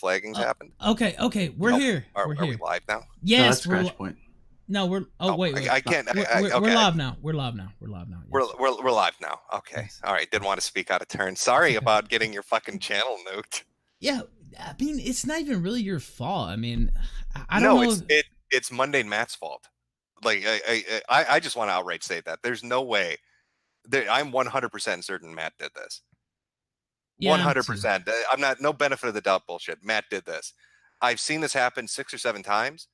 flagging's happened. Okay, we're here. Are We're we here. live now? Yes, no, that's Scratch Point. No, we're. Oh, wait. I can't. We're Okay. live now. We're live now. Yes. We're live now. Okay. Yes. All right. Didn't want to speak out of turn. Sorry about getting your fucking channel nuked. Yeah, I mean, it's not even really your fault. I mean, I don't know. It's Mundane Matt's fault. Like I just want to outright say that there's no way. I'm 100% certain Matt did this. 100%. I'm not no benefit of the doubt bullshit. Matt did this. I've seen this happen 6 or 7 times.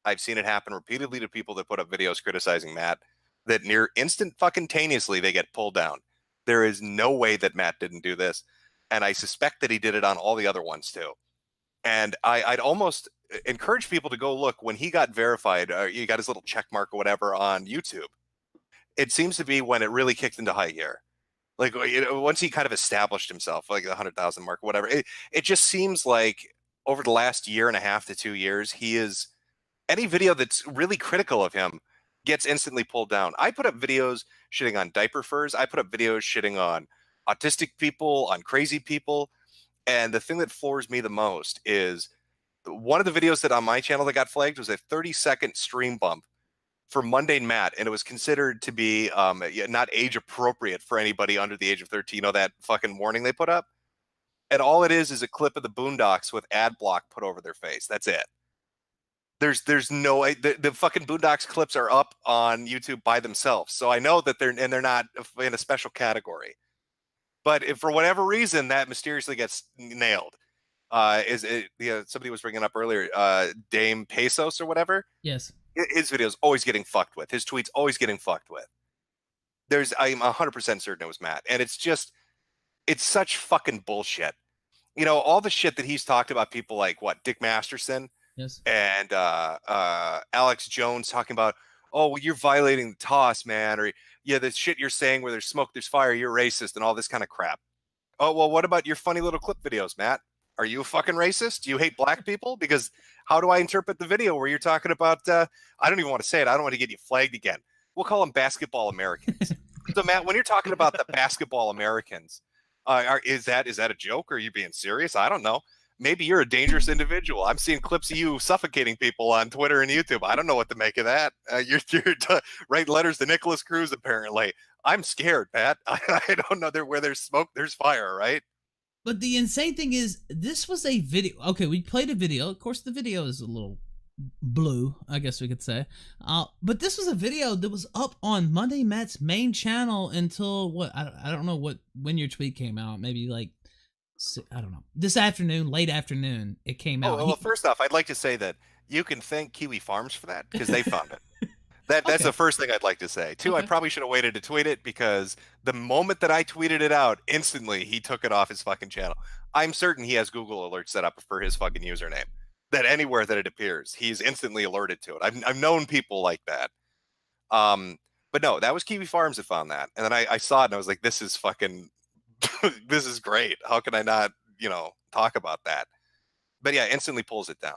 I've seen it happen repeatedly to people that put up videos criticizing Matt that near instant fucking taneously they get pulled down. There is no way that Matt didn't do this. And I suspect that he did it on all the other ones too. And I'd almost encourage people to go look when he got verified, he got his little check mark or whatever on YouTube. It seems to be when it really kicked into high gear. Like, you know, once he kind of established himself, like the 100,000 mark or whatever, it just seems like over the last 1.5 to 2 years, he is, any video that's really critical of him gets instantly pulled down. I put up videos shitting on diaper furs. I put up videos shitting on autistic people, on crazy people. And the thing that floors me the most is one of the videos that on my channel that got flagged was a 30-second stream bump for Mundane Matt, and it was considered to be not age appropriate for anybody under the age of 13. You know that fucking warning they put up? And all it is a clip of the Boondocks with ad block put over their face. That's it. There's no the fucking Boondocks clips are up on YouTube by themselves. So I know that they're not in a special category. But if for whatever reason that mysteriously gets nailed, somebody was bringing up earlier, Dame Pesos or whatever. Yes. His videos always getting fucked with. His tweets always getting fucked with. I'm 100% certain it was Matt. And it's such fucking bullshit. You know, all the shit that he's talked about people like, Dick Masterson? Yes. And Alex Jones talking about, oh, well, you're violating the toss, man. Or, yeah, the shit you're saying where there's smoke, there's fire, you're racist and all this kind of crap. Oh, well, what about your funny little clip videos, Matt? Are you a fucking racist? Do you hate black people? Because how do I interpret the video where you're talking about, I don't even want to say it. I don't want to get you flagged again. We'll call them basketball Americans. So, Matt, when you're talking about the basketball Americans, is that a joke? Or are you being serious? I don't know. Maybe you're a dangerous individual. I'm seeing clips of you suffocating people on Twitter and YouTube. I don't know what to make of that. You're writing letters to Nicholas Cruz, apparently. I'm scared, Pat. I don't know. Where there's smoke, there's fire, right? But the insane thing is, this was a video. Okay, we played a video. Of course, the video is a little blue, I guess we could say. But this was a video that was up on Mundane Matt's main channel until what? I don't know when your tweet came out. Maybe like, I don't know. This afternoon, late afternoon, it came out. Well, first off, I'd like to say that you can thank Kiwi Farms for that because they found it. That's the first thing I'd like to say. Two, I probably should have waited to tweet it because the moment that I tweeted it out, instantly he took it off his fucking channel. I'm certain he has Google alerts set up for his fucking username. That anywhere that it appears, he's instantly alerted to it. I've known people like that. But no, that was Kiwi Farms that found that. And then I saw it and I was like, this is fucking, this is great. How can I not, talk about that? But yeah, instantly pulls it down.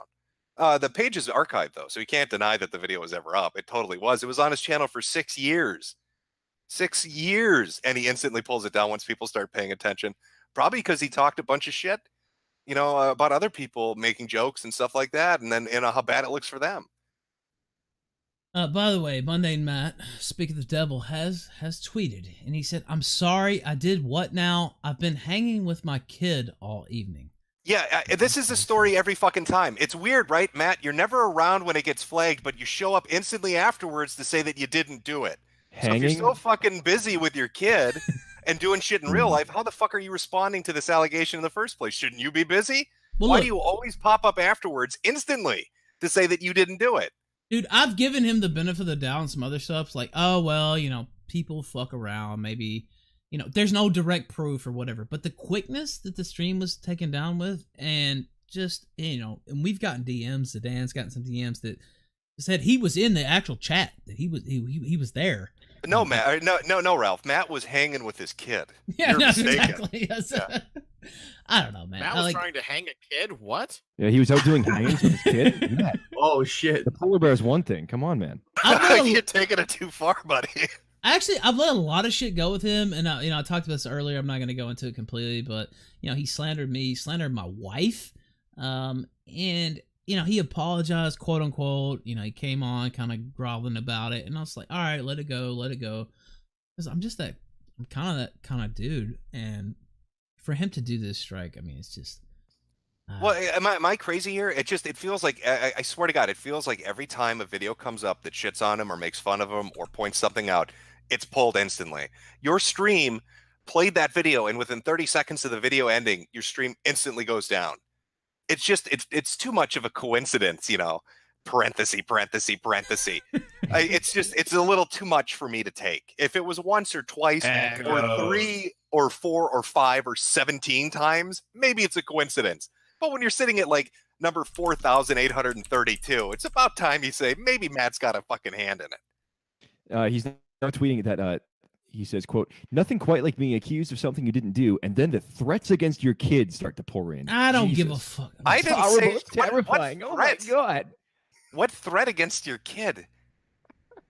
The page is archived, though, so you can't deny that the video was ever up. It totally was. It was on his channel for 6 years. 6 years. And he instantly pulls it down once people start paying attention. Probably because he talked a bunch of shit, about other people making jokes and stuff like that. And then, how bad it looks for them. By the way, Mundane Matt, speak of the devil, has tweeted. And he said, I'm sorry, I did what now? I've been hanging with my kid all evening. Yeah, this is a story every fucking time. It's weird, right, Matt? You're never around when it gets flagged, but you show up instantly afterwards to say that you didn't do it. Hanging? So if you're so fucking busy with your kid and doing shit in real life, how the fuck are you responding to this allegation in the first place? Shouldn't you be busy? Well, Why look, do you always pop up afterwards instantly to say that you didn't do it? Dude, I've given him the benefit of the doubt and some other stuff. Like, oh, well, people fuck around. Maybe... there's no direct proof or whatever, but the quickness that the stream was taken down with, and just, and we've gotten DMs, Dan's gotten some DMs that said he was in the actual chat, that he was there. No, Matt, no, Ralph. Matt was hanging with his kid. Yeah, You're mistaken. exactly. Yes. Yeah. I don't know, man. Matt was trying to hang a kid? What? Yeah, he was out doing hangings with his kid. Matt, Oh shit! the polar bear is one thing. Come on, man. You're taking it too far, buddy. Actually, I've let a lot of shit go with him, and I talked about this earlier. I'm not going to go into it completely, but he slandered me, he slandered my wife. And he apologized, quote unquote. He came on kind of groveling about it, and I was like, all right, let it go, let it go. Because I'm kind of that kind of dude, and for him to do this strike, I mean, it's just. Well, am I crazy here? It feels like, I swear to God, it feels like every time a video comes up that shits on him or makes fun of him or points something out, it's pulled instantly. Your stream played that video, and within 30 seconds of the video ending, your stream instantly goes down. It's too much of a coincidence, parenthesis, parenthesis, parenthesis. It's a little too much for me to take. If it was once or twice or 3 or 4 or 5 or 17 times, maybe it's a coincidence. But when you're sitting at like number 4,832, it's about time you say, maybe Matt's got a fucking hand in it. He's now tweeting that he says, quote, "Nothing quite like being accused of something you didn't do, and then the threats against your kids start to pour in." I don't give a fuck. I didn't say terrifying. Oh my God. What threat against your kid?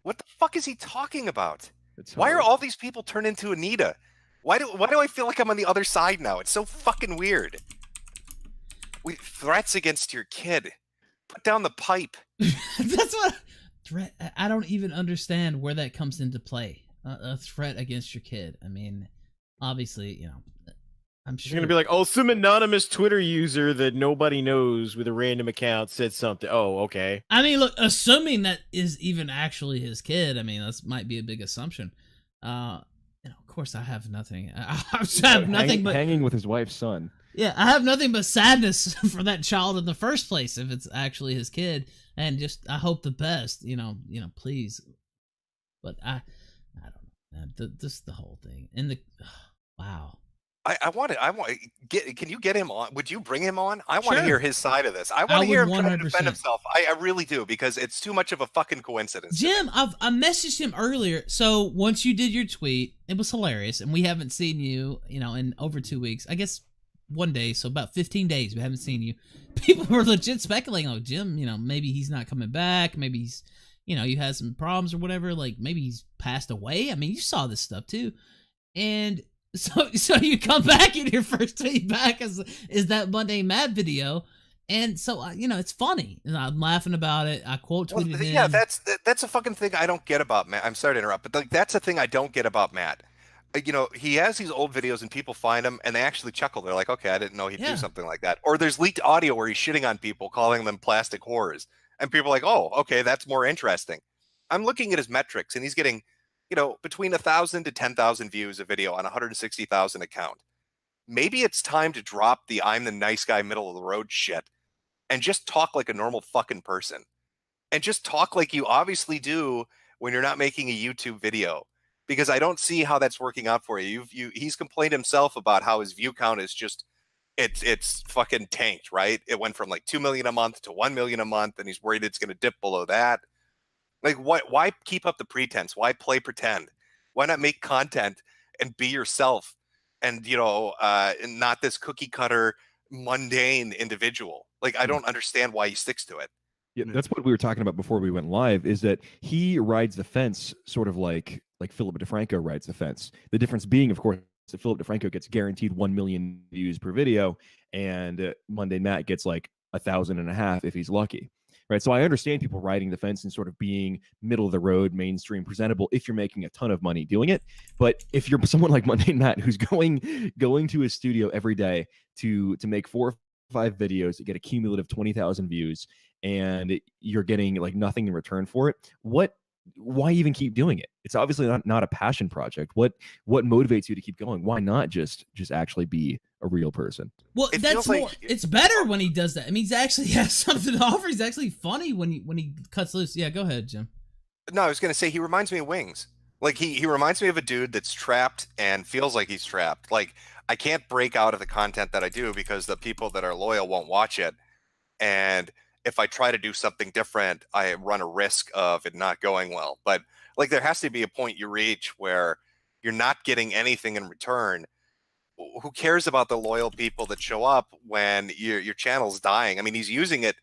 What the fuck is he talking about? It's Why are hard. all these people turned into Anita? Why do I feel like I'm on the other side now? It's so fucking weird. Threats against your kid. Put down the pipe. That's what threat. I don't even understand where that comes into play. A threat against your kid. I mean, obviously, I'm sure You're gonna be like, oh, some anonymous Twitter user that nobody knows with a random account said something. Oh, okay. I mean, look, assuming that is even actually his kid. I mean, that might be a big assumption. Of course, I have nothing. I have nothing but hanging with his wife's son. Yeah, I have nothing but sadness for that child in the first place if it's actually his kid, and just I hope the best. Please. But I don't know. This the whole thing, and wow. Can you get him on? Would you bring him on? I want to Sure. hear his side of this. I want to hear him try to 100%. defend himself. I really do, because it's too much of a fucking coincidence. Jim, I messaged him earlier. So once you did your tweet, it was hilarious, and we haven't seen you, in over 2 weeks. I guess 1 day, so about 15 days we haven't seen you. People were legit speculating, oh, Jim, maybe he's not coming back. Maybe he's, you had some problems or whatever. Like maybe he's passed away. I mean, you saw this stuff too, and. So you come back and your first tweet back is that Mundane Mad video, and so it's funny, and I'm laughing about it. I quote tweeted him. Yeah, that's a fucking thing I don't get about Matt. I'm sorry to interrupt, but that's a thing I don't get about Matt. He has these old videos and people find them and they actually chuckle. They're like, okay, I didn't know he'd do something like that. Or there's leaked audio where he's shitting on people, calling them plastic whores, and people are like, oh, okay, that's more interesting. I'm looking at his metrics, and he's getting between 1,000 to 10,000 views a video on 160,000 account. Maybe it's time to drop the I'm the nice guy, middle of the road shit and just talk like a normal fucking person. And just talk like you obviously do when you're not making a YouTube video. Because I don't see how that's working out for you. He's complained himself about how his view count is just it's fucking tanked, right? It went from like 2 million a month to 1 million a month, and he's worried it's gonna dip below that. Like, why keep up the pretense? Why play pretend? Why not make content and be yourself? And not this cookie cutter, mundane individual. Like, I don't understand why he sticks to it. Yeah, that's what we were talking about before we went live. Is that he rides the fence, sort of like Philip DeFranco rides the fence. The difference being, of course, that Philip DeFranco gets guaranteed 1 million views per video, and Mundane Matt gets like 1,500 if he's lucky. Right. So I understand people riding the fence and sort of being middle of the road, mainstream presentable if you're making a ton of money doing it. But if you're someone like Mundane Matt who's going to his studio every day to make 4 or 5 videos that get a cumulative 20,000 views, and you're getting like nothing in return for it, why even keep doing it? It's obviously not a passion project. What motivates you to keep going? Why not just actually be a real person? Well, that's more. It's better when he does that. I mean, he's actually has something to offer. He's actually funny when he cuts loose. Yeah, go ahead, Jim. No, I was gonna say he reminds me of Wings. Like he reminds me of a dude that's trapped and feels like he's trapped. Like, I can't break out of the content that I do because the people that are loyal won't watch it, and if I try to do something different, I run a risk of it not going well. But like, there has to be a point you reach where you're not getting anything in return. Who cares about the loyal people that show up when your channel's dying? I mean, he's using it.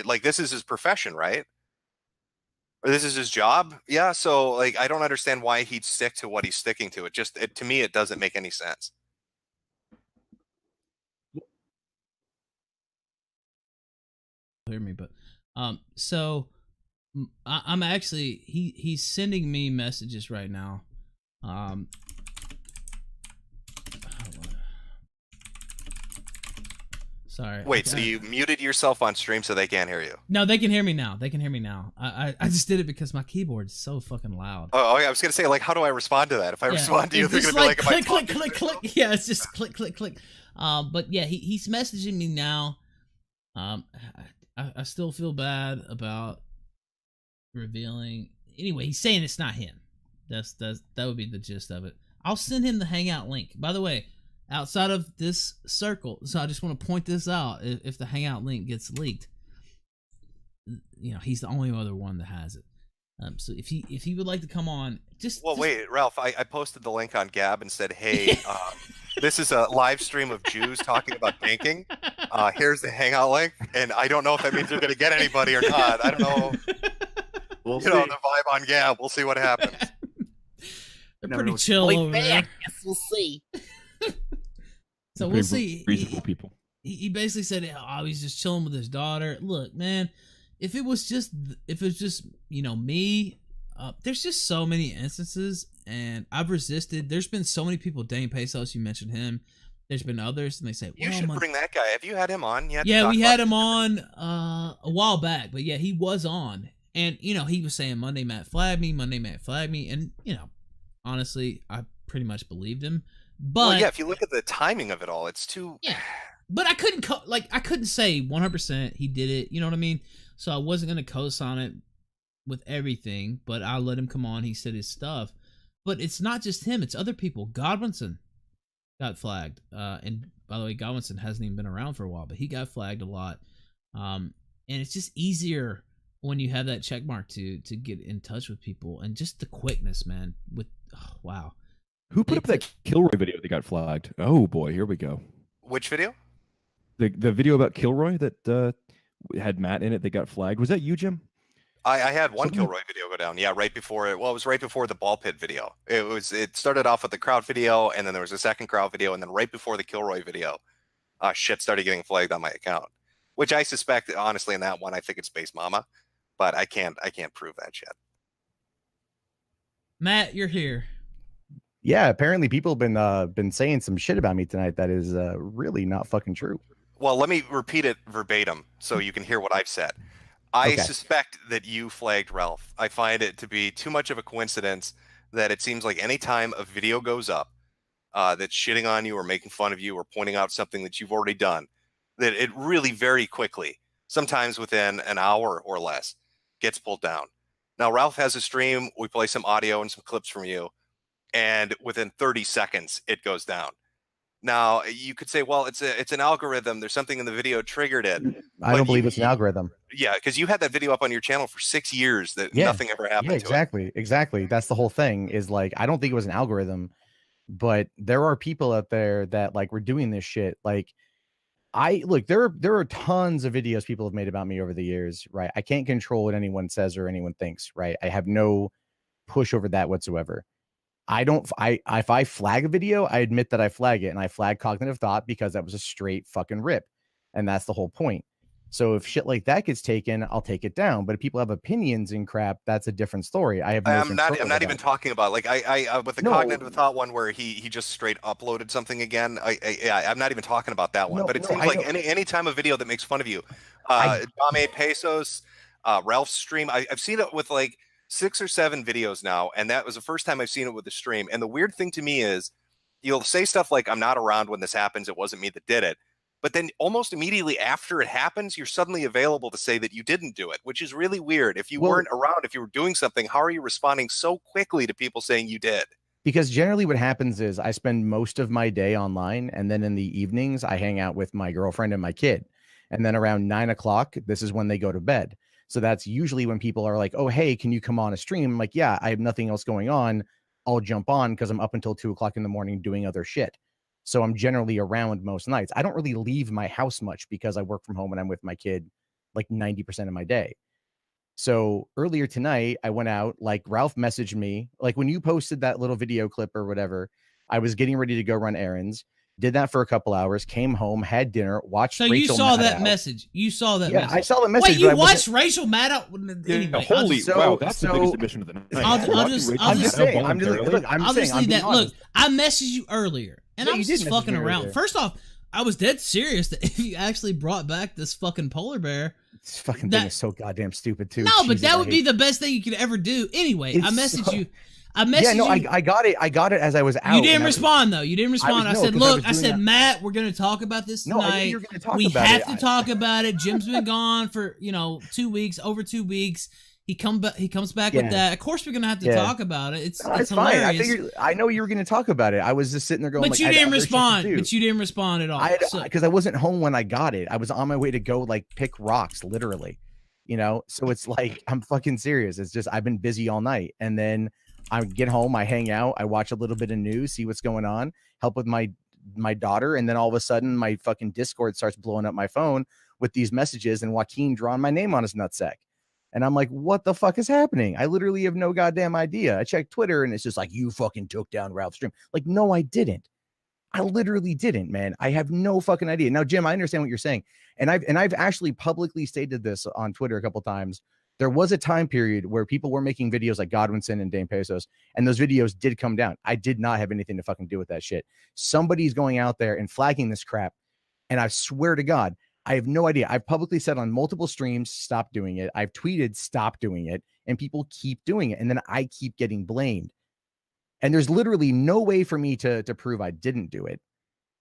Like, this is his profession, right? Or this is his job. Yeah. So like, I don't understand why he'd stick to what he's sticking to. To me, it doesn't make any sense. hear me, but so I'm actually he's sending me messages right now. Sorry. Wait, so you muted yourself on stream so they can't hear you? No, they can hear me now. They can hear me now. I just did it because my keyboard is so fucking loud. Oh, I was gonna say, like, how do I respond to that? If I respond to you, they're gonna be like, click, click, click, click. Yeah, it's just click, click, click. But yeah, he's messaging me now. I still feel bad about revealing. Anyway, he's saying it's not him. That would be the gist of it. I'll send him the Hangout link. By the way, outside of this circle, so I just want to point this out. If the Hangout link gets leaked, you know, he's the only other one that has it. So if he would like to come on, wait, Ralph, I posted the link on Gab and said, hey, this is a live stream of Jews talking about banking. Here's the Hangout link, and I don't know if that means they're going to get anybody or not. I don't know. We'll see. The vibe on Gab. We'll see what happens. They're pretty chill over there. Yes, we'll see. So we'll see. Reasonable people. He basically said, "Oh, he's just chilling with his daughter." Look, man, if it was just you know, me, there's just so many instances, and I've resisted. There's been so many people. Dane Pesos, you mentioned him. There's been others, and they say, "You should bring that guy." Have you had him on yet? Yeah, we had him on a while back, but yeah, he was on, and you know, he was saying Monday Matt flagged me, and you know, honestly, I pretty much believed him. But well, yeah, if you look at the timing of it all, it's too. Yeah, but I couldn't say 100% he did it. You know what I mean? So I wasn't gonna co-sign it with everything, but I let him come on. He said his stuff, but it's not just him; it's other people. Godwinson got flagged, and by the way, Godwinson hasn't even been around for a while, but he got flagged a lot. And it's just easier when you have that check mark to get in touch with people, and just the quickness, man. Wow. Who put up that Kilroy video that got flagged? Oh boy, here we go. Which video? The video about Kilroy that had Matt in it that got flagged. Was that you, Jim? I had one Kilroy video go down. Yeah, right before it. Well, it was right before the ball pit video. It started off with the crowd video, and then there was a second crowd video, and then right before the Kilroy video, shit started getting flagged on my account. Which I suspect, honestly, in that one, I think it's Space Mama, but I can't prove that shit. Matt, you're here. Yeah, apparently people have been saying some shit about me tonight that is really not fucking true. Well, let me repeat it verbatim so you can hear what I've said. I suspect that you flagged Ralph. I find it to be too much of a coincidence that it seems like any time a video goes up that's shitting on you or making fun of you or pointing out something that you've already done, that it really very quickly, sometimes within an hour or less, gets pulled down. Now, Ralph has a stream. We play some audio and some clips from you. And within 30 seconds, it goes down. Now, you could say, well, it's an algorithm. There's something in the video triggered it. I don't believe it's an algorithm. Yeah, because you had that video up on your channel for 6 years that nothing ever happened to it. Exactly. That's the whole thing is like, I don't think it was an algorithm, but there are people out there that like were doing this shit. Like, there are tons of videos people have made about me over the years, right? I can't control what anyone says or anyone thinks, right? I have no push over that whatsoever. If I flag a video, I admit that I flag it, and I flag cognitive thought because that was a straight fucking rip. And that's the whole point. So if shit like that gets taken, I'll take it down. But if people have opinions and crap, that's a different story. I'm not even talking about like I with the cognitive thought one where he just straight uploaded something again. I'm not even talking about that one. But it seems like any time a video that makes fun of you, Dame Pesos, Ralph's stream, I've seen it with like 6 or 7 videos now, and that was the first time I've seen it with the stream. And the weird thing to me is you'll say stuff like, I'm not around when this happens, it wasn't me that did it. But then almost immediately after it happens, you're suddenly available to say that you didn't do it, which is really weird. If you weren't around, if you were doing something, how are you responding so quickly to people saying you did? Because generally what happens is I spend most of my day online, and then in the evenings I hang out with my girlfriend and my kid. And then around 9 o'clock, this is when they go to bed. So that's usually when people are like, oh, hey, can you come on a stream? I'm like, yeah, I have nothing else going on. I'll jump on because I'm up until 2 o'clock in the morning doing other shit. So I'm generally around most nights. I don't really leave my house much because I work from home and I'm with my kid like 90% of my day. So earlier tonight, I went out, like Ralph messaged me, like when you posted that little video clip or whatever, I was getting ready to go run errands. Did that for a couple hours, came home, had dinner, watched. So Rachel you saw Maddow. that message. You saw that. Yeah, message. I saw the message. Wait, you watched Rachel Maddow? Anyway, holy wow, that's the biggest admission of the night. I'll just saying. I'm just saying. Look, I messaged you earlier, and Yeah, I was you did just message fucking me around. earlier. First off, I was dead serious that if you actually brought back this fucking polar bear, this fucking thing is so goddamn stupid too. No, but Jesus, that would be the best thing you could ever do. Anyway, I messaged you. I got it. I got it as I was out. You didn't respond though. You didn't respond. I said, look, I said, that. Matt, we're gonna talk about this tonight. No, I knew you were gonna talk we about have it. to talk about it. Jim's been gone for 2 weeks, over 2 weeks. He comes back with that. Of course, we're gonna have to talk about it. It's fine. hilarious. I know you were gonna talk about it. I was just sitting there going, but you didn't respond. But you didn't respond at all. Because I wasn't home when I got it. I was on my way to go like pick rocks, literally. So it's like I'm fucking serious. It's just I've been busy all night, and then I get home, I hang out, I watch a little bit of news, see what's going on, help with my daughter, and then all of a sudden my fucking Discord starts blowing up my phone with these messages and Joaquin drawing my name on his nutsack. And I'm like, what the fuck is happening? I literally have no goddamn idea. I checked Twitter and it's just like, you fucking took down Ralph's stream. Like, no, I didn't. I literally didn't, man. I have no fucking idea. Now, Jim, I understand what you're saying. And I've actually publicly stated this on Twitter a couple times. There was a time period where people were making videos like Godwinson and Dane Pesos, and those videos did come down. I did not have anything to fucking do with that shit. Somebody's going out there and flagging this crap, and I swear to God, I have no idea. I've publicly said on multiple streams, stop doing it. I've tweeted, stop doing it, and people keep doing it, and then I keep getting blamed. And there's literally no way for me to prove I didn't do it.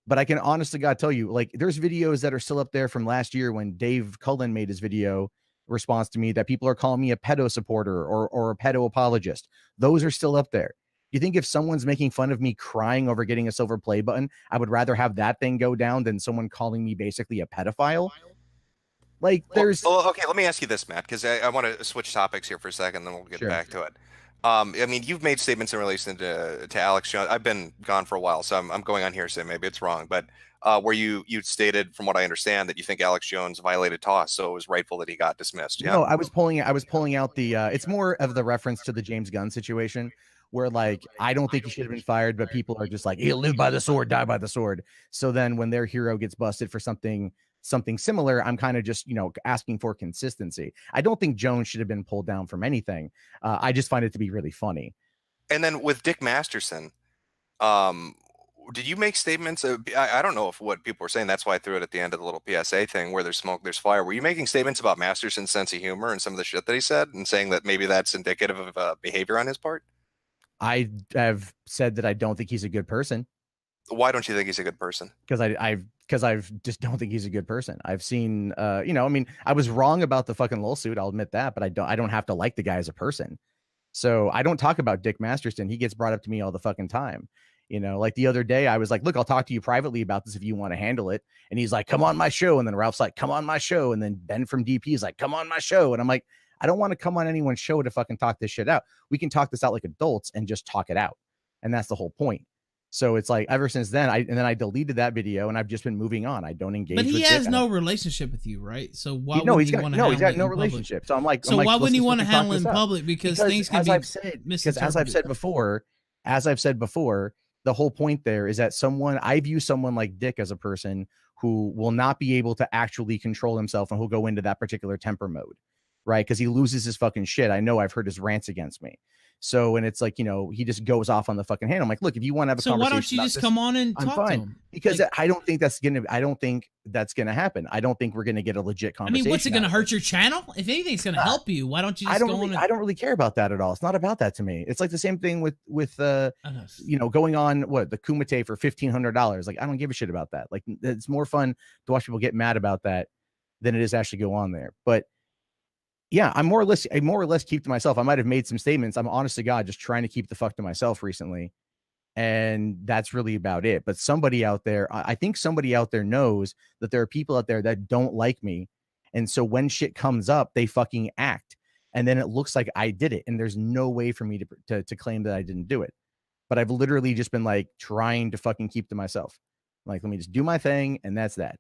But I can honest to God tell you, like, there's videos that are still up there from last year when Dave Cullen made his video response to me that people are calling me a pedo supporter or a pedo apologist. Those are still up there. You think if someone's making fun of me crying over getting a silver play button, I would rather have that thing go down than someone calling me basically a pedophile? Like, there's... Well, okay, let me ask you this, Matt, because I want to switch topics here for a second, then we'll get back to it. I mean, you've made statements in relation to Alex Jones. I've been gone for a while, so I'm going on here, so maybe it's wrong, but where you stated, from what I understand, that you think Alex Jones violated TOS, so it was rightful that he got dismissed. Yeah. No, I was pulling out the it's more of the reference to the James Gunn situation, where like I don't think he should have been fired, but people are just like, he'll live by the sword, die by the sword. So then when their hero gets busted for something similar, I'm kind of just asking for consistency. I don't think Jones should have been pulled down from anything. I just find it to be really funny. And then with Dick Masterson, did you make statements? I don't know if what people were saying. That's why I threw it at the end of the little PSA thing where there's smoke, there's fire. Were you making statements about Masterson's sense of humor and some of the shit that he said and saying that maybe that's indicative of behavior on his part? I have said that I don't think he's a good person. Why don't you think he's a good person? Because I just don't think he's a good person. I've seen, I mean, I was wrong about the fucking lawsuit. I'll admit that, but I don't have to like the guy as a person. So I don't talk about Dick Masterson. He gets brought up to me all the fucking time. Like the other day I was like, look, I'll talk to you privately about this if you want to handle it. And he's like, come on my show. And then Ralph's like, come on my show. And then Ben from DP is like, come on my show. And I'm like, I don't want to come on anyone's show to fucking talk this shit out. We can talk this out like adults and just talk it out. And that's the whole point. So it's like ever since then, I deleted that video and I've just been moving on. I don't engage. But he with has Dick. no relationship with you, right? So why? He's got no relationship. So I'm like, so why wouldn't he want to handle it in public? Because things can be because as I've said before, the whole point there is that I view someone like Dick as a person who will not be able to actually control himself and who'll go into that particular temper mode, right? Because he loses his fucking shit. I know I've heard his rants against me. So, and it's like, he just goes off on the fucking hand. I'm like, look, if you want to have a conversation, why don't you just come on and talk to him? Because I don't think that's gonna happen. I don't think we're gonna get a legit conversation. I mean, what's it gonna hurt your channel? If anything's gonna help you, why don't you just I don't really care about that at all. It's not about that to me. It's like the same thing with going on the Kumite for $1,500. Like, I don't give a shit about that. Like, it's more fun to watch people get mad about that than it is to actually go on there. But yeah, I more or less keep to myself. I might have made some statements. I'm honest to God just trying to keep the fuck to myself recently. And that's really about it. But somebody out there, I think somebody out there knows that there are people out there that don't like me. And so when shit comes up, they fucking act. And then it looks like I did it. And there's no way for me to claim that I didn't do it. But I've literally just been like trying to fucking keep to myself. Like, let me just do my thing. And that's that.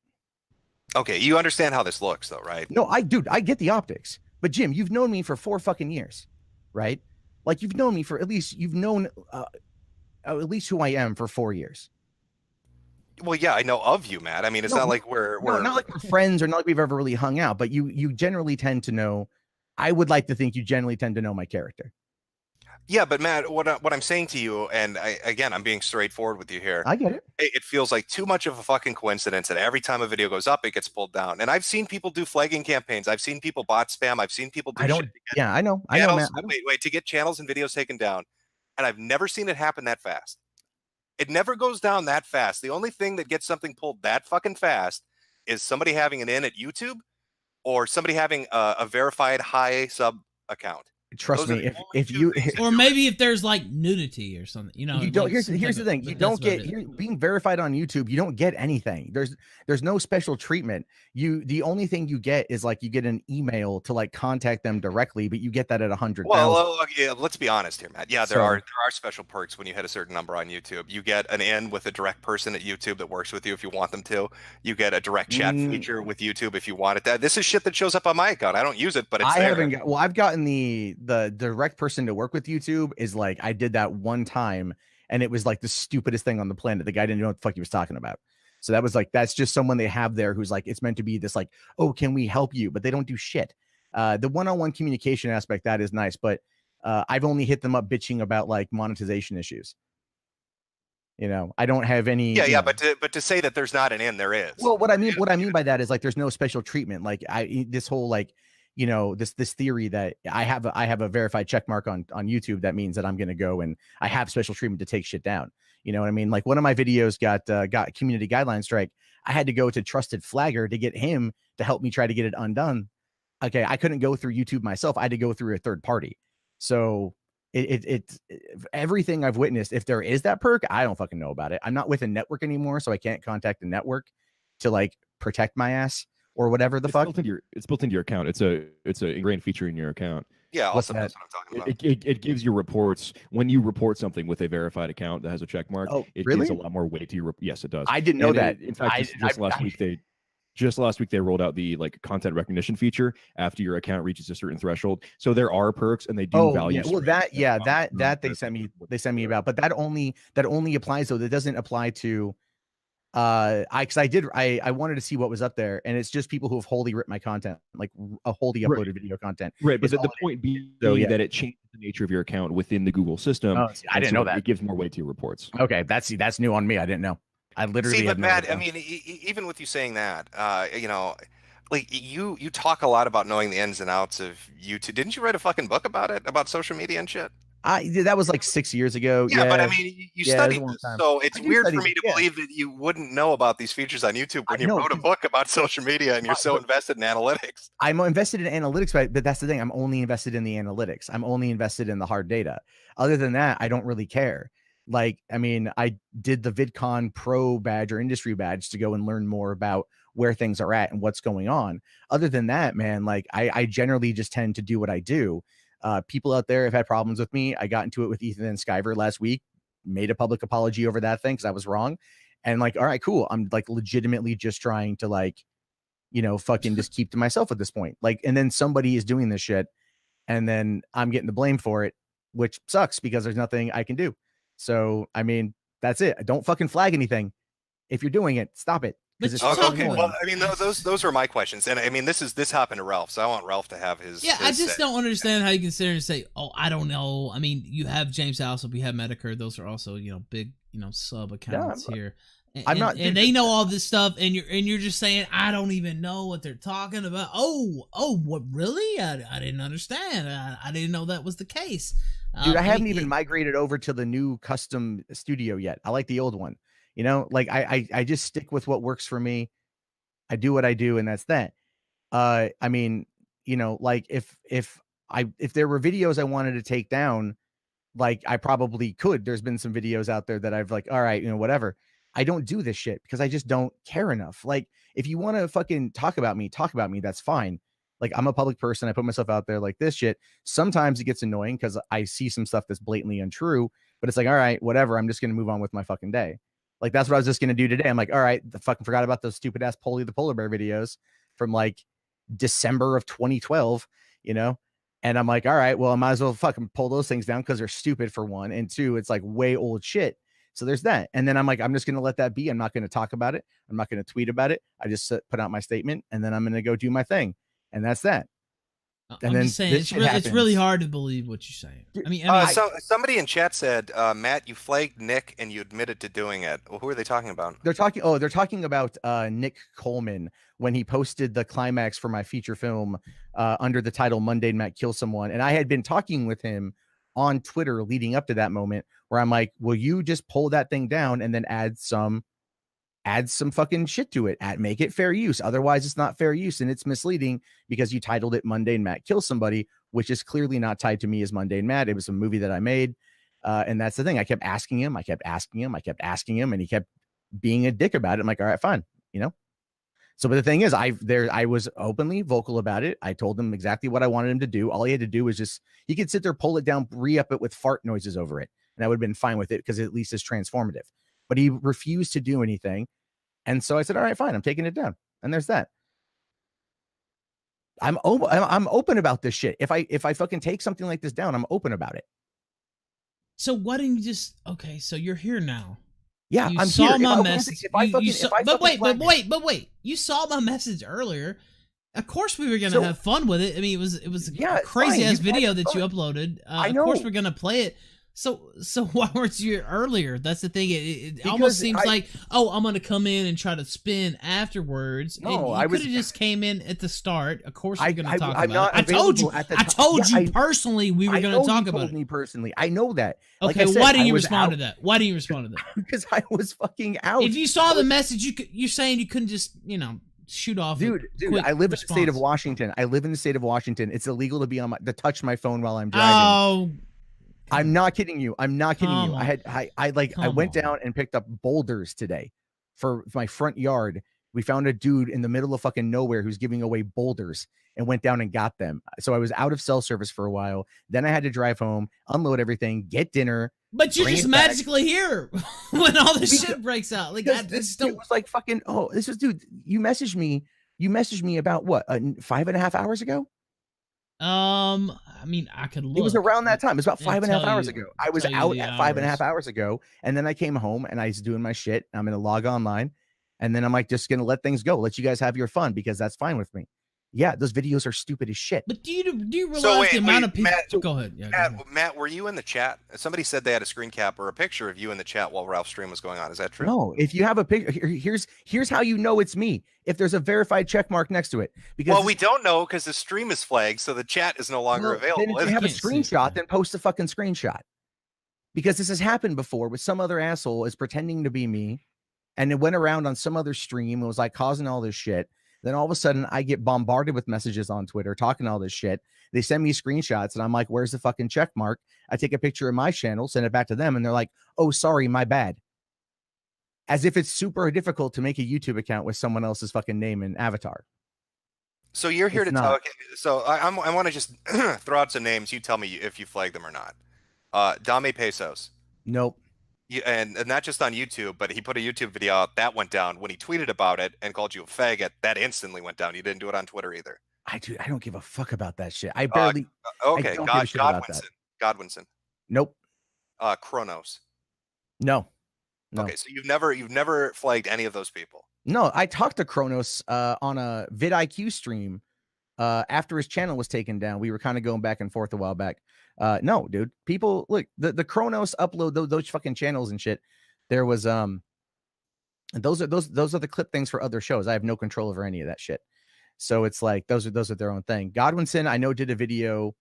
Okay. You understand how this looks though, right? No, I get the optics. But Jim, you've known me for 4 fucking years, right? Like, you've known me for you've known at least who I am for 4 years. Well, yeah, I know of you, Matt. I mean, it's No, not like we're not like we're friends or not like we've ever really hung out, but you generally tend to know. I would like to think you generally tend to know my character. Yeah, but Matt, what I'm saying to you, and again, I'm being straightforward with you here. I get it. It feels like too much of a fucking coincidence that every time a video goes up, it gets pulled down. And I've seen people do flagging campaigns. I've seen people bot spam. I've seen people do I don't. shit to get Yeah, I know, channels. man. Wait, to get channels and videos taken down. And I've never seen it happen that fast. It never goes down that fast. The only thing that gets something pulled that fucking fast is somebody having an in at YouTube or somebody having a verified high sub account. Trust Those me, are the only if two you things that Or do it. maybe if there's like nudity or something, you know. you don't. like Here's some here's type the of- thing. You that's don't about get it. being verified on YouTube. You don't get anything. There's no special treatment. The only thing you get is like you get an email to like contact them directly, but you get that at 100,000. Well, yeah, let's be honest here, Matt. Yeah, there So- are special perks when you hit a certain number on YouTube. You get an in with a direct person at YouTube that works with you if you want them to. You get a direct chat feature with YouTube if you want it. This is shit that shows up on my account. I don't use it, but it's I there. haven't got, well, I've gotten the direct person to work with YouTube is like I did that one time and it was like the stupidest thing on the planet. The guy didn't know what the fuck he was talking about. So that was like that's just someone they have there who's like it's meant to be this like, oh, can we help you? But they don't do shit. The one-on-one communication aspect that is nice, but I've only hit them up bitching about like monetization issues. You know, I don't have any. Yeah, but to say that there's not an in, there is. Well, what I mean by that is like there's no special treatment. Like this whole like, you know, this theory that I have a verified check mark on YouTube that means that I'm going to go and I have special treatment to take shit down. You know what I mean? Like one of my videos got community guideline strike. I had to go to Trusted Flagger to get him to help me try to get it undone. Okay, I couldn't go through YouTube myself. I had to go through a third party. So it everything I've witnessed, if there is that perk, I don't fucking know about it. I'm not with a network anymore, so I can't contact the network to like protect my ass or whatever the fuck. It's built into your account. It's a ingrained feature in your account. Yeah, What's also that? that's what I'm talking about. It gives you reports when you report something with a verified account that has a check mark. Oh, it really? gives a lot more weight to your. Yes, it does. I didn't know And that. in fact, just last week they rolled out the like content recognition feature after your account reaches a certain threshold. So there are perks and they do value. Yeah. Well, that they sent me about, but that only applies though. That doesn't apply to I wanted to see what was up there, and it's just people who have wholly ripped my content, like a wholly uploaded video content. Right, but the point being that it changes the nature of your account within the Google system. Oh, I didn't know that. It gives more weight to your reports. Okay, that's new on me. I didn't know. I literally See, but no Matt, idea. I mean, even with you saying that, you know, like you talk a lot about knowing the ins and outs of YouTube. Didn't you write a fucking book about it, about social media and shit? That was like 6 years ago. Yeah, but I mean, you studied it was a long this, time. so it's I do weird study for me it, to yeah. believe that you wouldn't know about these features on YouTube when I you know, wrote a book about social media and you're so invested in analytics. I'm invested in analytics, but that's the thing. I'm only invested in the analytics. I'm only invested in the hard data. Other than that, I don't really care. Like, I mean, I did the VidCon Pro badge or industry badge to go and learn more about where things are at and what's going on. Other than that, man, like I generally just tend to do what I do. People out there have had problems with me. I got into it with Ethan and Skyver last week, made a public apology over that thing because I was wrong. And like, all right, cool. I'm like legitimately just trying to like, you know, fucking just keep to myself at this point. Like, and then somebody is doing this shit and then I'm getting the blame for it, which sucks because there's nothing I can do. So, I mean, that's it. Don't fucking flag anything. If you're doing it, stop it. But It's you're so talking- Okay, annoying. well, I mean, those are my questions, and I mean, this happened to Ralph, so I want Ralph to have his. Yeah, I his just say. don't understand how you can sit here and say, "Oh, I don't know." I mean, you have James Alsop, you have Metokur; those are also, you know, big, you know, sub accounts here. I'm not- and they know all this stuff, and you're just saying, "I don't even know what they're talking about." Oh, what really? I didn't understand. I didn't know that was the case. Dude, I haven't even migrated over to the new custom studio yet. I like the old one. You know, like I just stick with what works for me. I do what I do, and that's that. I mean, you know, like if there were videos I wanted to take down, like I probably could. There's been some videos out there that I've like, all right, you know, whatever. I don't do this shit because I just don't care enough. Like, if you want to fucking talk about me, that's fine. Like, I'm a public person. I put myself out there like this shit. Sometimes it gets annoying because I see some stuff that's blatantly untrue, but it's like, all right, whatever. I'm just going to move on with my fucking day. Like, that's what I was just going to do today. I'm like, all right, the fucking forgot about those stupid ass Polly the Polar Bear videos from like December of 2012, you know? And I'm like, all right, well, I might as well fucking pull those things down because they're stupid for one. And two, it's like way old shit. So there's that. And then I'm like, I'm just going to let that be. I'm not going to talk about it. I'm not going to tweet about it. I just put out my statement, and then I'm going to go do my thing. And that's that. And I'm then just saying, it's really hard to believe what you're saying. I mean, so somebody in chat said, Matt, you flagged Nick and you admitted to doing it. Well, who are they talking about? They're talking about Nick Coleman when he posted the climax for my feature film under the title Mundane Matt Kill Someone. And I had been talking with him on Twitter leading up to that moment where I'm like, will you just pull that thing down and then add some fucking shit to it, make it fair use. Otherwise it's not fair use and it's misleading because you titled it Mundane Matt Kill Somebody, which is clearly not tied to me as Mundane Matt. It was a movie that I made. And that's the thing. I kept asking him, and he kept being a dick about it. I'm like, all right, fine. So, but the thing is, I was openly vocal about it. I told him exactly what I wanted him to do. All he had to do was he could sit there, pull it down, re-up it with fart noises over it. And I would have been fine with it because at least it's transformative. But he refused to do anything. And so I said, all right, fine, I'm taking it down. And there's that. I'm open about this shit. If I fucking take something like this down, I'm open about it. So why didn't you just, okay, so you're here now. Yeah, you I'm saw here. my message. But wait. You saw my message earlier. Of course we were gonna have fun with it. I mean, it was a crazy ass video that you uploaded. Of course we're gonna play it. So why weren't you earlier? That's the thing. It almost seems like, I'm gonna come in and try to spin afterwards. No, I could have just came in at the start. Of course we're gonna talk about it. I told you personally we were gonna talk about it. Me personally, I know that. Okay, why didn't you respond to that? Why didn't you respond to that? Because I was fucking out. If you saw the message, you're saying you couldn't just shoot off. Dude, I live in the state of Washington. It's illegal to touch my phone while I'm driving. Oh. I'm not kidding you. I went down and picked up boulders today for my front yard. We found a dude in the middle of fucking nowhere who's giving away boulders and went down and got them. So I was out of cell service for a while. Then I had to drive home, unload everything, get dinner. But you're just magically here when all this shit breaks out. Like it was like fucking, dude, you messaged me about what, 5.5 hours ago? I mean, I could look. It was around that time. It was about 5.5 hours ago. I was out at 5.5 hours ago, and then I came home and I was doing my shit. I'm gonna log online, and then I'm like, just gonna let things go, let you guys have your fun because that's fine with me. Yeah, those videos are stupid as shit. But do you realize the amount of people? Go ahead. Yeah, Matt, were you in the chat? Somebody said they had a screen cap or a picture of you in the chat while Ralph's stream was going on. Is that true? No. If you have a picture, here's how you know it's me. If there's a verified check mark next to it, because we don't know because the stream is flagged, so the chat is no longer available. If you have a screenshot, then post a fucking screenshot. Because this has happened before with some other asshole is pretending to be me, and it went around on some other stream. It was like causing all this shit. Then all of a sudden I get bombarded with messages on Twitter talking all this shit. They send me screenshots and I'm like, where's the fucking check mark? I take a picture of my channel, send it back to them. And they're like, oh, sorry, my bad. As if it's super difficult to make a YouTube account with someone else's fucking name and avatar. So you're here to talk. So I want to just throw out some names. You tell me if you flag them or not. Dame Pesos. Nope. And not just on YouTube, but he put a YouTube video out that went down. When he tweeted about it and called you a faggot, that instantly went down. You didn't do it on Twitter either. I don't give a fuck about that shit. I barely. Okay, Godwinson. Nope. Kronos. No. Okay, so you've never flagged any of those people. No, I talked to Kronos on a vidIQ stream after his channel was taken down. We were kind of going back and forth a while back. No, dude. People look the Kronos upload those fucking channels and shit. There was those are the clip things for other shows. I have no control over any of that shit. So it's like those are their own thing. Godwinson, I know, did a video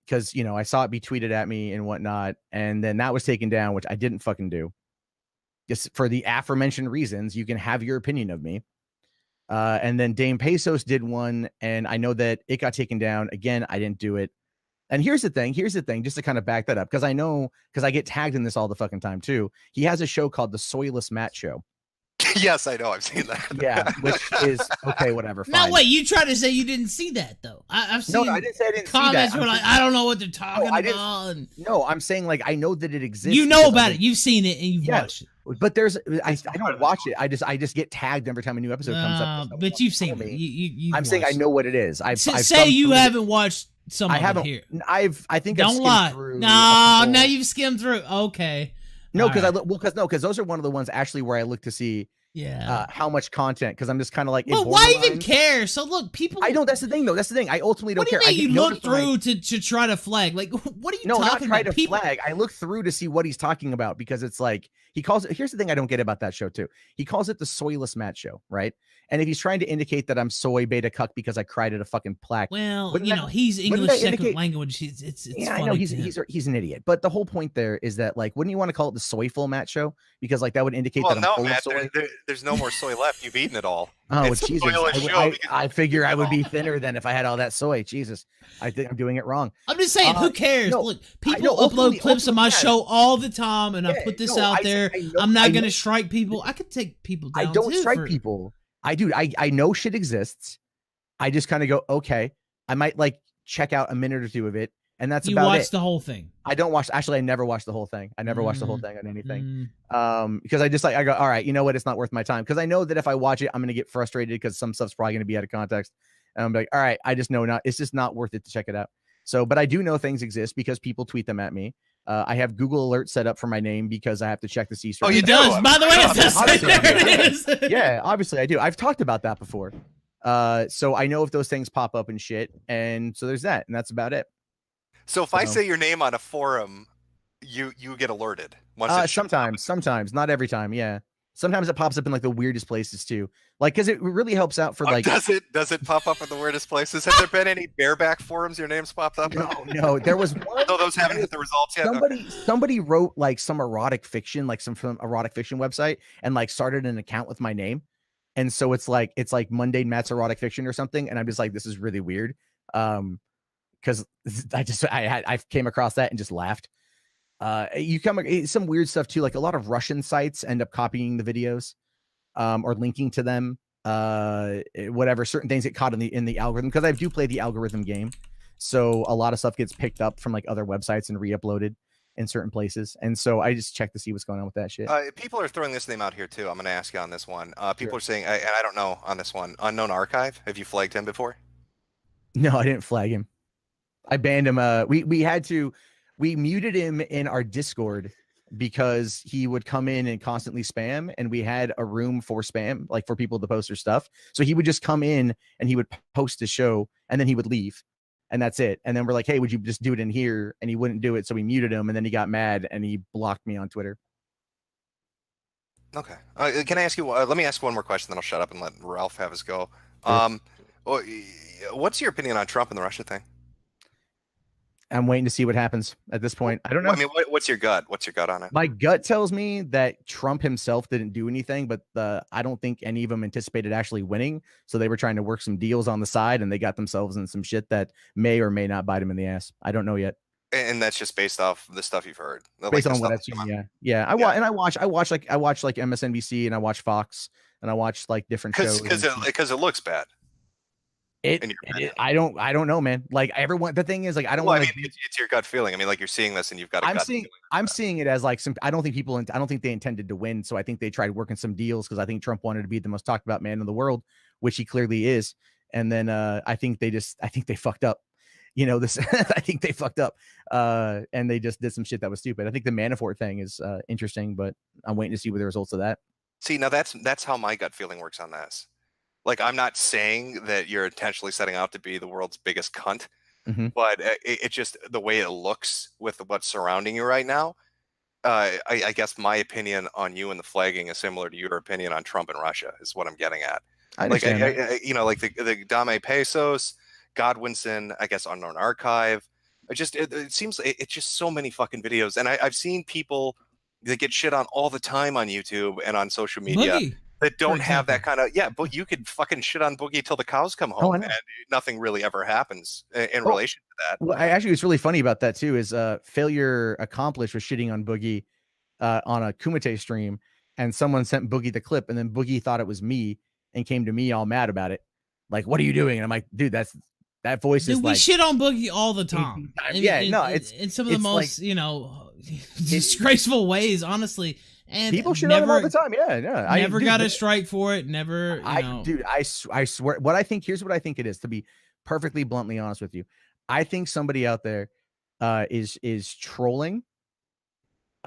because I saw it be tweeted at me and whatnot, and then that was taken down, which I didn't fucking do. Just for the aforementioned reasons, you can have your opinion of me. And then Dame Pesos did one, and I know that it got taken down. Again, I didn't do it. And here's the thing, just to kind of back that up, because I get tagged in this all the fucking time too. He has a show called the Soyless Matt Show. Yes, I know. I've seen that. Yeah, which is okay, whatever. Fine. No, wait, you tried to say you didn't see that though. I've seen. No, I didn't say I didn't comments see that. Were like, I don't know what they're talking about. No, I'm saying like I know that it exists. You know about it. You've seen it and you've watched it. But I don't watch it. I just get tagged every time a new episode comes up. But you've seen it. I'm saying I know what it is. I've say you haven't watched some. I haven't. I think don't lie. No, now you've skimmed through. Okay. No, because because those are one of the ones actually where I look to see how much content, because I'm just kind of like, well, why even care? So look, people. I don't. That's the thing, though. That's the thing. I ultimately don't care. What do you mean you look through to try to flag? Like, what are you talking about? Not try to flag. I look through to see what he's talking about, because it's like he calls it. Here's the thing I don't get about that show too. He calls it the Soyless Matt Show, right? And if he's trying to indicate that I'm soy beta cuck because I cried at a fucking plaque, well, he's English second language. It's yeah, I know he's an idiot. But the whole point there is that, like, wouldn't you want to call it the Soyful Matt Show? Because like that would indicate that I'm full of soy. There's no more soy left. You've eaten it all. Oh, Jesus. I figure I would be thinner than if I had all that soy. Jesus. I think I'm doing it wrong. I'm just saying, who cares? No, look, people upload clips of my show all the time, and I put this out there. I'm not going to strike people. I could take people down. I don't strike people. I know shit exists. I just kind of go, okay. I might like check out a minute or two of it, and that's about it. You watch the whole thing. I don't watch. Actually, I never watched the whole thing. I never watched the whole thing on anything. Because I just like, I go, all right, you know what? It's not worth my time. Because I know that if I watch it, I'm going to get frustrated because some stuff's probably going to be out of context. And I'm like, all right, I just know it's just not worth it to check it out. So, but I do know things exist because people tweet them at me. I have Google Alerts set up for my name because I have to check the C. Oh, you does. By the way, there it is. Yeah, obviously I do. I've talked about that before. So I know if those things pop up and shit. And so there's that, and that's about it. So if I say your name on a forum, you get alerted. Sometimes, not every time. Yeah. Sometimes it pops up in like the weirdest places too. Like, because it really helps out for like. Does it pop up in the weirdest places? Have there been any bareback forums your name's popped up? No. There was one. No, those haven't hit the results yet. Somebody wrote like some erotic fiction, like some erotic fiction website, and like started an account with my name, and so it's like Mundane Matt's erotic fiction or something, and I'm just like, this is really weird, because I came across that and just laughed. You come some weird stuff too, like a lot of Russian sites end up copying the videos, or linking to them, whatever. Certain things get caught in the algorithm, because I do play the algorithm game, so a lot of stuff gets picked up from like other websites and re-uploaded in certain places, and so I just check to see what's going on with that shit. People are throwing this name out here too. I'm going to ask you on this one. People are saying, and I don't know on this one, Unknown Archive. Have you flagged him before? No, I didn't flag him. I banned him. We muted him in our Discord because he would come in and constantly spam, and we had a room for spam, like for people to post their stuff. So he would just come in and he would post the show, and then he would leave, and that's it. And then we're like, hey, would you just do it in here? And he wouldn't do it. So we muted him, and then he got mad and he blocked me on Twitter. Okay. Can I ask you, let me ask one more question, then I'll shut up and let Ralph have his go. Sure. What's your opinion on Trump and the Russia thing? I'm waiting to see what happens at this point. I don't know. I mean, what's your gut? What's your gut on it? My gut tells me that Trump himself didn't do anything, but I don't think any of them anticipated actually winning. So they were trying to work some deals on the side, and they got themselves in some shit that may or may not bite him in the ass. I don't know yet. And that's just based off the stuff you've heard. Based on what I've seen, yeah. I watch like MSNBC, and I watch Fox, and I watch like different shows because it looks bad. I don't know, man. Like everyone, the thing is, like, I don't want. I mean, it's your gut feeling. I mean, like you're seeing this, and you've got. I'm seeing it as like some. I don't think they intended to win. So I think they tried working some deals, because I think Trump wanted to be the most talked about man in the world, which he clearly is. And then I think they fucked up. You know this. I think they fucked up, and they just did some shit that was stupid. I think the Manafort thing is interesting, but I'm waiting to see what the results of that. See, now that's how my gut feeling works on this. Like, I'm not saying that you're intentionally setting out to be the world's biggest cunt, but it just the way it looks with what's surrounding you right now. I guess my opinion on you and the flagging is similar to your opinion on Trump and Russia, is what I'm getting at. Like, like the Dame Pesos, Godwinson, I guess Unknown Archive. It seems it's just so many fucking videos, and I've seen people that get shit on all the time on YouTube and on social media. Boogie, that don't have that kind of but you could fucking shit on Boogie till the cows come home, and nothing really ever happens in relation to that. Well, actually, what's really funny about that too is Failure Accomplished was shitting on Boogie on a Kumite stream, and someone sent Boogie the clip, and then Boogie thought it was me and came to me all mad about it, like, what are you doing? And I'm like, dude, that voice is we like, shit on Boogie all the time. It's in some of the most disgraceful ways, honestly. And people shit on him all the time. Yeah. I never got a strike for it. Never. I swear. Here's what I think it is. To be perfectly bluntly honest with you, I think somebody out there is trolling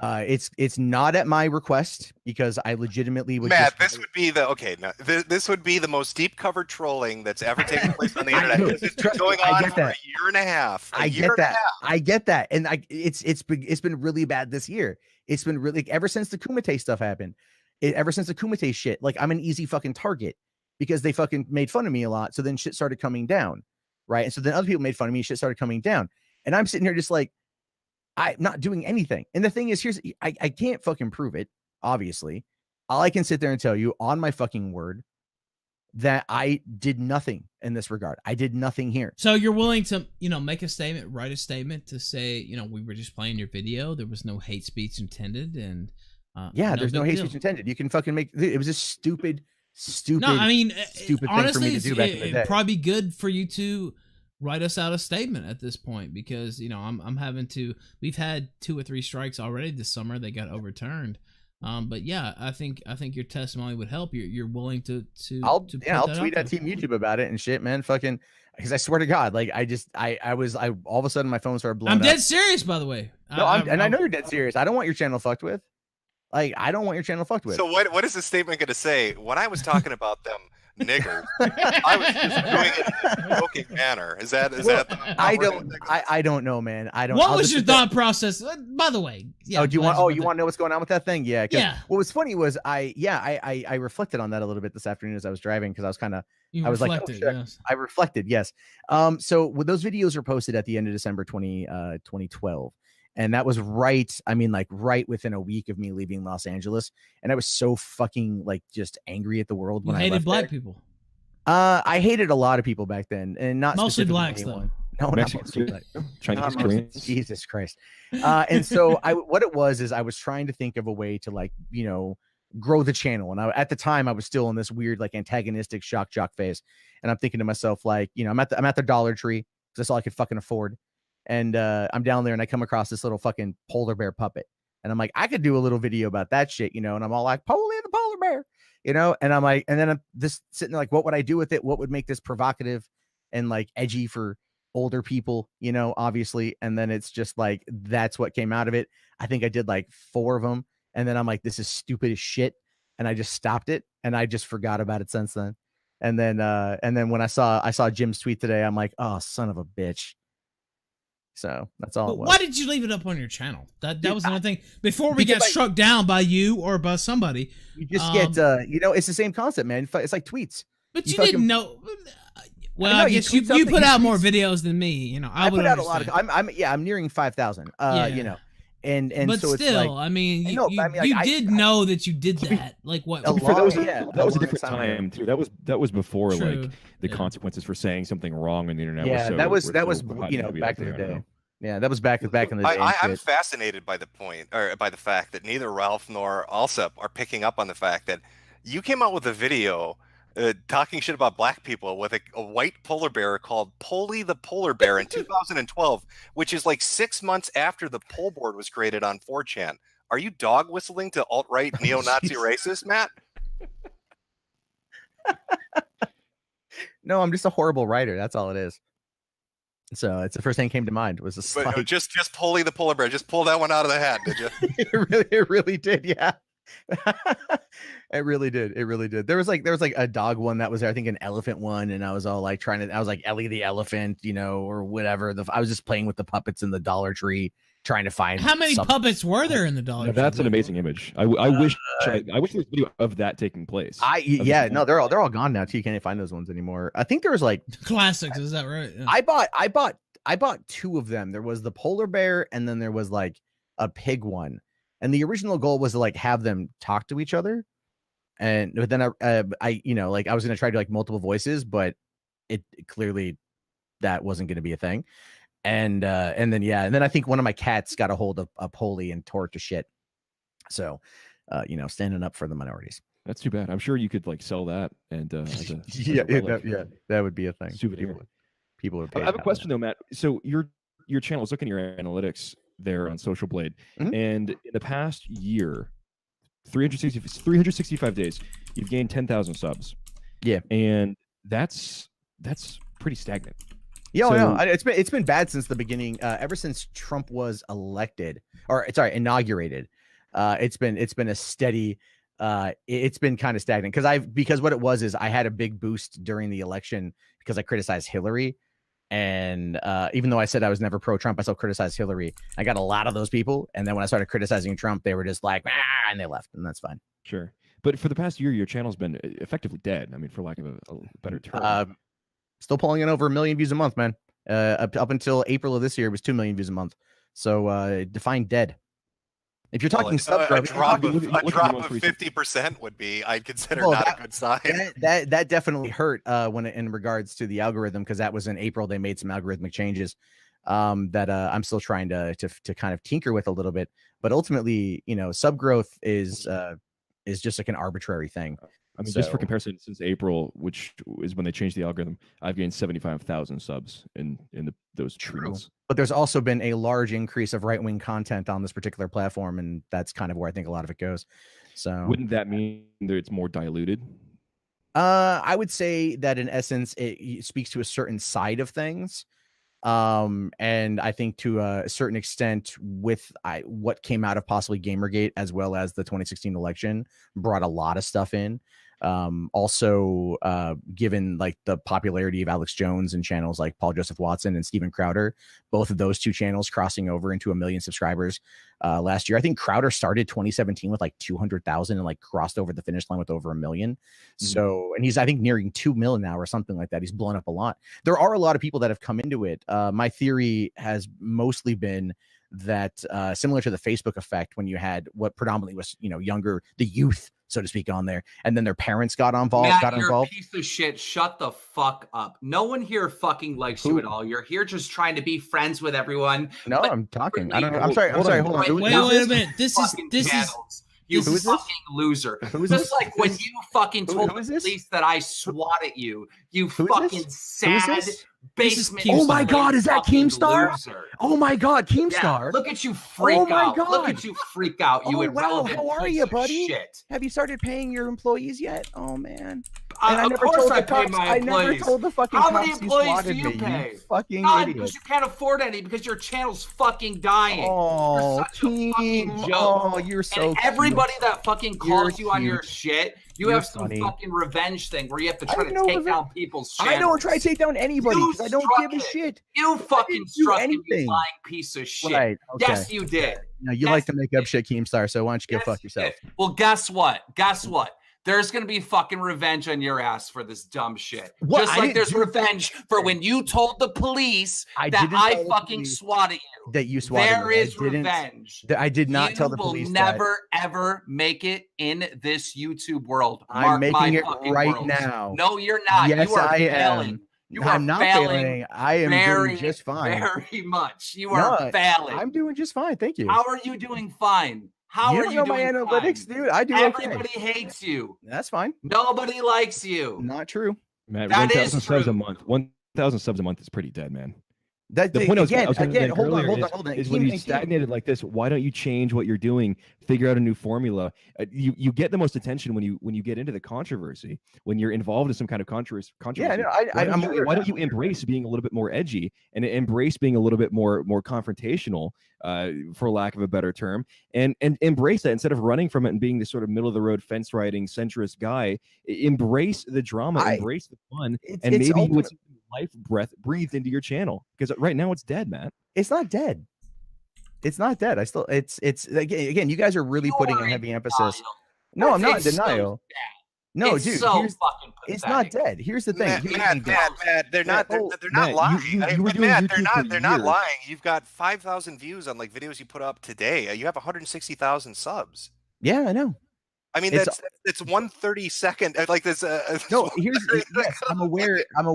It's not at my request because I legitimately would. Matt, this would be the this would be the most deep cover trolling that's ever taken place on the internet. It's been going on for a year and a half. I get that, and it's been really bad this year. It's been really ever since the Kumite stuff happened. Ever since the Kumite shit, like I'm an easy fucking target because they fucking made fun of me a lot. So then shit started coming down, right? And so then other people made fun of me. Shit started coming down, and I'm sitting here just like. I'm not doing anything. And the thing is, I can't fucking prove it, obviously. All I can sit there and tell you on my fucking word that I did nothing in this regard. I did nothing here. So you're willing to, make a statement, write a statement to say, we were just playing your video. There was no hate speech intended. And there's no hate speech intended. You can fucking make it was just stupid. No, I mean, stupid honestly, thing for me to do back in the day. It'd probably be good for you to write us out a statement at this point because I'm having to. We've had 2 or 3 strikes already this summer. They got overturned. But yeah, I think your testimony would help. You're willing to. I'll tweet at Team YouTube about it and shit, man. Fucking, because I swear to God, like I all of a sudden my phone started blowing. I'm dead serious, by the way. No, I know you're dead serious. I don't want your channel fucked with. Like I don't want your channel fucked with. So what is the statement going to say? When I was talking about them niggers, I was just doing it in a joking manner. Is that? I don't know, man. I don't. What was your thought process? By the way, yeah. You want to know what's going on with that thing? Yeah. Yeah. What was funny was I reflected on that a little bit this afternoon as I was driving because I was kind of. I was like, oh, shit. Yes. I reflected. Yes. So those videos were posted at the end of December 2012. And that was right within a week of me leaving Los Angeles. And I was so fucking just angry at the world when I hated black people. I hated a lot of people back then, and not mostly blacks though. No, not mostly black. Chinese, Koreans. Jesus Christ. And so what it was is I was trying to think of a way to grow the channel. And at the time I was still in this weird antagonistic shock jock phase. And I'm thinking to myself I'm at the Dollar Tree because that's all I could fucking afford. And I'm down there and I come across this little fucking polar bear puppet. And I'm like, I could do a little video about that shit, and I'm all like, Polly the polar bear, and I'm like, and then I'm just sitting there like, what would I do with it? What would make this provocative and edgy for older people, obviously. And then it's just that's what came out of it. I think I did 4 of them. And then I'm like, this is stupid as shit. And I just stopped it and I just forgot about it since then. And then when I saw Jim's tweet today, I'm like, oh, son of a bitch. So that's all it was. Why did you leave it up on your channel? That was another thing. Before we got struck down by you or by somebody. You just get, it's the same concept, man. It's like tweets. But you didn't know. Well, I guess you put out more videos than me. I put out a lot of. I'm nearing 5,000. And but so still, it's you did know that you did that. What? That was a different time too. That was before the consequences for saying something wrong on the internet. Yeah, that was back in the day. Yeah, that was back in the day. I'm fascinated by the fact that neither Ralph nor Alsep are picking up on the fact that you came out with a video talking shit about black people with a white polar bear called Polly the polar bear in 2012, which is 6 months after the pole board was created on 4chan. Are you dog whistling to alt-right neo-Nazi racist, Matt? No, I'm just a horrible writer. That's all it is. So it's the first thing that came to mind was just Polly the polar bear. Just pull that one out of the hat, did you? It really did, yeah. It really did. There was a dog one that was there, I think an elephant one, and I was all I was like Ellie the elephant, or whatever. I was just playing with the puppets in the Dollar Tree trying to find how many puppets were there in the Dollar Tree. That's an amazing image. I wish there was a video of that taking place. They're all gone now too. You can't find those ones anymore. I think there was classics, is that right? Yeah. I bought 2 of them. There was the polar bear and then there was a pig one. And the original goal was to have them talk to each other. But then I was going to try to multiple voices, but it clearly that wasn't going to be a thing. And then I think one of my cats got a hold of Polly and tore it to shit. So, standing up for the minorities. That's too bad. I'm sure you could sell that and that would be a thing. Souvenir. People would pay. I have a question though, Matt. So your channel is looking at your analytics there on Social Blade, and in the past year, 365 days, you've gained 10,000 subs. Yeah, and that's pretty stagnant. Yeah, So- no, it's been bad since the beginning. Ever since Trump was elected, or sorry, inaugurated. It's been a steady. It's been kind of stagnant because what it was is I had a big boost during the election because I criticized Hillary, and even though I said I was never pro-Trump, I still criticized Hillary. I got a lot of those people, and then when I started criticizing Trump, they were just like, ah, and they left, and that's fine. Sure. But for the past year, your channel's been effectively dead. I mean, for lack of a better term. Still pulling in over 1 million views a month, man. Up until April of this year, it was 2 million views a month. So define dead. If you're talking sub growth, a drop of 50% would be, I'd consider, not a good sign. That definitely hurt when in regards to the algorithm, because that was in April. They made some algorithmic changes that I'm still trying to kind of tinker with a little bit. But ultimately, sub growth is just like an arbitrary thing. I mean, just for comparison, since April, which is when they changed the algorithm, I've gained 75,000 subs in those 3 months. But there's also been a large increase of right-wing content on this particular platform, and that's kind of where I think a lot of it goes. So wouldn't that mean that it's more diluted? I would say that in essence, it speaks to a certain side of things. And I think to a certain extent with what came out of possibly Gamergate, as well as the 2016 election, brought a lot of stuff in. Also, given like the popularity of Alex Jones and channels like Paul Joseph Watson and Steven Crowder, both of those two channels crossing over into 1 million subscribers last year. I think Crowder started 2017 with like 200,000 and like crossed over the finish line with over 1 million. So, and he's, I think, nearing 2 million now or something like that. He's blown up a lot. There are a lot of people that have come into it. My theory has mostly been that similar to the Facebook effect, when you had what predominantly was, younger, the youth, so to speak, on there, and then their parents got involved. Matt, you're a piece of shit. Shut the fuck up. No one here fucking likes you at all. You're here just trying to be friends with everyone. No, I'm talking. I don't know. I'm sorry. Hold on. Wait a minute. This is you fucking loser. Who's Just this? like when you fucking told the this? police that I swatted you. You Who is fucking this? sad basement. Keemstar. Oh my God, is that fucking Keemstar? loser. Oh my God, Yeah, Keemstar. look at you freak Oh my out. Look God. at you freak out. You Oh, wow. irrelevant How are piece you, of buddy? Shit. Have you started paying your employees yet? Oh man. And I Of never course told I the pay cops. my I never employees. told the fucking How cops many you employees do swatted you me, pay? you fucking None, idiot. because you can't afford any, because your channel's fucking dying. Oh, You're such a fucking Keem. joke. Oh, you're so And everybody cute. that fucking calls You're you on your cute. shit, you You're have some funny. fucking revenge thing where you have to I try have to no take revenge. down people's channels. I don't try to take down anybody You because I don't struck give a it. shit. You fucking didn't do struck him, you anything. lying piece of shit. Right. Okay. Yes, you did. No, you Yes, like to make up shit, Keemstar, so why don't you go Yes, fuck you yourself? did. Well, guess what? Guess what? There's going to be fucking revenge on your ass for this dumb shit. What? Just I like didn't there's do revenge for when you told the police I that didn't I tell the fucking police swatted you. that you swatted There me. I is didn't- revenge. I did not You tell the will police never, ever make it in this YouTube world. I'm Mark making my it fucking right words. now. No, you're not. Yes, you are I failing. am. You I'm are not failing failing. I am very, doing just fine. very much. You No, are failing. I'm doing just fine. Thank you. How are you doing fine? How you are don't you know my doing analytics, fine? dude. I do Everybody okay. hates you. That's fine. Nobody likes you. Not true. Man, That 1,000 is subs a true. month. 1,000 subs a month is pretty dead, man. That The point I was gonna again, make hold on. earlier is when you stagnated like this, why don't you change what you're doing? Figure out a new formula. You get the most attention when you get into the controversy, when you're involved in some kind of controversy. Yeah, no, Why don't you embrace being a little bit more edgy and embrace being a little bit more confrontational, for lack of a better term, and embrace that instead of running from it and being this sort of middle of the road fence riding centrist guy. Embrace the drama, embrace the fun, and maybe you would see life breathed into your channel, because right now it's dead, man. It's not dead. It's not dead. It's again. You guys are really putting a heavy emphasis. No, I'm not in denial. No, it's dude, so fucking pathetic. it's not dead. Here's the thing. Matt, they're not Matt, lying. you were doing Matt, YouTube for they're not years. lying. You've got 5,000 views on like videos you put up today. You have 160,000 subs. Yeah, I know. I mean, It's- that's 1/32 like this. No, yes, I'm aware. I'm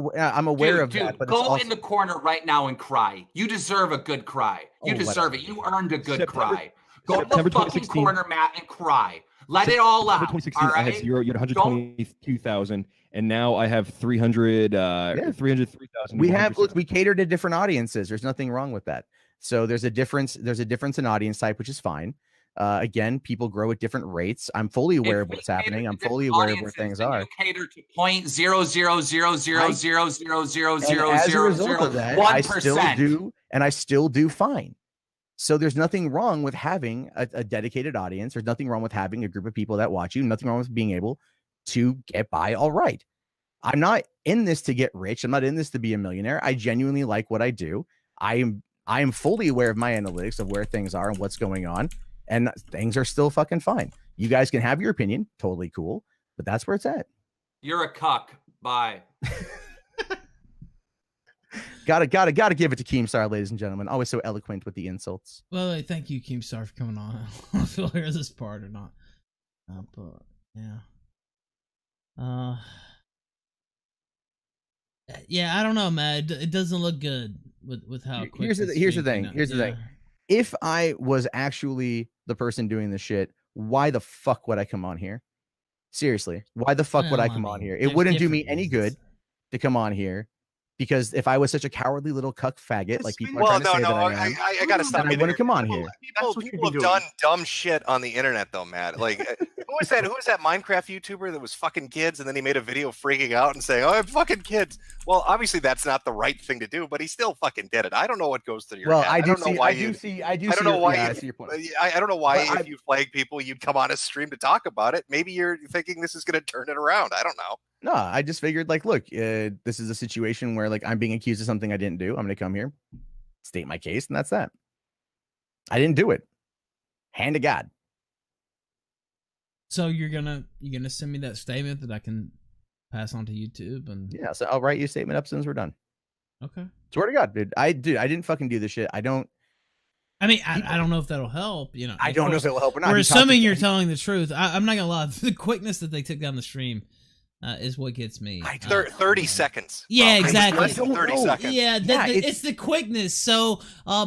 aware of that. But go it's also, in the corner right now and cry. You deserve a good cry. You Oh, deserve it. You earned a good September- cry. Go to September the fucking 2016. corner, Matt, and cry. Let it all out. 2016, All I had right. zero. You had 122,000, and now I have 303,000. we have look, we cater to different audiences. There's nothing wrong with that. So there's a difference. There's a difference in audience type, which is fine. Again, people grow at different rates. I'm fully aware of what's happening. I'm fully aware of where things are. You cater to 0.00000000001%. As a result of that, I still do fine. So there's nothing wrong with having a dedicated audience. There's nothing wrong with having a group of people that watch you. Nothing wrong with being able to get by all right. I'm not in this to get rich. I'm not in this to be a millionaire. I genuinely like what I do. I am fully aware of my analytics of where things are and what's going on, and things are still fucking fine. You guys can have your opinion, totally cool, but that's where it's at. You're a cuck. Bye. Gotta give it to Keemstar, ladies and gentlemen. Always so eloquent with the insults. Well, thank you, Keemstar, for coming on. I don't know if you'll hear this part or not. But yeah. Yeah, I don't know, man. It doesn't look good with how quick. Here's the thing. Here's the thing. If I was actually the person doing this shit, why the fuck would I come on here? Seriously, why the fuck would I come on here? It wouldn't do me any good to come on here, because if I was such a cowardly little cuck faggot, like people are trying to say that I am, I gotta stop. I wouldn't come on here. People have done dumb shit on the internet, though, Matt. Like, who was that Minecraft YouTuber that was fucking kids, and then he made a video freaking out and saying, "Oh, I'm fucking kids." Well, obviously that's not the right thing to do, but he still fucking did it. I don't know what goes through your head. I don't know why you. I see your point. I don't know why if you flag people, you'd come on a stream to talk about it. Maybe you're thinking this is going to turn it around. I don't know. No, I just figured, like, look, this is a situation where, like, I'm being accused of something I didn't do. I'm going to come here, state my case, and that's that. I didn't do it. Hand to God. So you're gonna send me that statement that I can pass on to YouTube, and yeah, so I'll write you a statement up as soon as we're done. Okay. Swear to God, dude. I didn't fucking do this shit. I don't. I mean, I don't know if that'll help. You know, I don't know if it will help or not. We're assuming you're telling the truth. I'm not gonna lie. The quickness that they took down the stream is what gets me. 30 seconds. Yeah, exactly. 30 seconds. Yeah, it's the quickness. So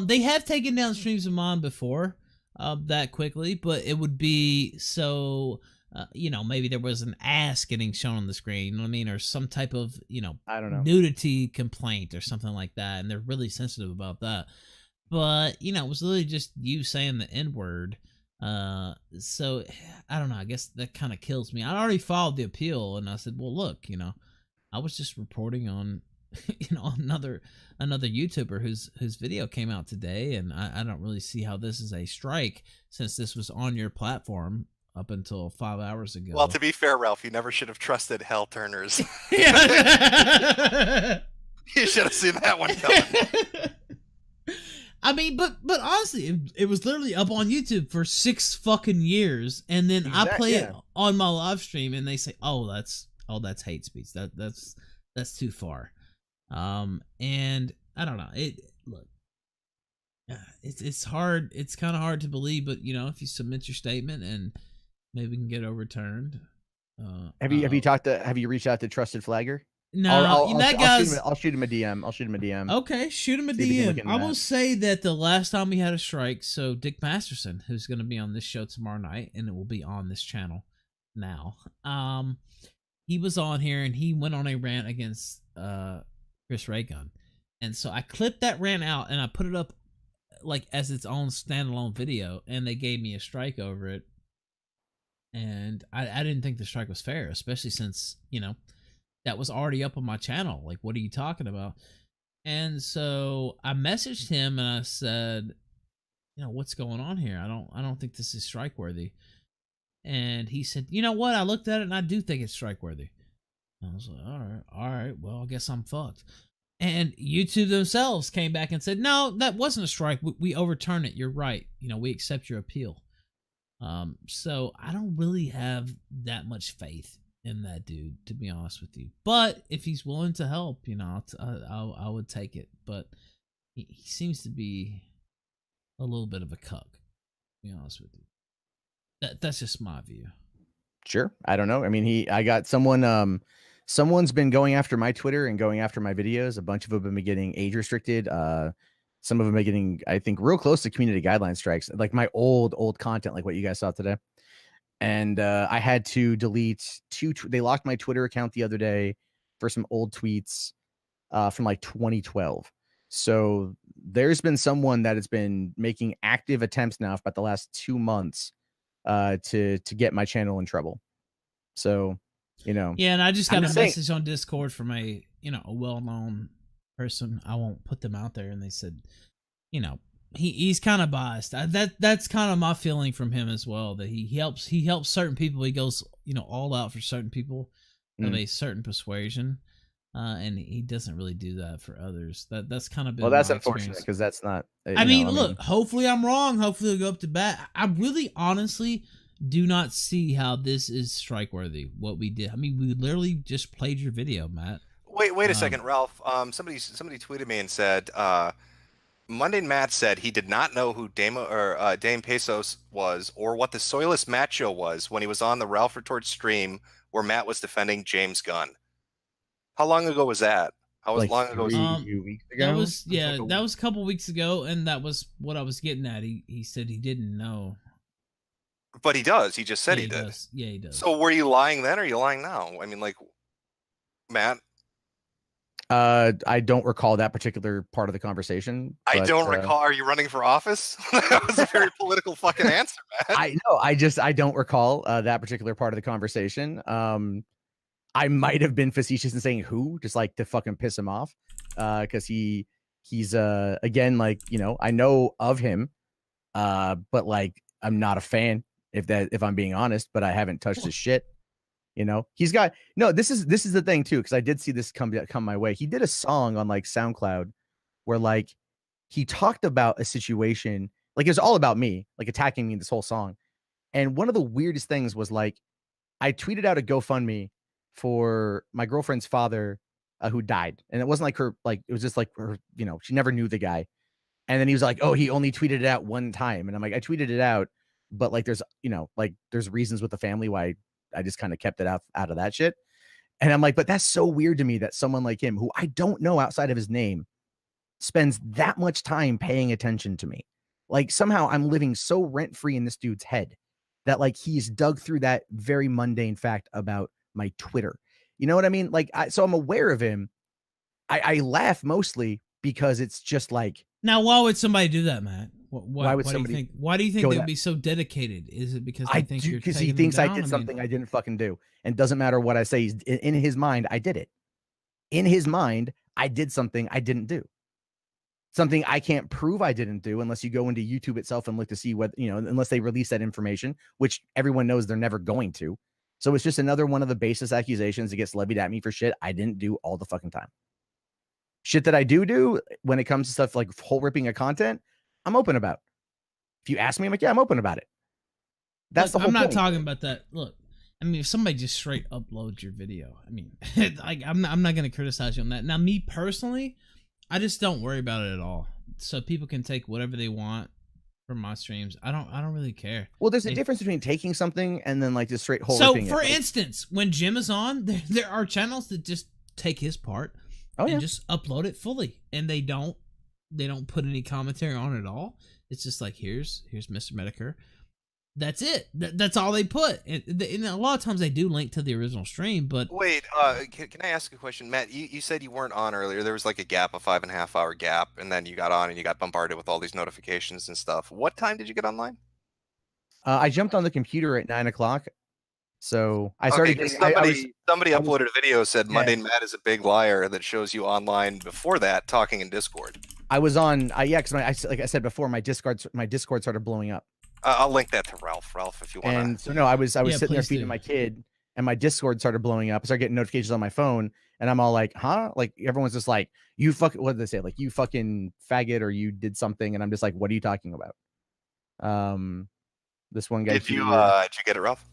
they have taken down streams of mine before that quickly, but it would be so maybe there was an ass getting shown on the screen, you know what I mean, or some type of I don't know, nudity complaint or something like that, and they're really sensitive about that. But it was literally just you saying the N-word. So I don't know, I guess that kind of kills me. I already filed the appeal, and I said, well, look, I was just reporting on another YouTuber whose video came out today, and I don't really see how this is a strike, since this was on your platform up until 5 hours ago. Well, to be fair, Ralph, you never should have trusted hell turners. Yeah. You should have seen that one coming. I mean, but honestly, it was literally up on YouTube for 6 fucking years, and then I play it on my live stream, and they say, "Oh, that's hate speech. That's too far." And I don't know. It's hard. It's kind of hard to believe, but if you submit your statement and maybe we can get overturned. Have you reached out to Trusted Flagger? No, that guy's. I'll shoot him a DM. Okay, shoot him a DM. I will say that the last time we had a strike, so Dick Masterson, who's going to be on this show tomorrow night, and it will be on this channel now. He was on here and he went on a rant against Chris Raygun, and so I clipped that rant out and I put it up like as its own standalone video, and they gave me a strike over it. And I didn't think the strike was fair, especially since that was already up on my channel. Like, what are you talking about? And so I messaged him and I said, what's going on here? I don't think this is strike worthy. And he said, you know what? I looked at it and I do think it's strike worthy. I was like, all right. Well, I guess I'm fucked. And YouTube themselves came back and said, no, that wasn't a strike. We overturned it. You're right. We accept your appeal. So I don't really have that much faith in that dude, to be honest with you. But if he's willing to help, I would take it. But he seems to be a little bit of a cuck, to be honest with you. That's just my view. Sure. I don't know. I mean, I got someone, someone's been going after my Twitter and going after my videos. A bunch of them have been getting age restricted. Some of them are getting, I think, real close to community guideline strikes, like my old content, like what you guys saw today. And I had to delete they locked my Twitter account the other day for some old tweets from like 2012. So there's been someone that has been making active attempts now for about the last 2 months to get my channel in trouble. So, Yeah, and I just got a message on Discord from a well-known person. I won't put them out there, and they said, he's kind of biased. That's kind of my feeling from him as well. That he helps certain people. He goes all out for certain people of a certain persuasion, and he doesn't really do that for others. That's kind of been that's my unfortunate because that's not. I mean, look. Hopefully, I'm wrong. Hopefully, he'll go up to bat. I really, honestly, do not see how this is strike worthy. What we did. I mean, we literally just played your video, Matt. Wait a second, Ralph. Somebody tweeted me and said, Mundane Matt said he did not know who Dame Pesos was or what the Soilless Macho was when he was on the Ralph Retort stream where Matt was defending James Gunn. How long ago was that? How long ago was a few weeks ago? That was a couple weeks ago, and that was what I was getting at. He said he didn't know. But he does. He just said he did. Yeah, he does. So were you lying then or are you lying now? I mean, like, Matt? I don't recall that particular part of the conversation. I don't recall. Are you running for office? That was a very political fucking answer, man. I know. I don't recall that particular part of the conversation. I might have been facetious in saying who, just like to fucking piss him off, because he's again, like, I know of him, but like I'm not a fan if I'm being honest, but I haven't touched his shit. He's got this is the thing too, because I did see this come my way. He did a song on like SoundCloud where like he talked about a situation, like it was all about me, like attacking me in this whole song. And one of the weirdest things was like I tweeted out a GoFundMe for my girlfriend's father who died. And it wasn't like her, like it was just like her, she never knew the guy. And then he was like, oh, he only tweeted it out one time. And I'm like, I tweeted it out, but like there's, there's reasons with the family why I just kind of kept it out of that shit. And I'm like, but that's so weird to me that someone like him, who I don't know outside of his name, spends that much time paying attention to me. Like somehow I'm living so rent-free in this dude's head that like he's dug through that very mundane fact about my Twitter. You know what I mean? Like, so I'm aware of him. I laugh mostly because it's just like. Now, why would somebody do that, Matt? Why would somebody? Do you think, why do you think they'd be so dedicated? Is it because they think you're because he thinks I did something I didn't fucking do, and doesn't matter what I say. He's in his mind, I did it. In his mind, I did something I didn't do. Something I can't prove I didn't do unless you go into YouTube itself and look to see what unless they release that information, which everyone knows they're never going to. So it's just another one of the baseless accusations that gets levied at me for shit I didn't do all the fucking time. Shit that I do when it comes to stuff like hole ripping of content, I'm open about. If you ask me, I'm like, yeah, I'm open about it. That's the whole point. I'm not talking about that. Look, I mean, if somebody just straight uploads your video, I mean, like, I'm not going to criticize you on that. Now, me personally, I just don't worry about it at all. So people can take whatever they want from my streams. I don't really care. Well, there's a difference between taking something and then like just straight hole ripping it. So, for instance, when Jim is on, there are channels that just take his part and just upload it fully, and they don't put any commentary on it at all. It's just like, here's Mr. Metokur. That's it. That's all they put. And a lot of times they do link to the original stream, but wait, can I ask a question, Matt? You said you weren't on earlier. There was like a gap, a 5.5 hour gap, and then you got on and you got bombarded with all these notifications and stuff. What time did you get online? I jumped on the computer at 9 o'clock. So I started. Somebody uploaded a video said Mundane Matt is a big liar that shows you online before that talking in Discord. I was on. Because like I said before, my Discord started blowing up. I'll link that to Ralph if you want. And so no, I was sitting there feeding my kid, and my Discord started blowing up. I started getting notifications on my phone, and I'm all like, "Huh?" Like everyone's just like, "You fucking," what did they say? Like, "You fucking faggot," or "You did something," and I'm just like, "What are you talking about?" This one guy. Did you get it, Ralph?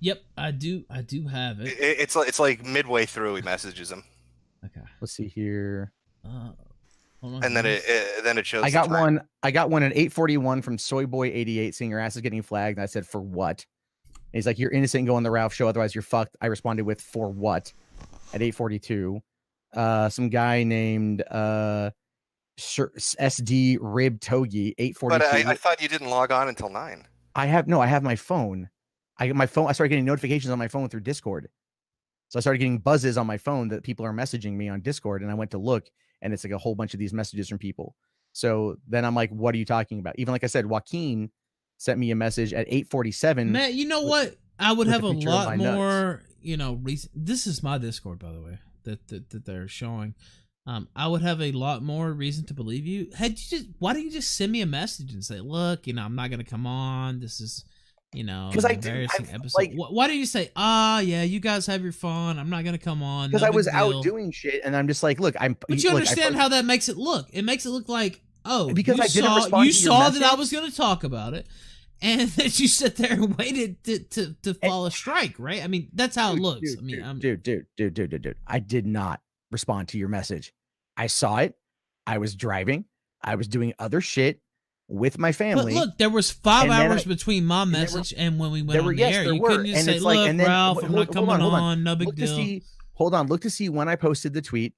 Yep, I do have it. It's like midway through he messages him. Okay. Let's see here. And then it shows. I got one at 8:41 from Soyboy88 saying your ass is getting flagged. And I said, for what? And he's like, you're innocent, go on the Ralph show, otherwise you're fucked. I responded with, for what? At 8:42. Some guy named SD Rib Togi, 8:42. But I thought you didn't log on until 9. I have my phone. I started getting notifications on my phone through Discord. So I started getting buzzes on my phone that people are messaging me on Discord, and I went to look, and it's like a whole bunch of these messages from people. So then I'm like, what are you talking about? Even like I said, Joaquin sent me a message at 8:47. Matt, you know what? I would have a picture of lot my more, reason. This is my Discord, by the way, that they're showing. I would have a lot more reason to believe you. Why don't you just send me a message and say, look, I'm not gonna come on. This is, an embarrassing episode. Like, why don't you say, yeah, you guys have your fun. I'm not gonna come on. Because I was out doing shit, and I'm just like, look, But you understand how that makes it look? It makes it look like, because I didn't respond. You saw that I was gonna talk about it, and that you sit there and waited to fall a strike, right? I mean, that's how it looks. Dude. I did not respond to your message. I saw it. I was driving. I was doing other shit with my family. But look, there was 5 hours between my message and when we went on the air. You couldn't just say, look, Ralph, I'm not coming on. No big deal. Look to see when I posted the tweet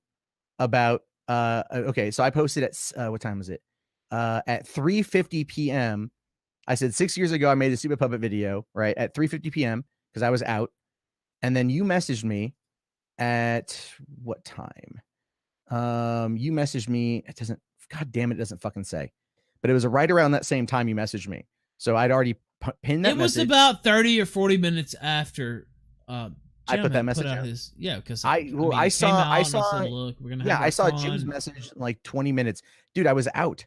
about, okay, so I posted at, what time was it? At 3:50 p.m. I said 6 years ago, I made a Stupid Puppet video, right? At 3:50 p.m. because I was out. And then you messaged me at what time? You messaged me. God damn it, doesn't fucking say. But it was right around that same time you messaged me. So I'd already pinned that message. It was about 30 or 40 minutes after I put that message out. Because I saw said, look, we're gonna have I saw fun. Jim's message like 20 minutes. Dude, I was out.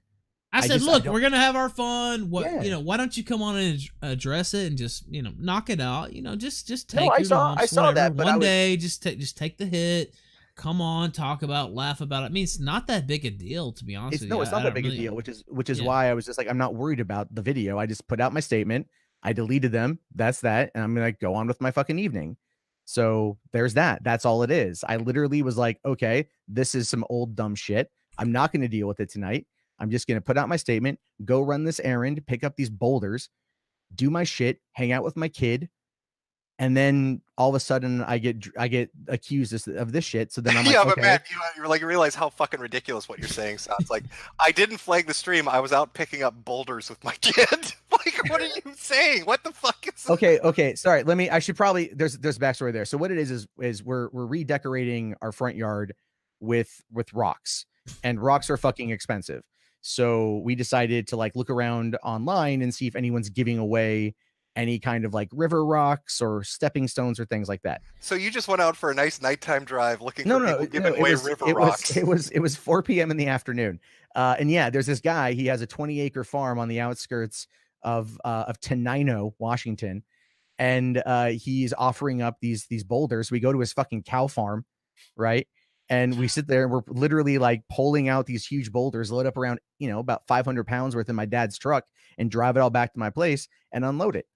I said, look, we're gonna have our fun. Why don't you come on and address it and just knock it out? Just take. I saw that. But one day, just take the hit. Come on, talk about, laugh about it. I mean, it's not that big a deal, to be honest with you. No, it's not that big a deal, which is why I was just like, I'm not worried about the video. I just put out my statement. I deleted them. That's that. And I'm going to go on with my fucking evening. So there's that. That's all it is. I literally was like, okay, this is some old dumb shit. I'm not going to deal with it tonight. I'm just going to put out my statement, go run this errand, pick up these boulders, do my shit, hang out with my kid. And then all of a sudden I get accused of this shit. So then I'm like, but Matt, you realize how fucking ridiculous what you're saying sounds like. I didn't flag the stream. I was out picking up boulders with my kid. Like, what are you saying? What the fuck is Okay. Sorry. I should probably, there's backstory there. So what it is we're redecorating our front yard with rocks, and rocks are fucking expensive. So we decided to look around online and see if anyone's giving away any kind of river rocks or stepping stones or things like that. So you just went out for a nice nighttime drive looking for people giving away river rocks. It was 4 p.m. in the afternoon. And yeah, there's this guy, he has a 20-acre farm on the outskirts of Tenino, Washington. And he's offering up these boulders. We go to his fucking cow farm, right? And we sit there and we're literally pulling out these huge boulders, load up around, about 500 pounds worth in my dad's truck, and drive it all back to my place and unload it.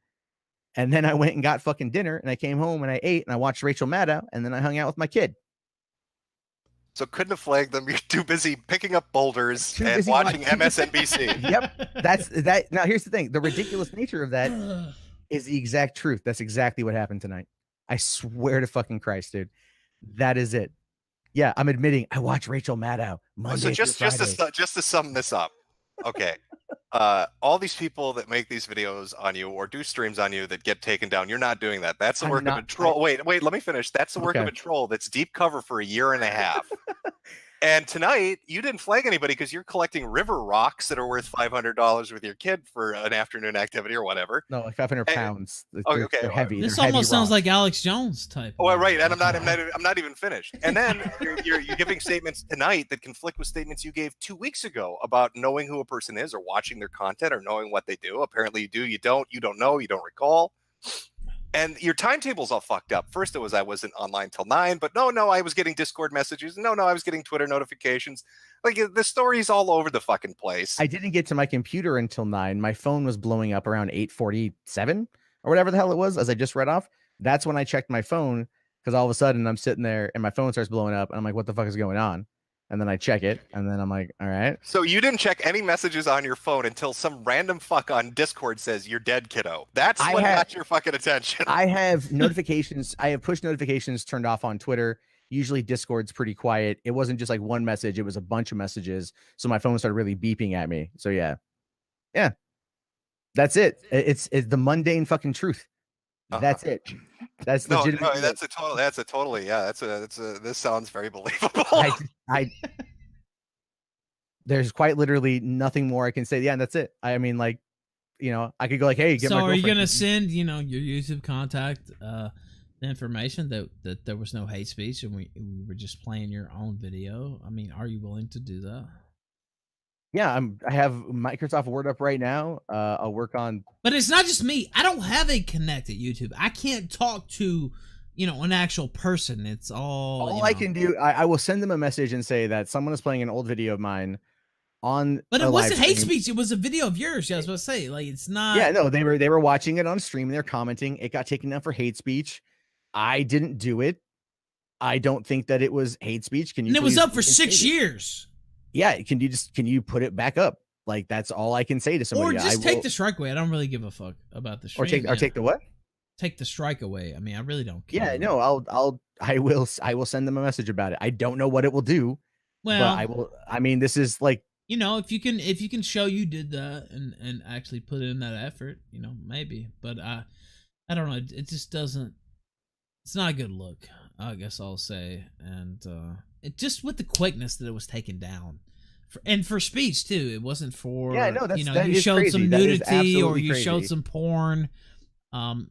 And then I went and got fucking dinner, and I came home and I ate and I watched Rachel Maddow, and then I hung out with my kid. So couldn't have flagged them. You're too busy picking up boulders and watching MSNBC. Yep. That's that. Now here's the thing. The ridiculous nature of that is the exact truth. That's exactly what happened tonight. I swear to fucking Christ, dude. That is it. Yeah, I'm admitting I watch Rachel Maddow Monday through Friday. just to sum this up. Okay. All these people that make these videos on you or do streams on you that get taken down, you're not doing that. That's the work of a troll. Wait, let me finish. That's the work of a troll that's deep cover for a year and a half. And tonight, you didn't flag anybody because you're collecting river rocks that are worth $500 with your kid for an afternoon activity or whatever. No, like 500 pounds. They're heavy. This almost sounds like Alex Jones type. Oh, right. And I'm not even finished. And then you're giving statements tonight that conflict with statements you gave 2 weeks ago about knowing who a person is or watching their content or knowing what they do. Apparently you do. You don't know. You don't recall. And your timetable's all fucked up. First it was I wasn't online till 9, but no, I was getting Discord messages. No, I was getting Twitter notifications. The story's all over the fucking place. I didn't get to my computer until 9. My phone was blowing up around 8:47 or whatever the hell it was, as I just read off. That's when I checked my phone, because all of a sudden I'm sitting there and my phone starts blowing up and I'm like, what the fuck is going on? And then I check it, and then I'm like, all right. So you didn't check any messages on your phone until some random fuck on Discord says you're dead, kiddo. That's what got your fucking attention. I have notifications. I have push notifications turned off on Twitter. Usually Discord's pretty quiet. It wasn't just one message. It was a bunch of messages. So my phone started really beeping at me. So yeah. That's it. It's the mundane fucking truth. That's it. That's legitimate. No, that's a totally. Yeah, this sounds very believable. there's quite literally nothing more I can say. Yeah, and that's it. I mean, like, you know, I could go like, hey, get my So are you girlfriend. gonna send, you know, your YouTube contact the information that there was no hate speech and we were just playing your own video? I mean, are you willing to do that? Yeah, I have Microsoft Word up right now. I'll work on. But it's not just me. I don't have a connected YouTube. I can't talk to, you know, an actual person. It's all I can do. I will send them a message and say that someone is playing an old video of mine on. But it wasn't hate stream. speech. It was a video of yours. Yeah, I was about to say, like, it's not. Yeah, no, they were watching it on stream. They're commenting. It got taken down for hate speech. I didn't do it. I don't think that it was hate speech. Can you? And it was up for 6 years. Yeah, can you put it back up? Like, that's all I can say to somebody. Or just take the strike away. I don't really give a fuck about the stream. Or take the what? Take the strike away. I mean, I really don't care. Yeah, no, I will send them a message about it. I don't know what it will do. Well, but I will. I mean, this is like, you know, if you can show you did that and actually put in that effort, you know, maybe. But I don't know. It just doesn't. It's not a good look, I guess I'll say. And it just with the quickness that it was taken down. For speech too, it wasn't for, yeah, no, that's, you know, that you showed crazy. some nudity or you crazy. showed some porn.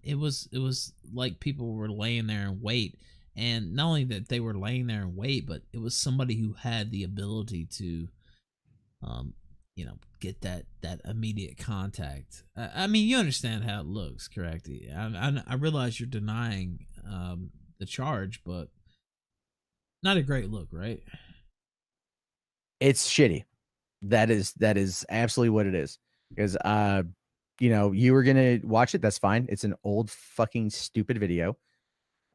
It was like people were laying there and wait, and not only that they were laying there and wait, but it was somebody who had the ability to, you know, get that immediate contact. I mean, you understand how it looks, correct? I realize you're denying the charge, but not a great look, right? It's shitty. That is absolutely what it is. Because you know, you were gonna watch it. That's fine. It's an old fucking stupid video.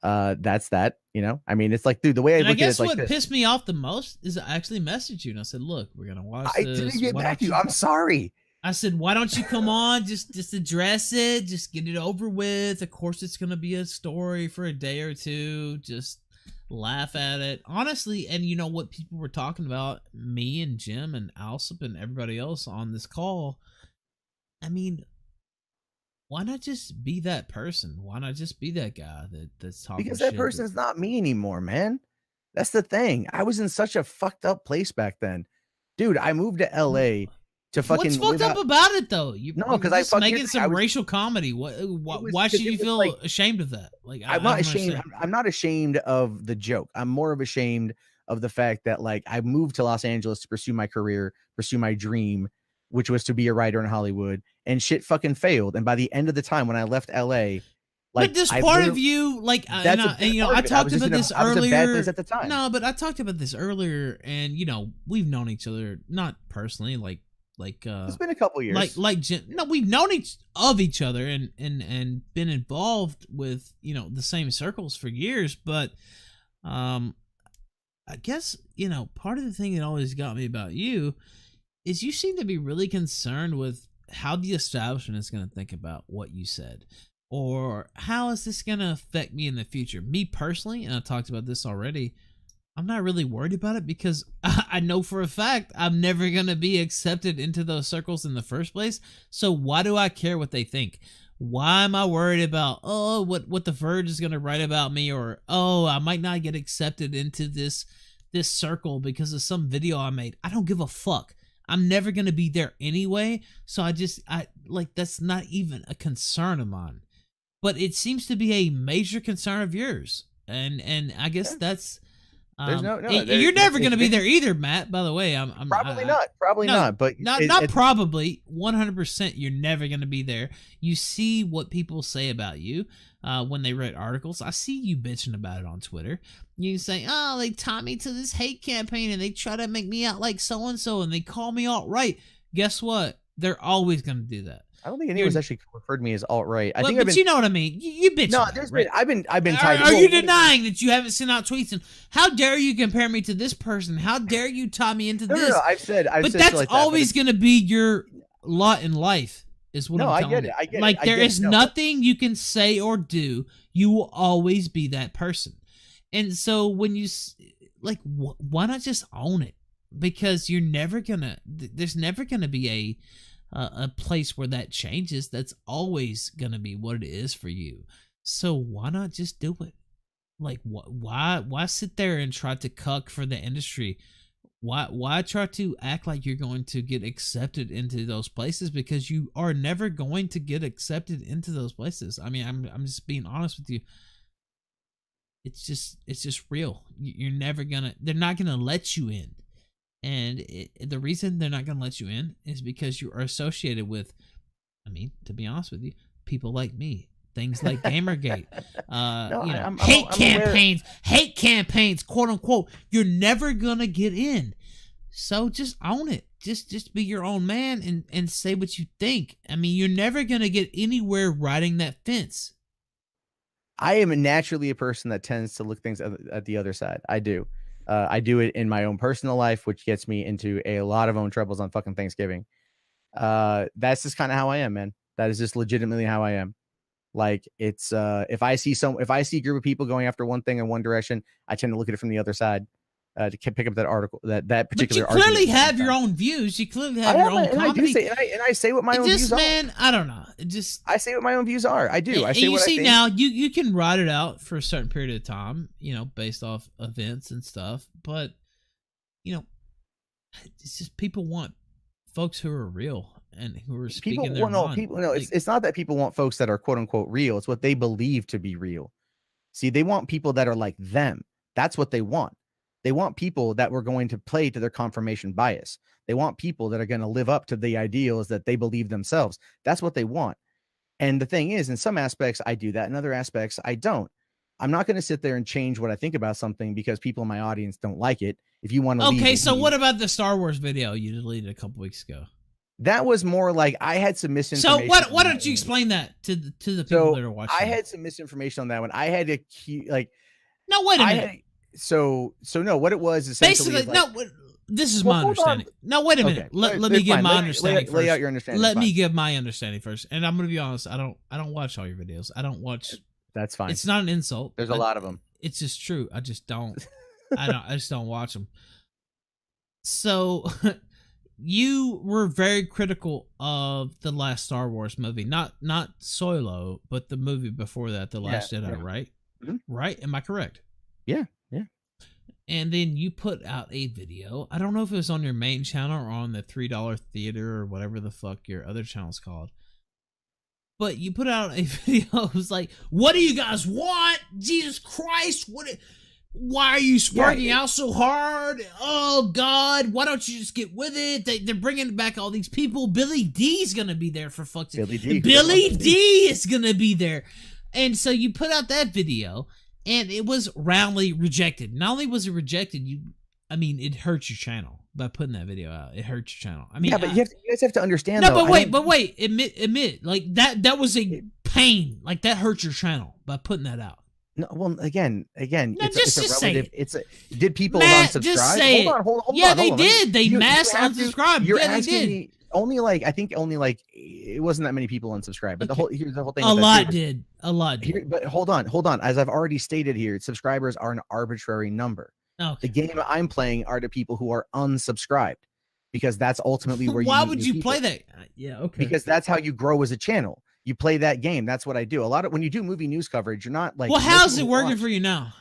That's that. You know, I mean, it's like, dude, the way I look at it is like what this. pissed me off the most is I actually messaged you and I said, "Look, we're gonna watch this." I didn't get back to you. I'm sorry. I said, "Why don't you come on? Just address it. Just get it over with. Of course, it's gonna be a story for a day or two. Just laugh at it, honestly." And you know what people were talking about? Me and Jim and Alsop and everybody else on this call. I mean, why not just be that person? Why not just be that guy that's talking? Because that person's not me anymore, man. That's the thing. I was in such a fucked up place back then, dude. I moved to LA to fucking. What's fucked up about it though? No, because I fucking making some racial comedy. Why should you feel like, ashamed of that? Like, I'm not ashamed. I'm not ashamed of the joke. I'm more of ashamed of the fact that, like, I moved to Los Angeles to pursue my career, pursue my dream, which was to be a writer in Hollywood, and shit fucking failed. And by the end of the time when I left LA, like, but this part of you, like, you know, I talked about this earlier. At the time. No, but I talked about this earlier, and you know, we've known each other, not personally, like it's been a couple years. Like Jim, no, we've known each other and been involved with, you know, the same circles for years. But I guess, you know, part of the thing that always got me about you is you seem to be really concerned with how the establishment is going to think about what you said, or how is this going to affect me in the future. Me personally, and I talked about this already, I'm not really worried about it because I know for a fact I'm never going to be accepted into those circles in the first place. So why do I care what they think? Why am I worried about, oh, what the Verge is going to write about me, or, oh, I might not get accepted into this circle because of some video I made? I don't give a fuck. I'm never going to be there anyway. So I like, that's not even a concern of mine. But it seems to be a major concern of yours. And I guess that's... There's you're never going to be there either, Matt. By the way, I'm probably not. But not probably 100%. You're never going to be there. You see what people say about you when they write articles. I see you bitching about it on Twitter. You say, "Oh, they tie me to this hate campaign and they try to make me out like so and so and they call me alt-right." Guess what? They're always going to do that. I don't think anyone's actually referred to me as alt-right. But you know what I mean. You bitch. No, right? I've been tied. Are you denying that you haven't sent out tweets? And how dare you compare me to this person? How dare you tie me into this? No, I've said that's like always going to be your lot in life. Is what I'm telling you. I get it. Like, there is nothing you can say or do. You will always be that person. And so when you like, why not just own it? Because you're never gonna. There's never gonna be a place where that changes. That's always gonna be what it is for you. So why not just do it? Like, why sit there and try to cuck for the industry Why try to act like you're going to get accepted into those places, because you are never going to get accepted into those places. I mean, I'm just being honest with you. It's just real. You're never gonna. They're not gonna let you in, and the reason they're not gonna let you in is because you are associated with. I mean, to be honest with you, people like me. Things like Gamergate, hate campaigns, quote unquote. You're never gonna get in, so just own it. Just be your own man and say what you think. I mean, you're never gonna get anywhere riding that fence. I am naturally a person that tends to look things at the other side. I do. I do it in my own personal life, which gets me into a lot of own troubles on fucking Thanksgiving. That's just kind of how I am, man. That is just legitimately how I am. Like, it's if I see a group of people going after one thing in one direction, I tend to look at it from the other side to pick up that article, that particular. But you clearly have your own views. You clearly have your own comedy. I say what my own views are. Man, I don't know. I say what my own views are. I do. I say you what see I think. Now you can ride it out for a certain period of time, based off events and stuff. But it's just people want folks who are real and who are speaking their mind. It's not that people want folks that are quote unquote real. It's what they believe to be real. See, they want people that are like them. That's what they want. They want people that were going to play to their confirmation bias. They want people that are going to live up to the ideals that they believe themselves. That's what they want. And the thing is, in some aspects, I do that. In other aspects, I don't. I'm not going to sit there and change what I think about something because people in my audience don't like it. If you want to Okay, so what about the Star Wars video you deleted a couple weeks ago? That was more like I had some misinformation. So why don't you explain that to the people that are watching? I had some misinformation on that one. I had to No, wait a minute. So no, what it was essentially basically this is my understanding. No, wait a minute. Okay. Let me give my understanding first. Lay out your understanding. Let me give my understanding first. And I'm gonna be honest. I don't watch all your videos. I don't watch. That's fine. It's not an insult. There's a lot of them. It's just true. I just don't. I just don't watch them. So you were very critical of the last Star Wars movie, not Solo, but the movie before that, The Last Jedi, right? Mm-hmm. Right? Am I correct? Yeah. And then you put out a video. I don't know if it was on your main channel or on the $3 theater or whatever the fuck your other channel's called. But you put out a video. It was like, what do you guys want? Jesus Christ. Why are you sparking out so hard? Oh, God. Why don't you just get with it? They're bringing back all these people. Billy D's going to be there for fuck's sake. Billy D is going to be there. And so you put out that video. And it was roundly rejected. Not only was it rejected, it hurt your channel by putting that video out. It hurt your channel. I mean, but you guys have to understand. No, though, but wait. Admit, like that was a pain. Like that hurt your channel by putting that out. No, well, again, no, it's a relative. Did people Matt, unsubscribe? Just say hold on. Yeah, they did. They mass unsubscribed. Yeah, they did. I think only it wasn't that many people unsubscribed, but here's the whole thing. A lot did. But hold on. As I've already stated here, subscribers are an arbitrary number. Okay. The game I'm playing are the people who are unsubscribed, because that's ultimately where you. Why would you play that? Yeah, okay. Because that's how you grow as a channel. You play that game. That's what I do. When you do movie news coverage, you're not like. Well, how's it working for you now?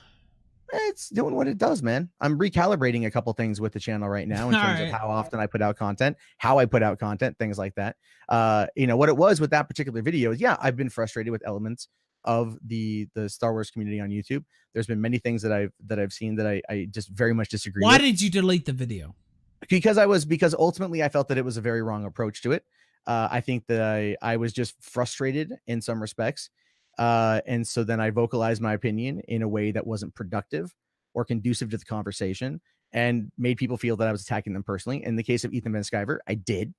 It's doing what it does, man. I'm recalibrating a couple things with the channel right now in terms of how often I put out content, how I put out content, things like that. What it was with that particular video is, I've been frustrated with elements of the Star Wars community on YouTube. There's been many things that I've seen that I just very much disagree with. Why did you delete the video? Because ultimately I felt that it was a very wrong approach to it. I think that I was just frustrated in some respects. And so then I vocalized my opinion in a way that wasn't productive or conducive to the conversation and made people feel that I was attacking them personally. In the case of Ethan Van Sciver, I did,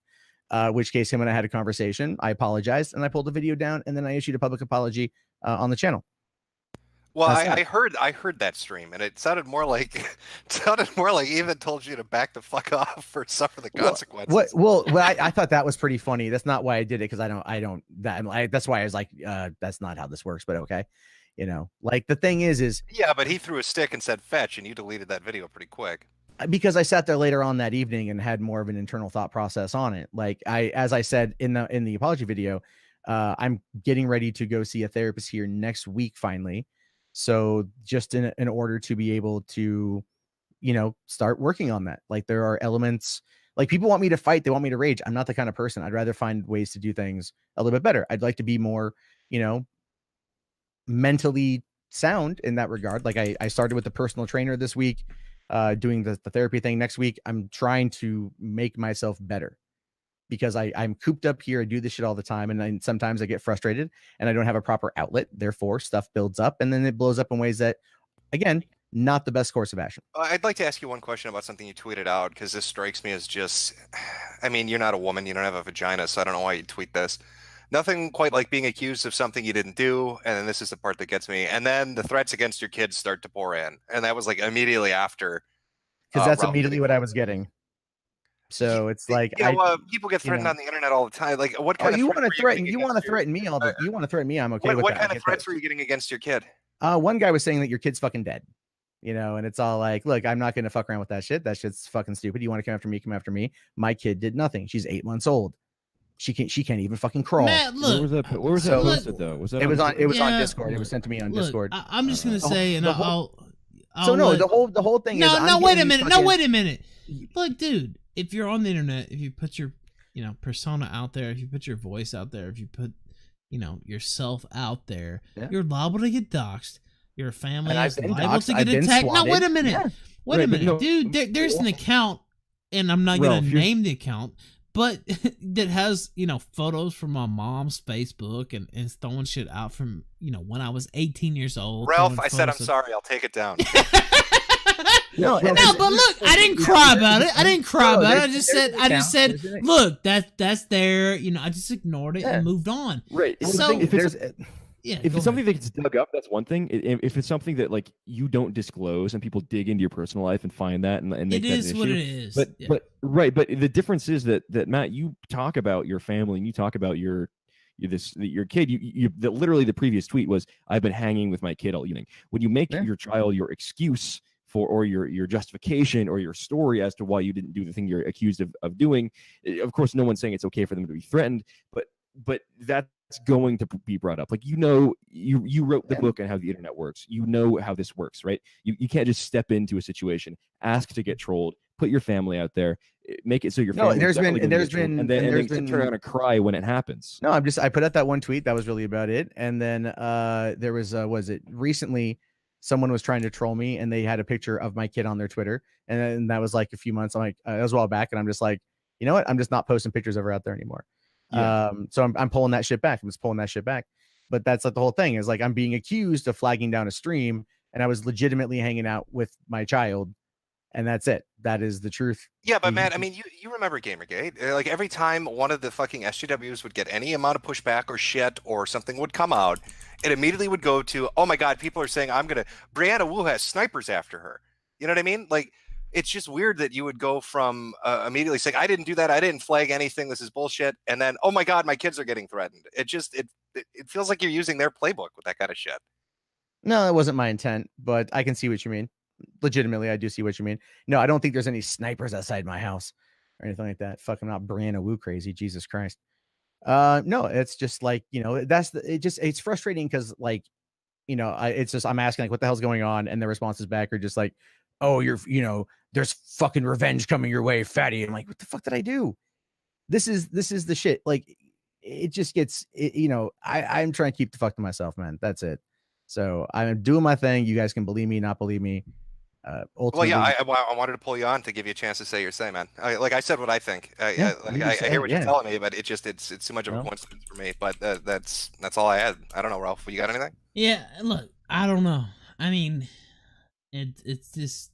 which case him and I had a conversation. I apologized and I pulled the video down, and then I issued a public apology on the channel. Well, I heard that stream, and it sounded more like Ethan told you to back the fuck off or suffer the consequences. I thought that was pretty funny. That's not why I did it, because that's why I was like, that's not how this works. But okay, like the thing is yeah, but he threw a stick and said fetch, and you deleted that video pretty quick. Because I sat there later on that evening and had more of an internal thought process on it. Like as I said in the apology video, I'm getting ready to go see a therapist here next week finally. So just in order to be able to start working on that. Like there are elements, like people want me to fight, they want me to rage. I'm not the kind of person. I'd rather find ways to do things a little bit better. I'd like to be more, mentally sound in that regard. Like I started with the personal trainer this week, doing the therapy thing. Next week, I'm trying to make myself better because I'm cooped up here. I do this shit all the time. And sometimes I get frustrated and I don't have a proper outlet. Therefore, stuff builds up and then it blows up in ways that, again, not the best course of action. I'd like to ask you one question about something you tweeted out, because this strikes me as just, I mean, you're not a woman, you don't have a vagina, so I don't know why you tweet this. Nothing quite like being accused of something you didn't do, and then this is the part that gets me. And then the threats against your kids start to pour in, and that was like immediately after. Because that's immediately what I was getting. So it's like people get threatened on the internet all the time. Like, what kind of you want to threaten? You want to threaten me all the? You want to threaten me? I'm okay with that. What kind of threats were you getting against your kid? One guy was saying that your kid's fucking dead. And it's all like, look, I'm not going to fuck around with that shit. That shit's fucking stupid. You want to come after me? Come after me. My kid did nothing. She's 8 months old. She can't even fucking crawl. Matt, look, where was that posted though? Was that? It was on Discord. It was sent to me on Discord. I'm just gonna say, and I'll the whole thing is. No, wait a minute. No, wait a minute. Look, dude, if you're on the internet, if you put your, persona out there, if you put your voice out there, if you put, yourself out there, you're liable to get doxxed. Your family is liable to get attacked. No, wait a minute. Yeah. Wait a minute, dude. There's an account, and I'm not gonna name the account, but that has, photos from my mom's Facebook and throwing shit out from, when I was 18 years old. Ralph, I said I'm sorry. I'll take it down. No, but look, I didn't cry about it. I just said, look, that's there. I just ignored it and moved on. Right. So if it's something that gets dug up, that's one thing. If it's something that like you don't disclose and people dig into your personal life and find that and make that an issue, what it is. But the difference is that Matt, you talk about your family and you talk about your kid. That literally the previous tweet was, I've been hanging with my kid all evening. When you make your child your excuse for, or your justification or your story as to why you didn't do the thing you're accused of doing, of course, no one's saying it's okay for them to be threatened, but that's going to be brought up. Like, you wrote the book on how the internet works. You know how this works, right? You can't just step into a situation, ask to get trolled, put your family out there, make it so your family. There's been and then turn around and cry when it happens. No, I put out that one tweet. That was really about it. And then there was recently someone was trying to troll me and they had a picture of my kid on their Twitter, and then that was like a few months. I'm like, that was a while back, and I'm just like, you know what? I'm just not posting pictures of her out there anymore. Yeah. So I'm pulling that shit back. I'm just pulling that shit back. But that's like the whole thing is like, I'm being accused of flagging down a stream, and I was legitimately hanging out with my child, and that's it. That is the truth. Yeah, but Matt, I mean, you remember Gamergate? Like, every time one of the fucking SJWs would get any amount of pushback or shit or something would come out, it immediately would go to, oh my God, people are saying Brianna Wu has snipers after her. You know what I mean? Like, it's just weird that you would go from immediately saying, I didn't do that, I didn't flag anything, this is bullshit, and then, oh my God, my kids are getting threatened. It feels like you're using their playbook with that kind of shit. No, that wasn't my intent, but I can see what you mean. Legitimately, I do see what you mean. No, I don't think there's any snipers outside my house or anything like that. Fucking not Brianna Wu crazy, Jesus Christ. No, it's just like, it's frustrating because, like, I'm asking like, what the hell's going on, and the responses back are just like, oh, there's fucking revenge coming your way, fatty. I'm like, what the fuck did I do? This is the shit. Like, it just gets, I'm trying to keep the fuck to myself, man. That's it. So I'm doing my thing. You guys can believe me, not believe me. Well, yeah, I wanted to pull you on to give you a chance to say your say, man. Like I said, what I think. I hear what you're telling me, but it's too much of a coincidence for me. But that's all I had. I don't know, Ralph. You got anything? Yeah, look, I don't know. I mean, it's just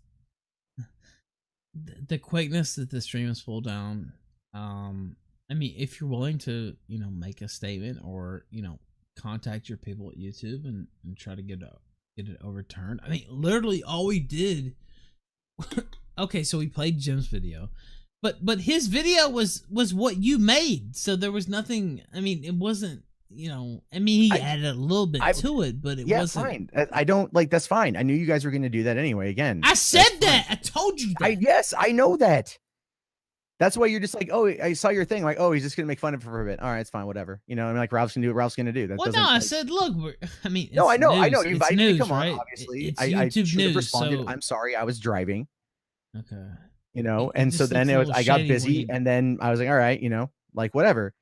the quickness that the stream is pulled down. I mean, if you're willing to, make a statement or, contact your people at YouTube and try to get it overturned. I mean, literally all we did. Okay, so we played Jim's video, but his video was what you made, so there was nothing. I mean, it wasn't. I mean, he added a little bit to it, but it wasn't. Fine. I don't like. That's fine. I knew you guys were going to do that anyway. Again, I said that. Fine. I told you that. Yes, I know that. That's why you're just like, oh, I saw your thing. Like, oh, he's just going to make fun of it for a bit. All right, it's fine, whatever. I mean, like, Ralph's going to do what Ralph's going to do. That well, no, I said, look, I mean, no, I know. You invited me to come on, obviously. I should have responded. So... I'm sorry, I was driving. Okay. You know, It and so just looks then a it was little I got shady when busy, you- and then I was like, all right, you know, like whatever.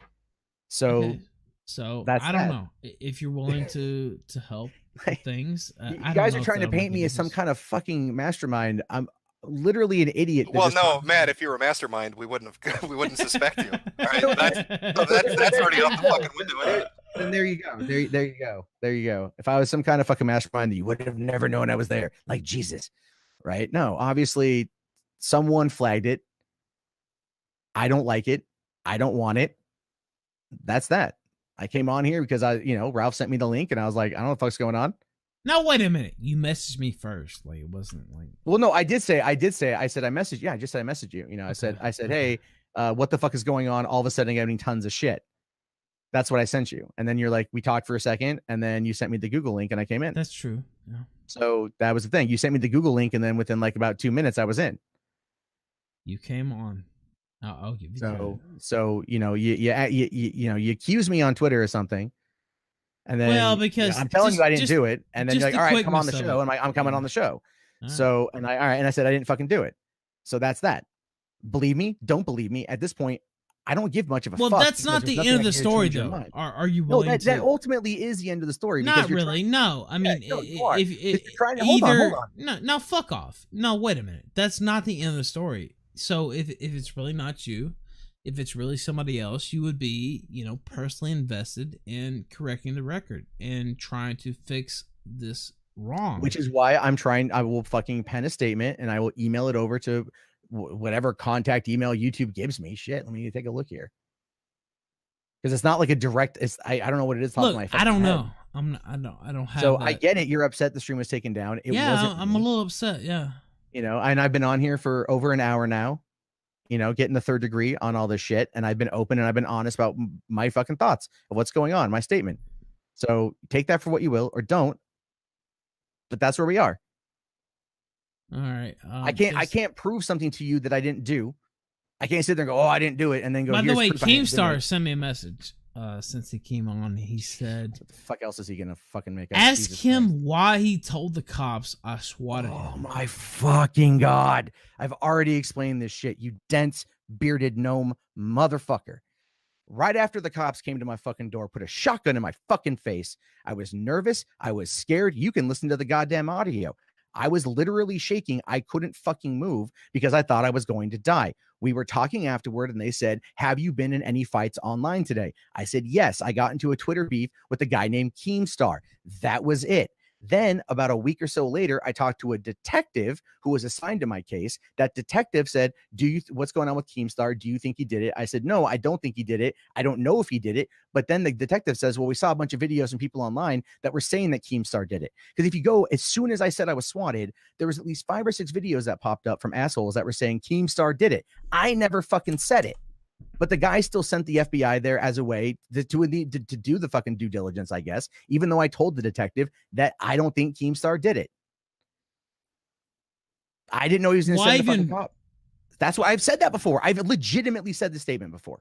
So Okay. So that's I don't that. know if you're willing to help with things. You I don't guys know are if trying to that'll make paint a me as some difference. kind of fucking mastermind. I'm literally an idiot. that Well, just no, talks- Matt, if you were a mastermind, we wouldn't have we wouldn't suspect you. All right, So that's already out the fucking window. Isn't it? Then there you go. There you go. There you go. If I was some kind of fucking mastermind, you would have never known I was there. Like Jesus, right? No, obviously, someone flagged it. I don't like it. I don't want it. That's that. I came on here because Ralph sent me the link, and I was like, I don't know what the fuck's going on. Now wait a minute. You messaged me first. Like it wasn't like. Well, no, I said I messaged. Yeah, I just said I messaged you. You know, Okay. I said, hey, what the fuck is going on? All of a sudden, I'm getting tons of shit. That's what I sent you. And then you're like, we talked for a second, and then you sent me the Google link, and I came in. That's true. Yeah. So that was the thing. You sent me the Google link, and then within like about 2 minutes, I was in. You came on. I'll give you So you accuse me on Twitter or something, and then well, because I'm telling just- you I didn't just- do it, and then just you're like, the all right, come on the quickness of show, it. and I'm coming Yeah. on the show. All right. So and I said I didn't fucking do it. So that's that. Believe me, don't believe me. At this point, I don't give much of a well, fuck. that's not the end of the story, though. Are you No, willing that ultimately is the end of the story. Not really. No, I mean, no, you are. if You're trying to hold on. no, fuck off. No, wait a minute. That's not the end of the story. So if it's really not you, if it's really somebody else, you would be, personally invested in correcting the record and trying to fix this wrong. Which is why I will fucking pen a statement and I will email it over to whatever contact email YouTube gives me. Shit, let me take a look here. Because it's not like a direct. I don't know what it is. Look, I don't know. I don't have. So that. I get it. You're upset the stream was taken down. It wasn't. I'm a little upset. Yeah. And I've been on here for over an hour now. Getting the third degree on all this shit, and I've been open and I've been honest about my fucking thoughts of what's going on, my statement. So take that for what you will, or don't. But that's where we are. All right. I can't prove something to you that I didn't do. I can't sit there and go, oh, I didn't do it, and then go. By the way, proof I didn't do Keemstar it." sent me a message since he came on. He said, What the fuck else is he gonna fucking make up? ask Jesus him Christ. why he told the cops I swatted him. Oh my fucking god! I've already explained this shit. You dense bearded gnome motherfucker. Right after the cops came to my fucking door, put a shotgun in my fucking face. I was nervous. I was scared. You can listen to the goddamn audio. I was literally shaking. I couldn't fucking move because I thought I was going to die. We were talking afterward and they said, have you been in any fights online today? I said, yes. I got into a Twitter beef with a guy named Keemstar. That was it. Then about a week or so later, I talked to a detective who was assigned to my case. That detective said, what's going on with Keemstar? Do you think he did it? I said, no, I don't think he did it. I don't know if he did it. But then the detective says, well, we saw a bunch of videos and people online that were saying that Keemstar did it. Because if you go, as soon as I said I was swatted, there was at least 5 or 6 videos that popped up from assholes that were saying Keemstar did it. I never fucking said it. But the guy still sent the FBI there as a way to do the fucking due diligence, I guess, even though I told the detective that I don't think Keemstar did it. I didn't know he was going to send the fucking cop. That's why I've said that before. I've legitimately said the statement before.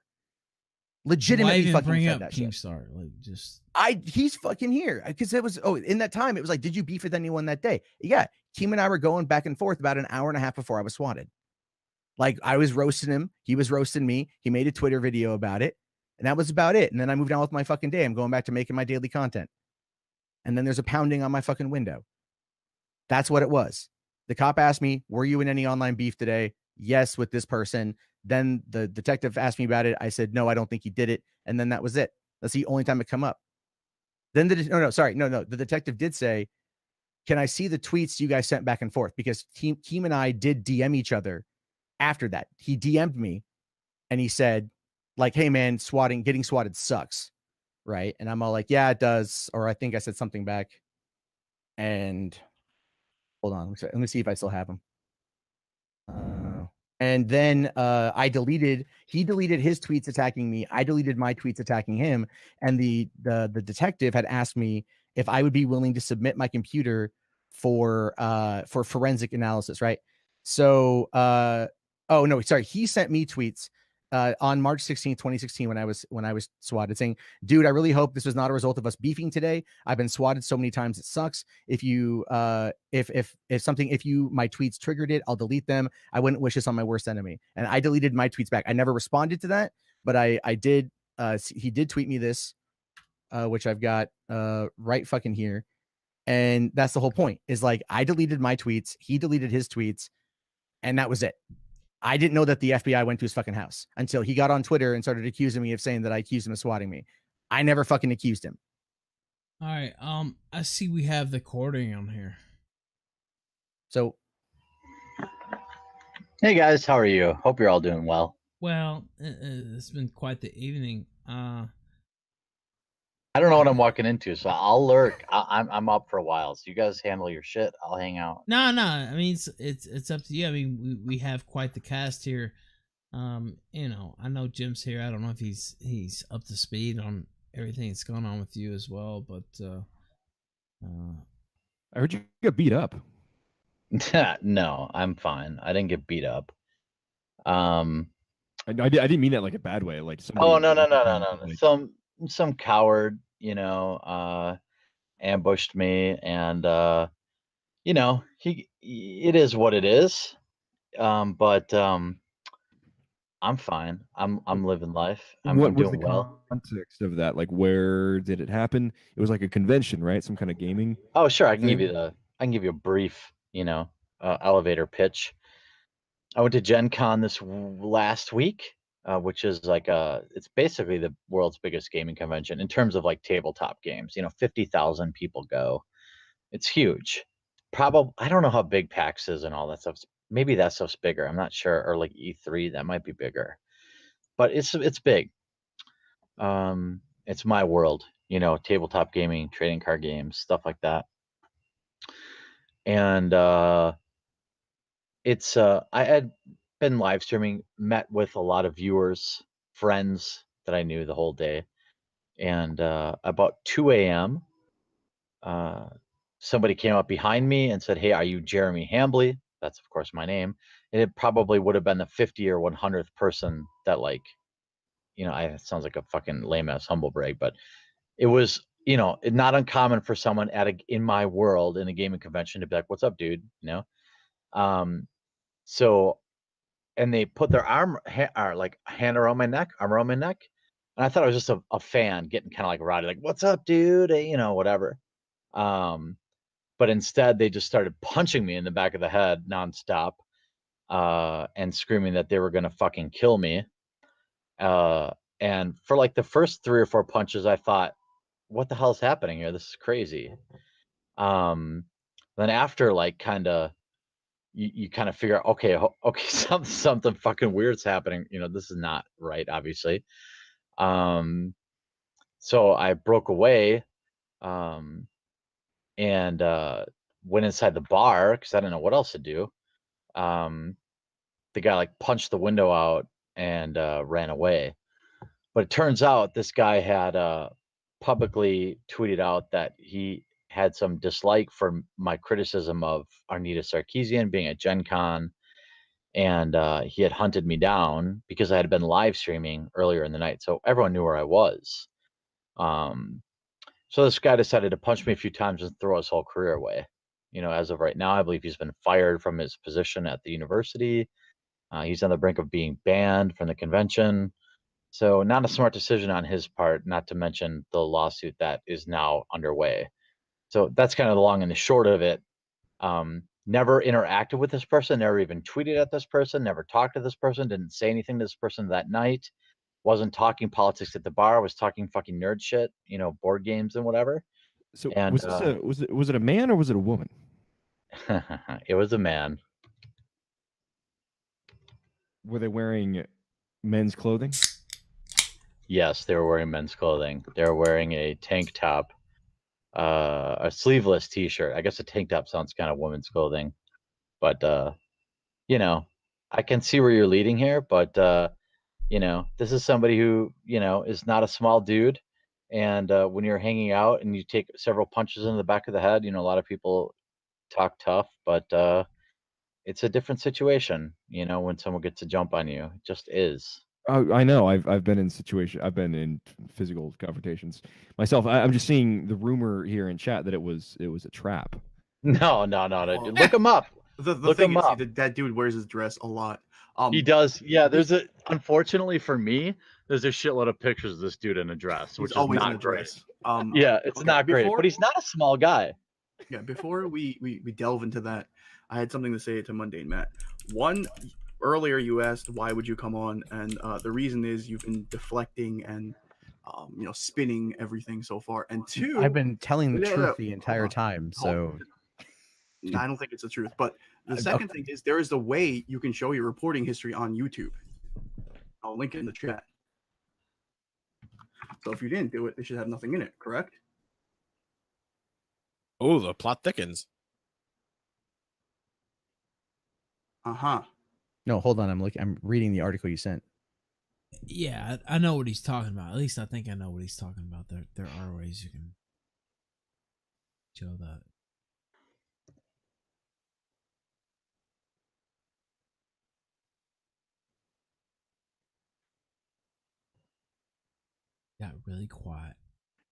Legitimately fucking bring said up that shit. Keemstar? Like just he's fucking here because it was in that time it was like, did you beef with anyone that day? Yeah, Keem and I were going back and forth about an hour and a half before I was swatted. Like I was roasting him, he was roasting me. He made a Twitter video about it, and that was about it. And then I moved on with my fucking day. I'm going back to making my daily content. And then there's a pounding on my fucking window. That's what it was. The cop asked me, "Were you in any online beef today?" Yes, with this person. Then the detective asked me about it. I said, "No, I don't think he did it." And then that was it. That's the only time it come up. Then the detective did say, "Can I see the tweets you guys sent back and forth?" Because Keem and I did DM each other. After that, he DM'd me and he said, like, hey man, getting swatted sucks. Right. And I'm all like, yeah, it does. Or I think I said something back. And hold on. Let me see if I still have them. And then he deleted his tweets attacking me. I deleted my tweets attacking him. And the detective had asked me if I would be willing to submit my computer for forensic analysis. Right. So, oh no, sorry. He sent me tweets on March 16th, 2016, when I was swatted, saying, "Dude, I really hope this was not a result of us beefing today. I've been swatted so many times it sucks. If you if you my tweets triggered it, I'll delete them. I wouldn't wish this on my worst enemy." And I deleted my tweets back. I never responded to that, but I did. He did tweet me this, which I've got right fucking here. And that's the whole point, is like, I deleted my tweets, he deleted his tweets, and that was it. I didn't know that the FBI went to his fucking house until he got on Twitter and started accusing me of saying that I accused him of swatting me. I never fucking accused him. All right. I see we have the recording on here. So, hey guys, how are you? Hope you're all doing well. Well, it's been quite the evening. I don't know what I'm walking into, so I'll lurk. I'm up for a while, so you guys handle your shit. I'll hang out. No. I mean, it's up to you. I mean, we have quite the cast here. You know, I know Jim's here. I don't know if he's up to speed on everything that's going on with you as well, but I heard you got beat up. No, I'm fine. I didn't get beat up. I didn't mean that like a bad way. Like somebody, oh no. Like, some coward, ambushed me, and it is what it is. But I'm fine. I'm living life. I'm was the doing well. context of that? Like, where did it happen? It was like a convention, right? Some kind of gaming. Oh, sure. I can thing? give you a brief, elevator pitch. I went to Gen Con this last week, which is like it's basically the world's biggest gaming convention in terms of like tabletop games. 50,000 people go. It's huge. Probably, I don't know how big PAX is and all that stuff. Maybe that stuff's bigger. I'm not sure. Or like E3, that might be bigger. But it's big. It's my world, tabletop gaming, trading card games, stuff like that. And it's I had been live streaming, met with a lot of viewers, friends that I knew the whole day, and about 2 a.m. Somebody came up behind me and said, "Hey, are you Jeremy Hambley?" That's of course my name, and it probably would have been the 50 or 100th person that it sounds like a fucking lame ass humble brag, but it was not uncommon for someone in my world in a gaming convention to be like, "What's up, dude?" So, and they put their hand around my neck, arm around my neck. And I thought it was just a fan getting kind of like rowdy, like, "What's up, dude?" Whatever. But instead they just started punching me in the back of the head nonstop, and screaming that they were going to fucking kill me. And for like the first 3 or 4 punches, I thought, what the hell is happening here? This is crazy. Then after like you kind of figure out, okay, something fucking weird's happening. This is not right, obviously. So I broke away, and went inside the bar because I didn't know what else to do. The guy like punched the window out and ran away. But it turns out this guy had publicly tweeted out that he had some dislike for my criticism of Arnita Sarkeesian being at Gen Con, and he had hunted me down because I had been live streaming earlier in the night, so everyone knew where I was. So this guy decided to punch me a few times and throw his whole career away. As of right now, I believe he's been fired from his position at the university. He's on the brink of being banned from the convention. So not a smart decision on his part, not to mention the lawsuit that is now underway. So that's kind of the long and the short of it. Never interacted with this person, never even tweeted at this person, never talked to this person, didn't say anything to this person that night, wasn't talking politics at the bar, was talking fucking nerd shit, board games and whatever. So And was it a man or was it a woman? It was a man. Were they wearing men's clothing? Yes, they were wearing men's clothing. They were wearing a tank top, a sleeveless t-shirt. I guess a tank top sounds kind of women's clothing, but I can see where you're leading here, but this is somebody who, is not a small dude. And when you're hanging out and you take several punches in the back of the head, a lot of people talk tough, but it's a different situation, when someone gets a jump on you. It just is. Oh, I know. I've been in physical confrontations myself. I'm just seeing the rumor here in chat that it was a trap. No. Look him up. The Look thing him is, up. that dude wears his dress a lot. He does. Yeah, unfortunately for me, there's a shitload of pictures of this dude in a dress, He's which is always in not a great. dress. Yeah, it's okay, not great, but he's not a small guy. Yeah, before we delve into that, I had something to say to Mundane Matt. One, earlier you asked why would you come on, and the reason is you've been deflecting and spinning everything so far. And two, I've been telling the No, truth no, the entire time, so I don't think it's the truth. But the second thing is there is a way you can show your reporting history on YouTube. I'll link it in the chat. So if you didn't do it, they should have nothing in it, correct? Oh, the plot thickens. Uh-huh. no, hold on. I'm reading the article you sent. Yeah, I know what he's talking about. At least I think I know what he's talking about. There are ways you can show that. Got really quiet.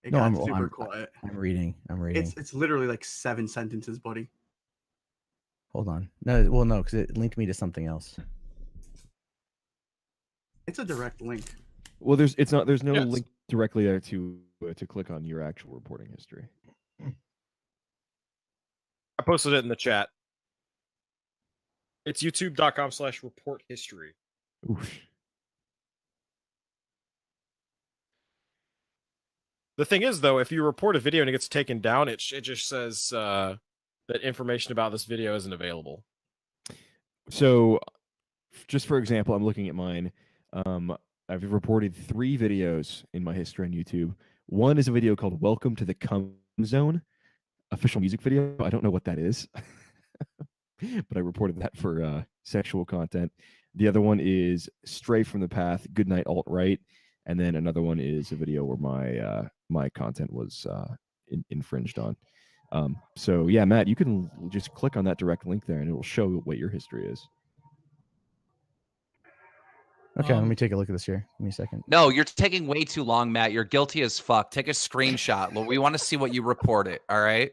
It got super I'm quiet. I'm reading. It's literally like 7 sentences, buddy. Hold on. No, well, no, because it linked me to something else. It's a direct link. Well, there's no link directly there to click on your actual reporting history. I posted it in the chat. It's youtube.com/report history. Oof. The thing is, though, if you report a video and it gets taken down, it just says that information about this video isn't available. So, just for example, I'm looking at mine. I've reported 3 videos in my history on YouTube. One is a video called "Welcome to the Cum Zone," official music video. I don't know what that is, but I reported that for sexual content. The other one is "Stray from the Path," "Goodnight Alt-Right," and then another one is a video where my content was infringed on. So yeah, Matt, you can just click on that direct link there, and it will show what your history is. Okay, let me take a look at this here. Give me a second. No, you're taking way too long, Matt. You're guilty as fuck. Take a screenshot. We want to see what you reported. All right.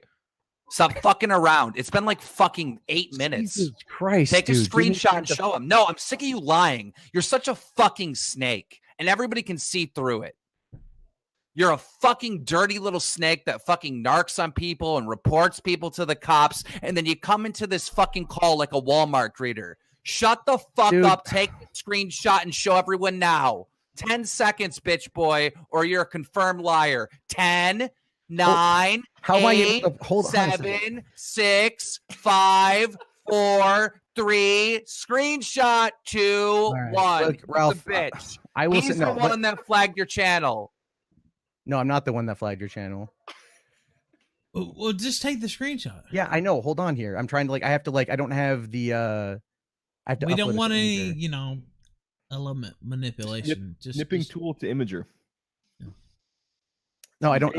Stop fucking around. It's been like fucking 8 minutes. Jesus Christ, Take a dude, screenshot and show him. No, I'm sick of you lying. You're such a fucking snake, and everybody can see through it. You're a fucking dirty little snake that fucking narcs on people and reports people to the cops, and then you come into this fucking call like a Walmart greeter. Shut the fuck up, take a screenshot, and show everyone now. 10 seconds, bitch boy, or you're a confirmed liar. 10, 9, how 8, am I able to hold 7, 6, 5, 4, 3, screenshot 2, right. 1. Look, Ralph, the bitch. I will He's say, no, the one that flagged your channel. No, I'm not the one that flagged your channel. Well, just take the screenshot. Yeah, I know. Hold on here. I'm trying to I have to I don't have the I have to We don't upload it want to any, Imager. element manipulation. Nipping tool to Imager. No, I don't.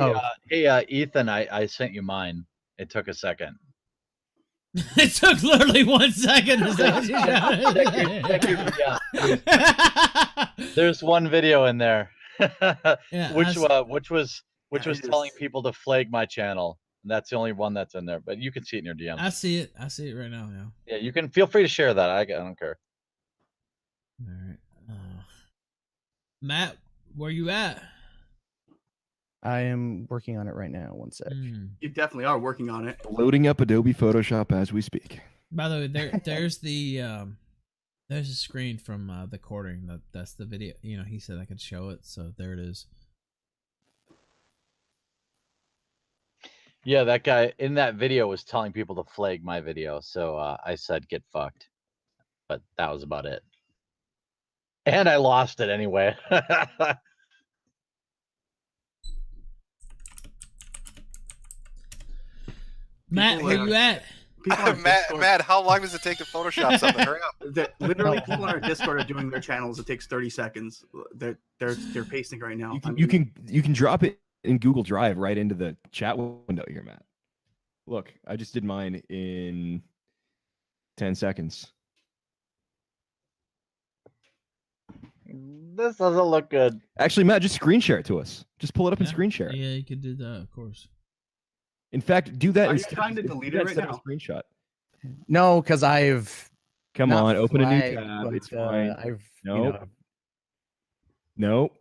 Hey, Ethan, I sent you mine. It took a second. It took literally 1 second. Is that what you There's one video in there, Yeah, which was telling people to flag my channel. And that's the only one that's in there, but you can see it in your DM. I see it. I see it right now. Yeah. Yeah, you can feel free to share that. I don't care. All right. Matt, where you at? I am working on it right now. 1 sec. You definitely are working on it. Loading up Adobe Photoshop as we speak. By the way, there's the there's a screen from the recording that's the video. He said I could show it, so there it is. Yeah, that guy in that video was telling people to flag my video, so I said get fucked. But that was about it. And I lost it anyway. Matt, where you at? Matt, how long does it take to Photoshop something? Hurry up. Literally, people on our Discord are doing their channels. It takes 30 seconds. They're pasting right now. You can drop it in Google Drive right into the chat window here, Matt. Look, I just did mine in 10 seconds. This doesn't look good. Actually, Matt, just screen share it to us. Just pull it up and screen share it. Yeah, you could do that, of course. In fact, do that. Are you instead- trying to delete it right instead of now? a screenshot. No, because I've Come not on, open a new flagged, tab. but, It's fine. I've Nope. Nope.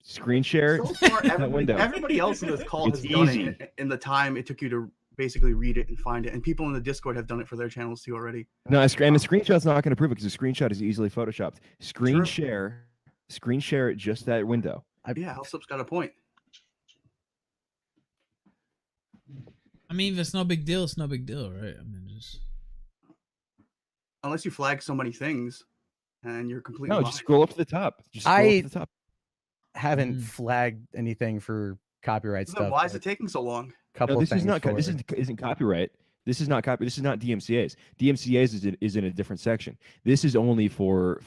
Screen share So far, that window. everybody else in this call It's has done easy. it in the time it took you to basically read it and find it. And people in the Discord have done it for their channels too already. No, and a screenshot's not going to prove it because a screenshot is easily photoshopped. Screen share it just that window. Yeah, Hellsup's got a point. I mean, if it's no big deal, it's no big deal, right? I mean, just Unless you flag so many things and you're completely No, blind. just scroll up to the top. Just scroll up to the top. haven't flagged anything for copyright Then stuff. why is but it taking so long? Couple No, this is things not. for- This isn't copyright. This is not copy. This is not DMCA's. DMCA's is in a different section. This is only for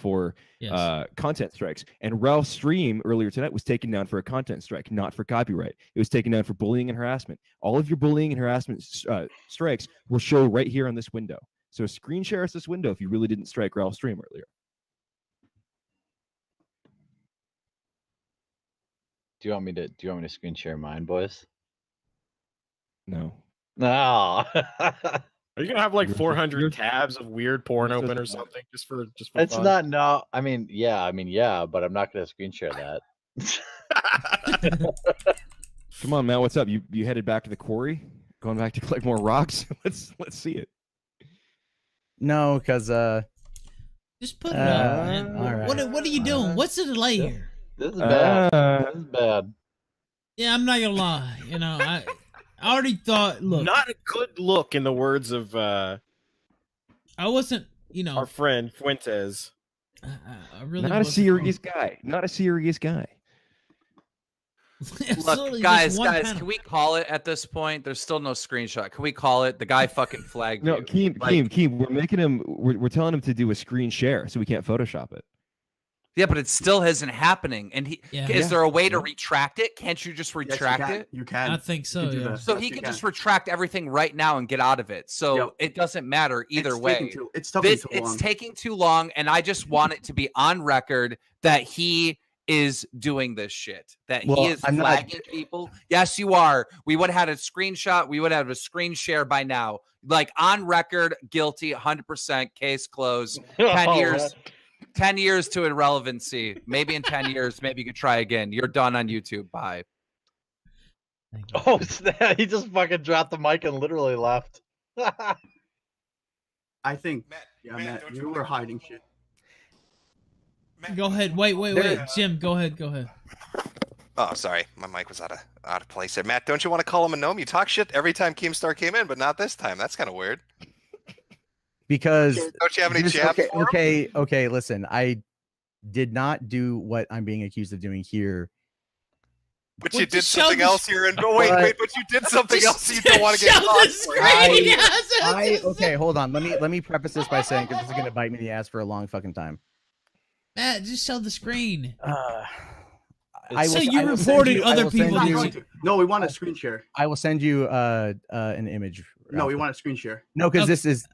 content strikes. And Ralph's stream earlier tonight was taken down for a content strike, not for copyright. It was taken down for bullying and harassment. All of your bullying and harassment strikes will show right here on this window. So screen share us this window if you really didn't strike Ralph's stream earlier. Do you want me to screen share mine, boys? No. No. Are you gonna have like Yours- 400 yours- tab of weird porn yours open or doesn't matter. something just for It's fun? not. No. I mean, yeah, but I'm not gonna screen share that. Come on, Matt. What's up? You headed back to the quarry? Going back to collect more rocks? Let's see it. No, because just put it up, man. all right. What are you doing? What's the delay here? This is bad. This is bad. Yeah, I'm not gonna lie. You know, I already thought. Look, Not a good look, in the words of I wasn't. You know, our friend Fuentes. I really Not a wasn't- serious guy. Not a serious guy. It's Look, literally guys, just one guys, panel. can we call it at this point? There's still no screenshot. Can we call it? The guy fucking flagged No, you. Keem, we're making him. We're telling him to do a screen share, so we can't Photoshop it. Yeah, but it still isn't happening. And Yeah. is there a way to retract it? Can't you just Yes, you retract can. it? You can. I think so. You can do Yeah. that. So Yes, he you can can. just retract everything right now and get out of it. So Yep. it doesn't matter either It's way. it's taking too It's long. taking too long, and I just want it to be on record that he is doing this shit. That Well, he is I'm not- flagging people. Yes, you are. We would have had a screenshot. We would have a screen share by now. Like on record, guilty, 100%. Case closed. 10 years. 10 years to irrelevancy. Maybe in 10 years, maybe you could try again. You're done on YouTube. Bye. Thank you. Oh snap! He just fucking dropped the mic and literally left. I think, Matt, Matt, don't you wanna were call hiding shit. Go ahead. Wait. Jim, go ahead. Oh, sorry, my mic was out of place there. Matt, don't you want to call him a gnome? You talk shit every time Keemstar came in, but not this time. That's kind of weird. because Don't you have any Just- jabs? for him? okay. Listen, I did not do what I'm being accused of doing here. But Well, you did just show something the else here, and but you did something else you don't want to get Show caught the for. screen. Okay, hold on. Let me preface this by saying because this is gonna bite me in the ass for a long fucking time. Matt, just show the screen. I you will send reported you- I other will send people Not you- going to. No, we want a screen share. I will send you an image. No, we Ralph. want a screen share. No, because Okay. this is.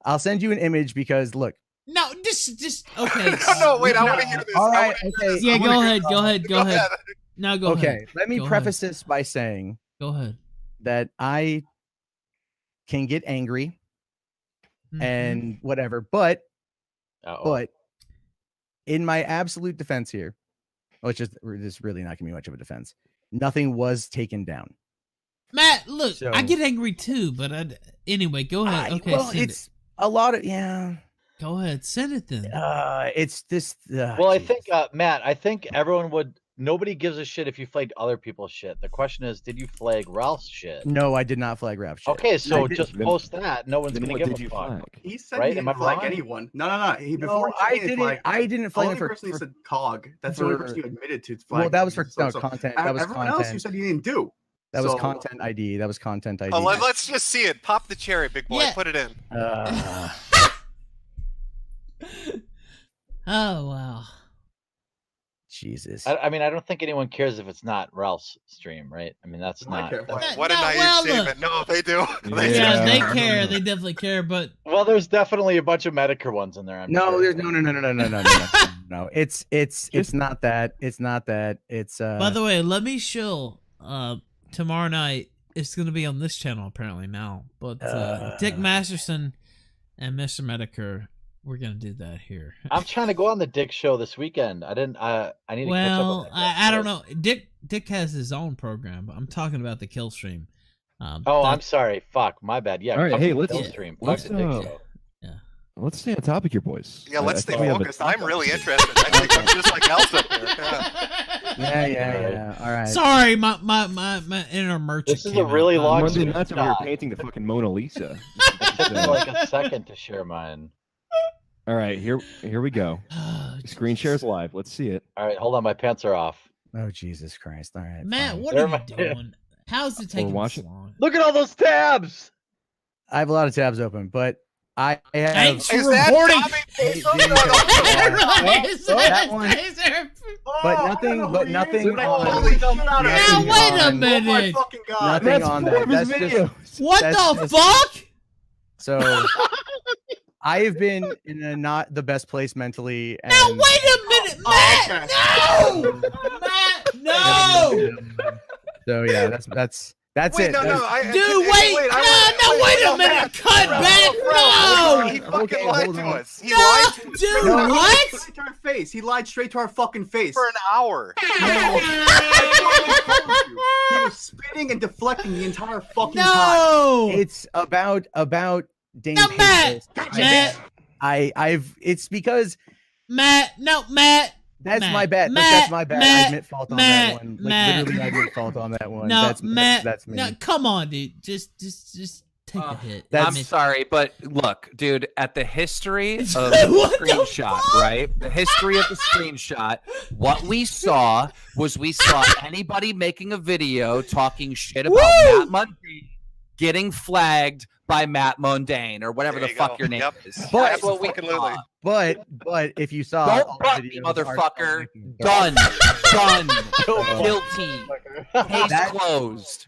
I'll send you an image because look. No, just okay. No, wait, I want to hear this. All I right, wanna hear okay. this. Yeah, I wanna go hear ahead. this. Go ahead. Go ahead. No, go Okay, ahead. let me Go preface this by saying Go ahead. that I can get angry Mhm. and whatever, but Uh-oh. but in my absolute defense here, which is this really not gonna be much of a defense, nothing was taken down. Matt, look, So- I get angry too, but anyway, go ahead. Okay, well, send it's a lot of yeah. Go ahead, send it then. It's this. Well, I think Matt, I think everyone would. Nobody gives a shit if you flagged other people's shit. The question is, did you flag Ralph's shit? No, I did not flag rap shit. Okay, so I did- just then- post that. No one's Then gonna what give did a you fuck. flag? He said Right? he Am I didn't flag wrong? anyone. No. He No, before I he didn't. I didn't flag Only him for. person he for- said COG. That's the only person you admitted to. Flag. well, that was for content. That was everyone content. else you said you didn't do. That was So- content ID. That was content ID. Oh, let's just see it. Pop the cherry, big boy. Yeah. Put it in. Oh wow. Jesus. I mean, I don't think anyone cares if it's not Ralph's stream, right? I mean, that's I not. care. What a No, naive well, statement. look. No, they do. Yeah, they Yeah. care. They definitely care. But Well, there's definitely a bunch of Metokur ones in there. I'm No, sure. there's no. It's not that. It's not that. It's by the way, let me show. Tomorrow night it's gonna be on this channel apparently now. But Dick Masterson and Mr. Metokur, we're gonna do that here. I'm trying to go on the Dick show this weekend. I didn't. I need to catch up. Well, On that I don't know. Dick has his own program, but I'm talking about the Killstream. Oh, I'm sorry. Fuck, my bad. Yeah. All right, come hey, to the let's- Killstream. Fuck let's, the Dick show. Let's stay on topic here, boys. Yeah, let's stay think we have a- focused. I'm really interested. I think I'm just like Elsa here. Yeah. All right. Sorry, my inner merchant. This is a came out. really long Monday stream. nights over here painting the fucking Mona Lisa. It took me like a second to share mine. All right, here we go. Screen shares live. Let's see it. All right, hold on. My pants are off. Oh Jesus Christ! All right, Matt, fine. what There are you my- doing? How's it taking watching- this long? Look at all those tabs. I have a lot of tabs open, but I have. Thanks Is for that reporting. Tommy Hey, Peso? dude, Right, that one- Taser. But nothing. But nothing on. Holy shit out of nothing Now, wait a on- minute. Oh my fucking god. Nothing on that. That's just What That's the just- fuck? so. I have been in a not the best place mentally. And Now wait a minute, Matt. No, Matt, no. So yeah, that's Wait, it. no, That's- I, Dude, wait, wait a minute. Cut back. No. He fucking Okay, lied hold to on. us. He No, lied to us dude, No. what? Straight to our face. He lied straight to our fucking face. for an hour. He was spitting and deflecting the entire fucking time. No. It's about Dane No, Matt. Pecos. Matt. I've it's because Matt. No, Matt. that's Matt, my bad. Look, Matt, that's my bad. I Matt, admit fault on Matt, that one. Like Matt. literally, I admit fault on that one. No, that's Matt. That's me. No, come on, dude. Just take a hit. That's- I'm sorry, but look, dude, at the history of What the the screenshot, right? The history of the screenshot, what we saw was anybody making a video talking shit about Woo! Matt Mundane getting flagged by Matt Mundane or whatever There the you fuck go. your name Yep. is. But- That's what we Absolutely. saw. But if you saw Don't all the butt me, videos, motherfucker. are- Done. Oh. Guilty. Case That- closed.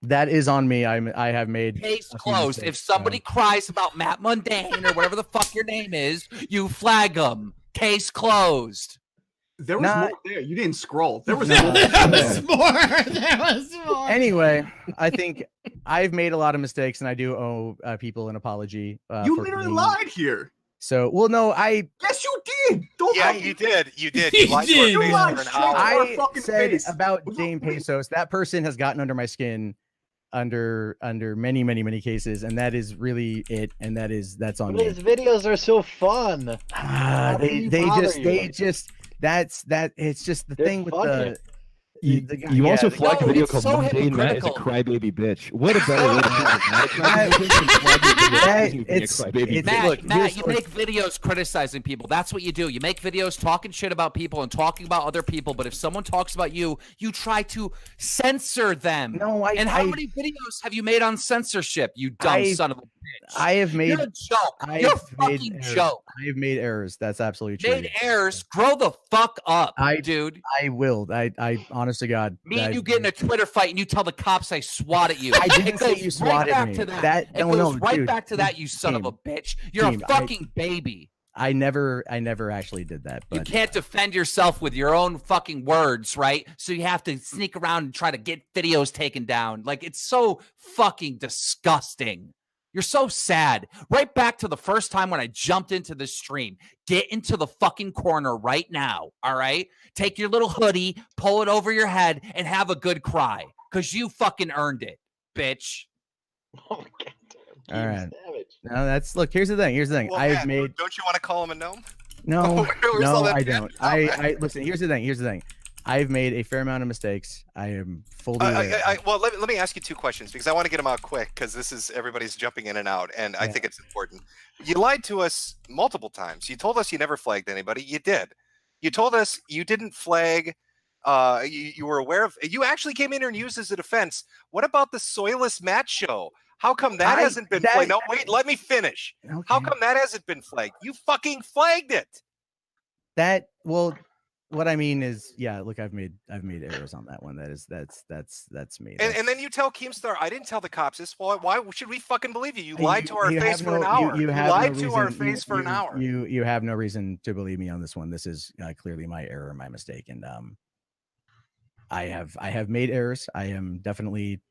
That is on me. I have made Case a few closed. If mistakes, somebody cries about Matt Mundane or whatever the fuck your name is, you flag them. Case closed. There was Nah. more there. You didn't scroll. There was No. more. There was more. There was more. Anyway, I think I've made a lot of mistakes, and I do owe people an apology. You for literally being- lied here. So, well, no, I Yes, you did. Don't Yeah, lie. you did. You did. You You lied to our did. face You lied for an straight hour. to our I fucking said face. about Was Dane that me? Pesos. That person has gotten under my skin under many cases, and that is really it. And that's on But me. his videos are so fun. Ah, How can they you bother just you? that's it's just the They're thing with funny. You also flagged a No, video it's called so Mundane Matt is a hypocritical. crybaby bitch. What a better way to put it. Matt. Crybaby bitch than flag your video accusing you of being a it's- crybaby it's- bitch. Matt, look, Matt, here's you what- make videos criticizing people. That's what you do. You make videos talking shit about people and talking about other people. But if someone talks about you, you try to censor them. No, And how many videos have you made on censorship? You dumb son of a bitch. I have made You're a joke. I You're a have made fucking errors. joke. I have made errors. That's absolutely true. Made errors. Grow the fuck up, I- dude. I will. I honest to God. Me and I- you get in a Twitter fight and you tell the cops I swatted you. I didn't It say goes you right swatted back me. to that. That- it no, goes no, right dude. back to that, you son of a bitch. You're Team, a fucking baby. I never actually did that. You But can't defend yourself with your own fucking words, right? So you have to sneak around and try to get videos taken down. Like, it's so fucking disgusting. You're so sad. Right back to the first time when I jumped into the stream. Get into the fucking corner right now, all right? Take your little hoodie, pull it over your head, and have a good cry. Because you fucking earned it, bitch. Oh my god. All right. Savage. no, that's look. Here's the thing. Well, I've Matt, made Don't you want to call him a gnome? no, Where's all no, that I shit? don't. Oh, I listen. Here's the thing. I've made a fair amount of mistakes. I am fully aware. Well, let me ask you two questions because I want to get them out quick because this is everybody's jumping in and out, and I Yeah. think it's important. You lied to us multiple times. You told us you never flagged anybody. You did. You told us you didn't flag. You were aware of. You actually came in here and used as a defense. What about the Soilless Match show? How come that hasn't been flagged? No, wait. Let me finish. How Okay. come that hasn't been flagged? You fucking flagged it. That well, what I mean is, yeah. Look, I've made errors on that one. That's me. And then you tell Keemstar, I didn't tell the cops this. Why should we fucking believe you? You Hey, lied to our face for an hour. You lied to our face for an hour. You have no reason to believe me on this one. This is clearly my error, my mistake, and I have made errors. I am definitely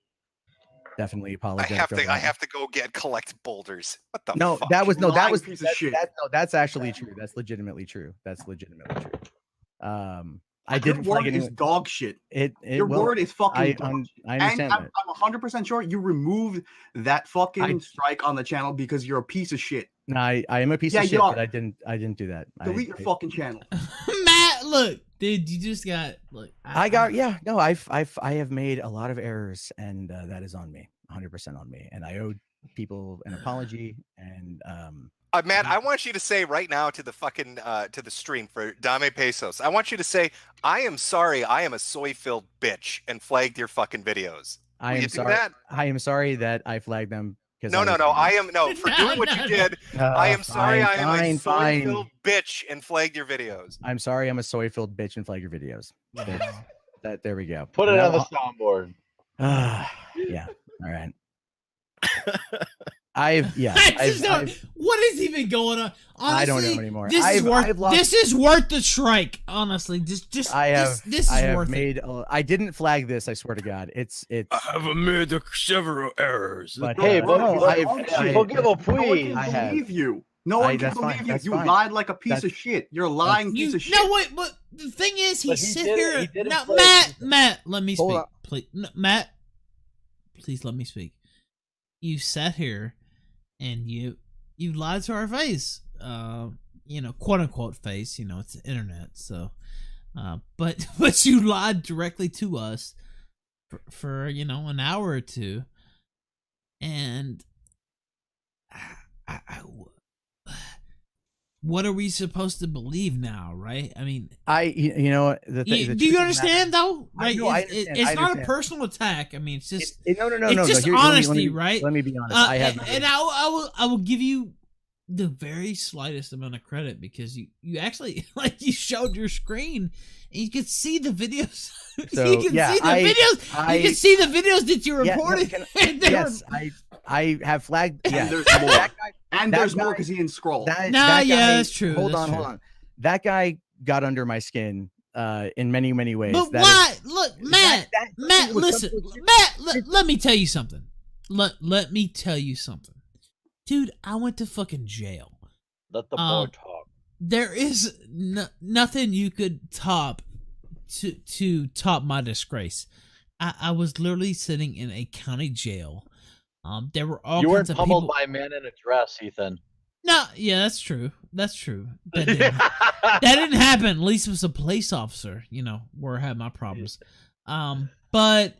apologetic. I have to go collect boulders. What the No, fuck? that was Lying piece of shit. that's actually true. That's legitimately true. I didn't Your flag word is anyone. dog shit. Your word is fucking I dog shit. understand And that. I'm 100% sure you removed that fucking strike on the channel because you're a piece of shit. No, I am a piece Yeah, of you shit, are. but I didn't do that. Delete your fucking channel. Matt, look, dude, you just got I have made a lot of errors, and that is on me, 100% on me, and I owe people an apology. And Matt, I want you to say right now to the fucking to the stream for Dame Pesos. I want you to say, I am sorry, I am a soy-filled bitch and flagged your fucking videos. I am sorry. I am sorry that I flagged them. No, for doing what you did. I am sorry, I am a soy-filled bitch and flagged your videos. I'm sorry, I'm a soy-filled bitch and flagged your videos. There we go. Put it on the soundboard. Yeah. All right. What is even going on? Honestly, I don't know anymore. This is worth the strike. Honestly, this is worth it. I didn't flag this. I swear to God, it's. I have made several errors. But hey, forgive a please. I believe you. No one can believe you. You lied like a piece of shit. You're a lying piece of shit. No, wait, but the thing is, he sit here. Now, Matt, let me speak, please. Matt, please let me speak. You sat here and you lied to our face, quote unquote face, it's the internet. So, but you lied directly to us for an hour or two. And what are we supposed to believe now, right? I mean, do you understand though? Right? It's not a personal attack. I mean, it's just it's just honesty, right? Let me be honest. I will give you the very slightest amount of credit because you actually you showed your screen and you could see the videos. So, you can see the videos. You can see the videos that you reported. I have flagged. And there's more. And there's more because he didn't scroll. That's true. Hold on. That guy got under my skin in many, many ways. But why? Look, Matt, listen. Matt, let me tell you something. Let me tell you something. Dude, I went to fucking jail. Let the boy talk. There is nothing you could top to top my disgrace. I was literally sitting in a county jail. There were all kinds of people. You weren't pummeled by a man in a dress, Ethan. No, yeah, that's true. That didn't happen. At least it was a police officer, where I had my problems. But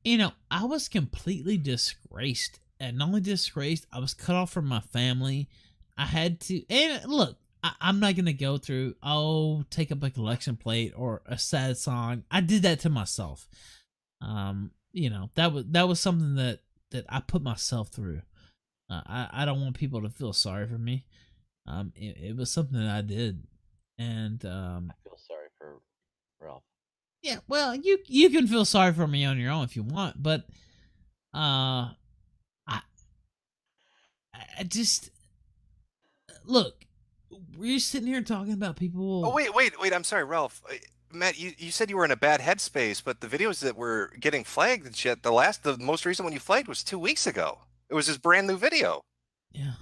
I was completely disgraced. And not only disgraced, I was cut off from my family. I had to, and look, I'm not gonna go through, take up a collection plate or a sad song. I did that to myself. That was something that I put myself through. I don't want people to feel sorry for me. It was something that I did, and I feel sorry for Ralph. Yeah, well, you can feel sorry for me on your own if you want, but I just look. We're sitting here talking about people. Oh wait! I'm sorry, Ralph. Matt, you said you were in a bad headspace, but the videos that were getting flagged and shit, the most recent one you flagged was 2 weeks ago. It was this brand new video. Yeah.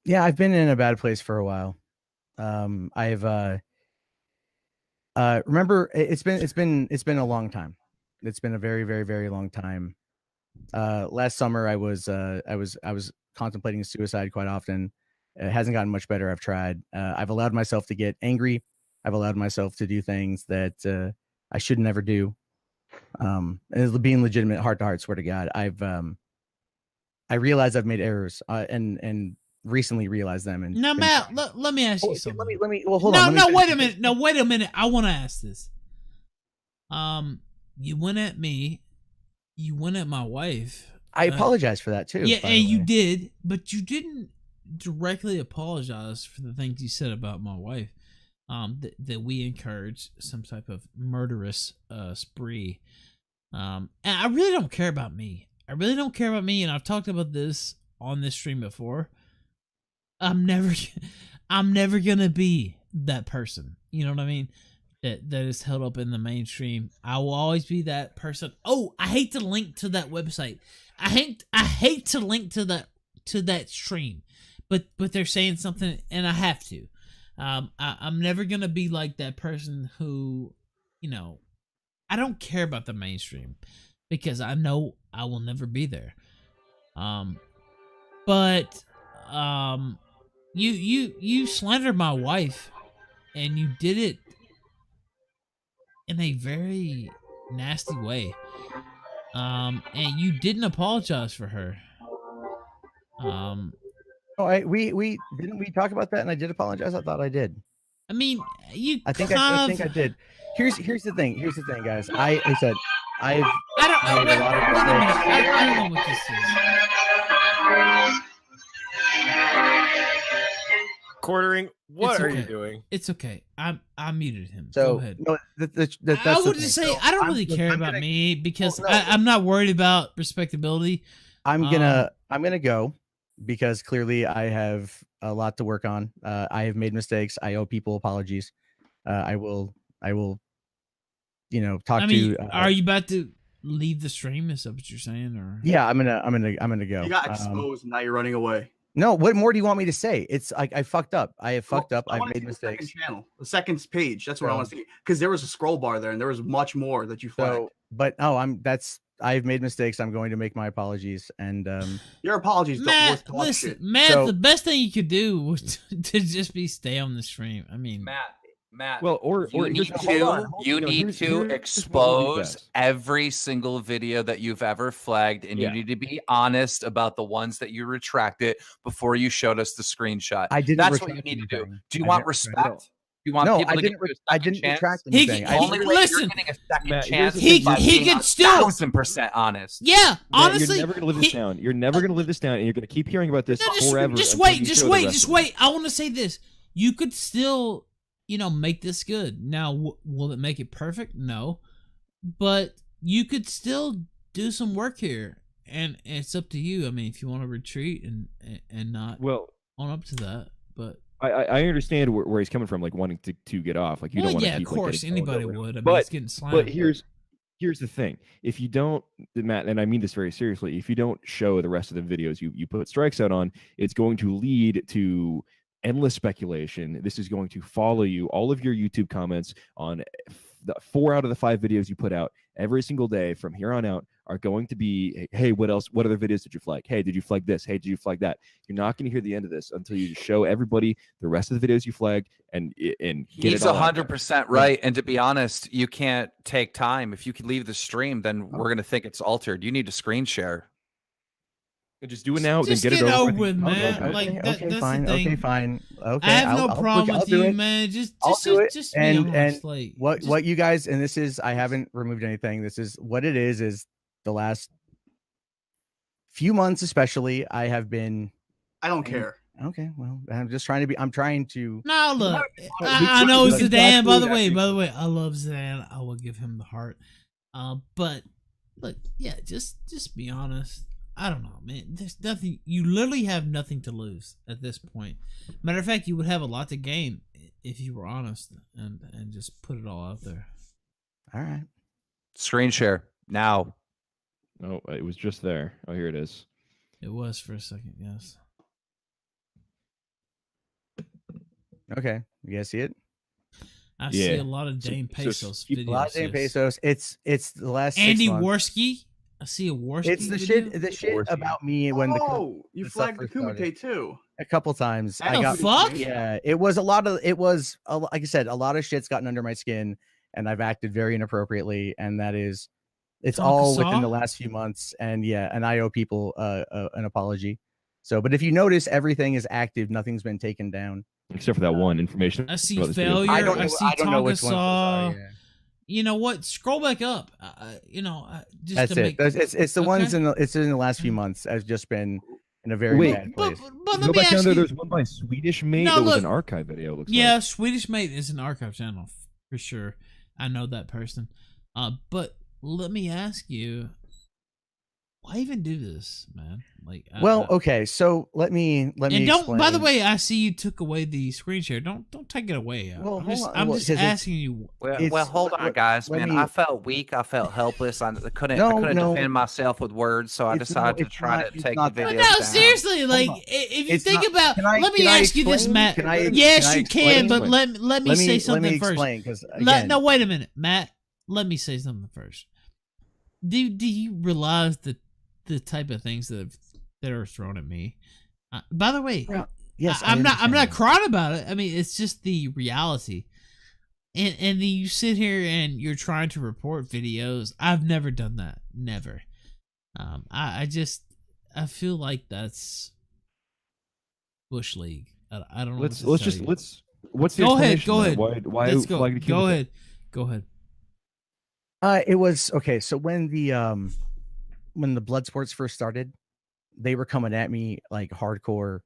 Yeah, I've been in a bad place for a while. I've remember it's been a long time. It's been a very, very, very long time. Last summer I was contemplating suicide quite often. It hasn't gotten much better. I've tried. I've allowed myself to get angry. I've allowed myself to do things that I should never do. And it's being legitimate, heart to heart, swear to God. I realize I've made errors, and recently realized them. And now, Matt, let me ask you something. Let me. Well, hold on. No, wait a minute. No, wait a minute. I want to ask this. You went at me. You went at my wife. I apologize for that too. Yeah, and you did, but you didn't directly apologize for the things you said about my wife. that we encourage some type of murderous spree. And I really don't care about me. I really don't care about me, and I've talked about this on this stream before. I'm never gonna be that person. You know what I mean? That is held up in the mainstream. I will always be that person. Oh, I hate to link to that website. I hate to link to that stream, but they're saying something, and I have to. I'm never gonna be like that person who, you know, I don't care about the mainstream because I know I will never be there. But you slandered my wife, and you did it in a very nasty way. And you didn't apologize for her. We didn't we talk about that, and I did apologize. I thought I did. I mean, I think I did. Here's the thing. Here's the thing, guys. I said I've made a lot of mistakes. I don't know what this is. Quartering. What are okay. you doing? It's okay. I muted him. So go ahead. no, that's I would the just thing. say So I don't really care I'm about gonna, me because well, no. I'm not worried about respectability. I'm gonna go because clearly I have a lot to work on. I have made mistakes. I owe people apologies. I will you know talk to. Are you about to leave the stream? Is that what you're saying? Or yeah, I'm gonna go. You got exposed. Now you're running away. No, what more do you want me to say? It's like I fucked up. I have fucked up. I've made mistakes. The second page. That's what I want to see. Because there was a scroll bar there, and there was much more that you flagged. But I've made mistakes. I'm going to make my apologies. And your apologies Matt, don't worth listen, shit. Matt, so, the best thing you could do was to just stay on the stream. I mean, Matt. Well, you need to expose every single video that you've ever flagged, and you need to be honest about the ones that you retracted before you showed us the screenshot. That's what you need to do. Do you want respect? Do you want people to give you a second chance? Retract anything. Listen, you're getting a second chance. He could still 1,000% honest. Yeah, honestly, you're never gonna live this down. You're never gonna live this down, and you're gonna keep hearing about this forever. Just wait. I want to say this. You could still, make this good. Now, will it make it perfect? No, but you could still do some work here, and it's up to you. I mean, if you want to retreat and not own up to that, but. I understand where he's coming from, like wanting to get off. Like you don't want to keep. Of course, anybody would. I mean, but it's getting slammed. But here's the thing: if you don't, Matt, and I mean this very seriously, if you don't show the rest of the videos you put strikes out on, it's going to lead to endless speculation. This is going to follow you. All of your YouTube comments on the 4 out of the 5 videos you put out every single day from here on out are going to be, hey, what else? What other videos did you flag? Hey, did you flag this? Hey, did you flag that? You're not going to hear the end of this until you just show everybody the rest of the videos you flagged and get He's 100% right. And to be honest, you can't take time. If you can leave the stream, then we're going to think it's altered. You need to screen share. Just do it now. Just then get it over with, man. Okay, fine. Okay, fine. Okay, I have no problem with you, man. Just do it. Just and what you guys, and this is, I haven't removed anything. This is what it is the last few months, especially, I have been. I don't care. Okay, well, I'm trying to. No, look, I know Zidane. By the way, I love Zidane. I will give him the heart. But look, yeah, just be honest. I don't know, man. There's nothing. You literally have nothing to lose at this point. Matter of fact, you would have a lot to gain if you were honest and just put it all out there. All right. Screen share now. No, it was just there. Oh, here it is. It was for a second, yes. Okay, you guys see it? I see a lot of Dane Pesos videos. A lot of Dane Pesos. It's the last Andy 6 months. Worski. I see a Worski. It's the shit about me when you flagged the Kumite too a couple times. Fuck? Yeah, it was like I said, a lot of shit's gotten under my skin, and I've acted very inappropriately, and it's all within the last few months, and I owe people an apology. So, but if you notice, everything is active. Nothing's been taken down except for that one information. I see failure. I see Tonga Saw. You know what? Scroll back up. Just that's it. It's the ones it's in the last few months. Has just been in a very bad place. But let Go me back down ask there. you. There's one by Swedish Mate. No, That was look. an archive video. It looks Yeah, like. Swedish Mate is an archive channel for sure. I know that person. But let me ask you, why even do this, man? Like, Well, okay, so let me and explain. don't. By the way, I see you took away the screen share. Don't take it away. Well, I'm hold just, on. I'm Well, just 'cause it's- asking you. Well, hold on, guys, let man. me- I felt weak. I felt helpless. I couldn't No, defend myself with words, so I decided to try to take the not that. video But no, down. seriously, like on. if you It's think not- about, can I- let me can I ask you this, explain? Matt. Can I- yes, can I you can, explain? but let me say something let me first. explain, because No, wait a minute, Matt. Let me say something first. Do you realize the type of things that are thrown at me? By the way, yes, I'm not understand. crying about it. I mean, it's just the reality. And then you sit here and you're trying to report videos. I've never done that. Never. I feel like that's Bush League. I don't know. Let's what to just tell you. What's the Go ahead. explanation Go then? ahead. Why Let's go. flag the Go Kumite? ahead. Go ahead. It was okay. So when the blood sports first started, they were coming at me like hardcore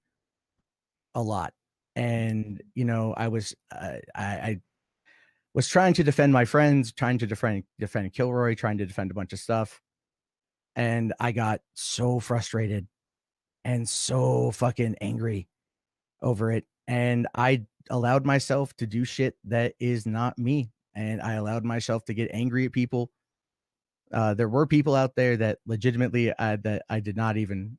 a lot, and I was I was trying to defend my friends, trying to defend Kilroy, trying to defend a bunch of stuff, and I got so frustrated and so fucking angry over it, and I allowed myself to do shit that is not me, and I allowed myself to get angry at people. There were people out there that legitimately that I did not even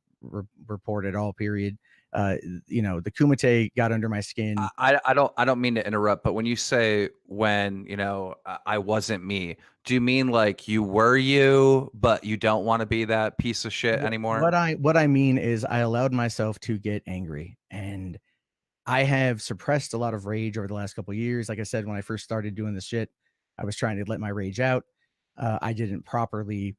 report at all. Period. The Kumite got under my skin. I don't mean to interrupt, but when you say I wasn't me, do you mean like you were you, but you don't want to be that piece of shit anymore? What I mean is I allowed myself to get angry, and I have suppressed a lot of rage over the last couple of years. Like I said, when I first started doing this shit, I was trying to let my rage out. I didn't properly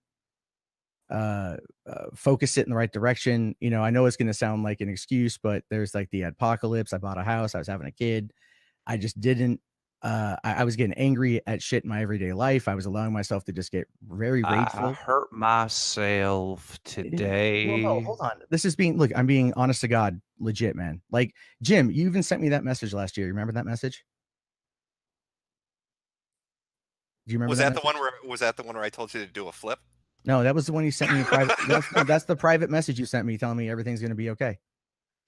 focus it in the right direction. I know it's going to sound like an excuse, but there's like the apocalypse. I bought a house. I was having a kid. I just didn't. I was getting angry at shit in my everyday life. I was allowing myself to just get very rageful. I hurt myself today. Well, no, hold on. I'm being honest to God, legit, man. Like, Jim, you even sent me that message last year. You remember that message? Do you remember? Was that the one where I told you to do a flip? No, that was the one you sent me in private. That's the private message you sent me telling me everything's going to be okay.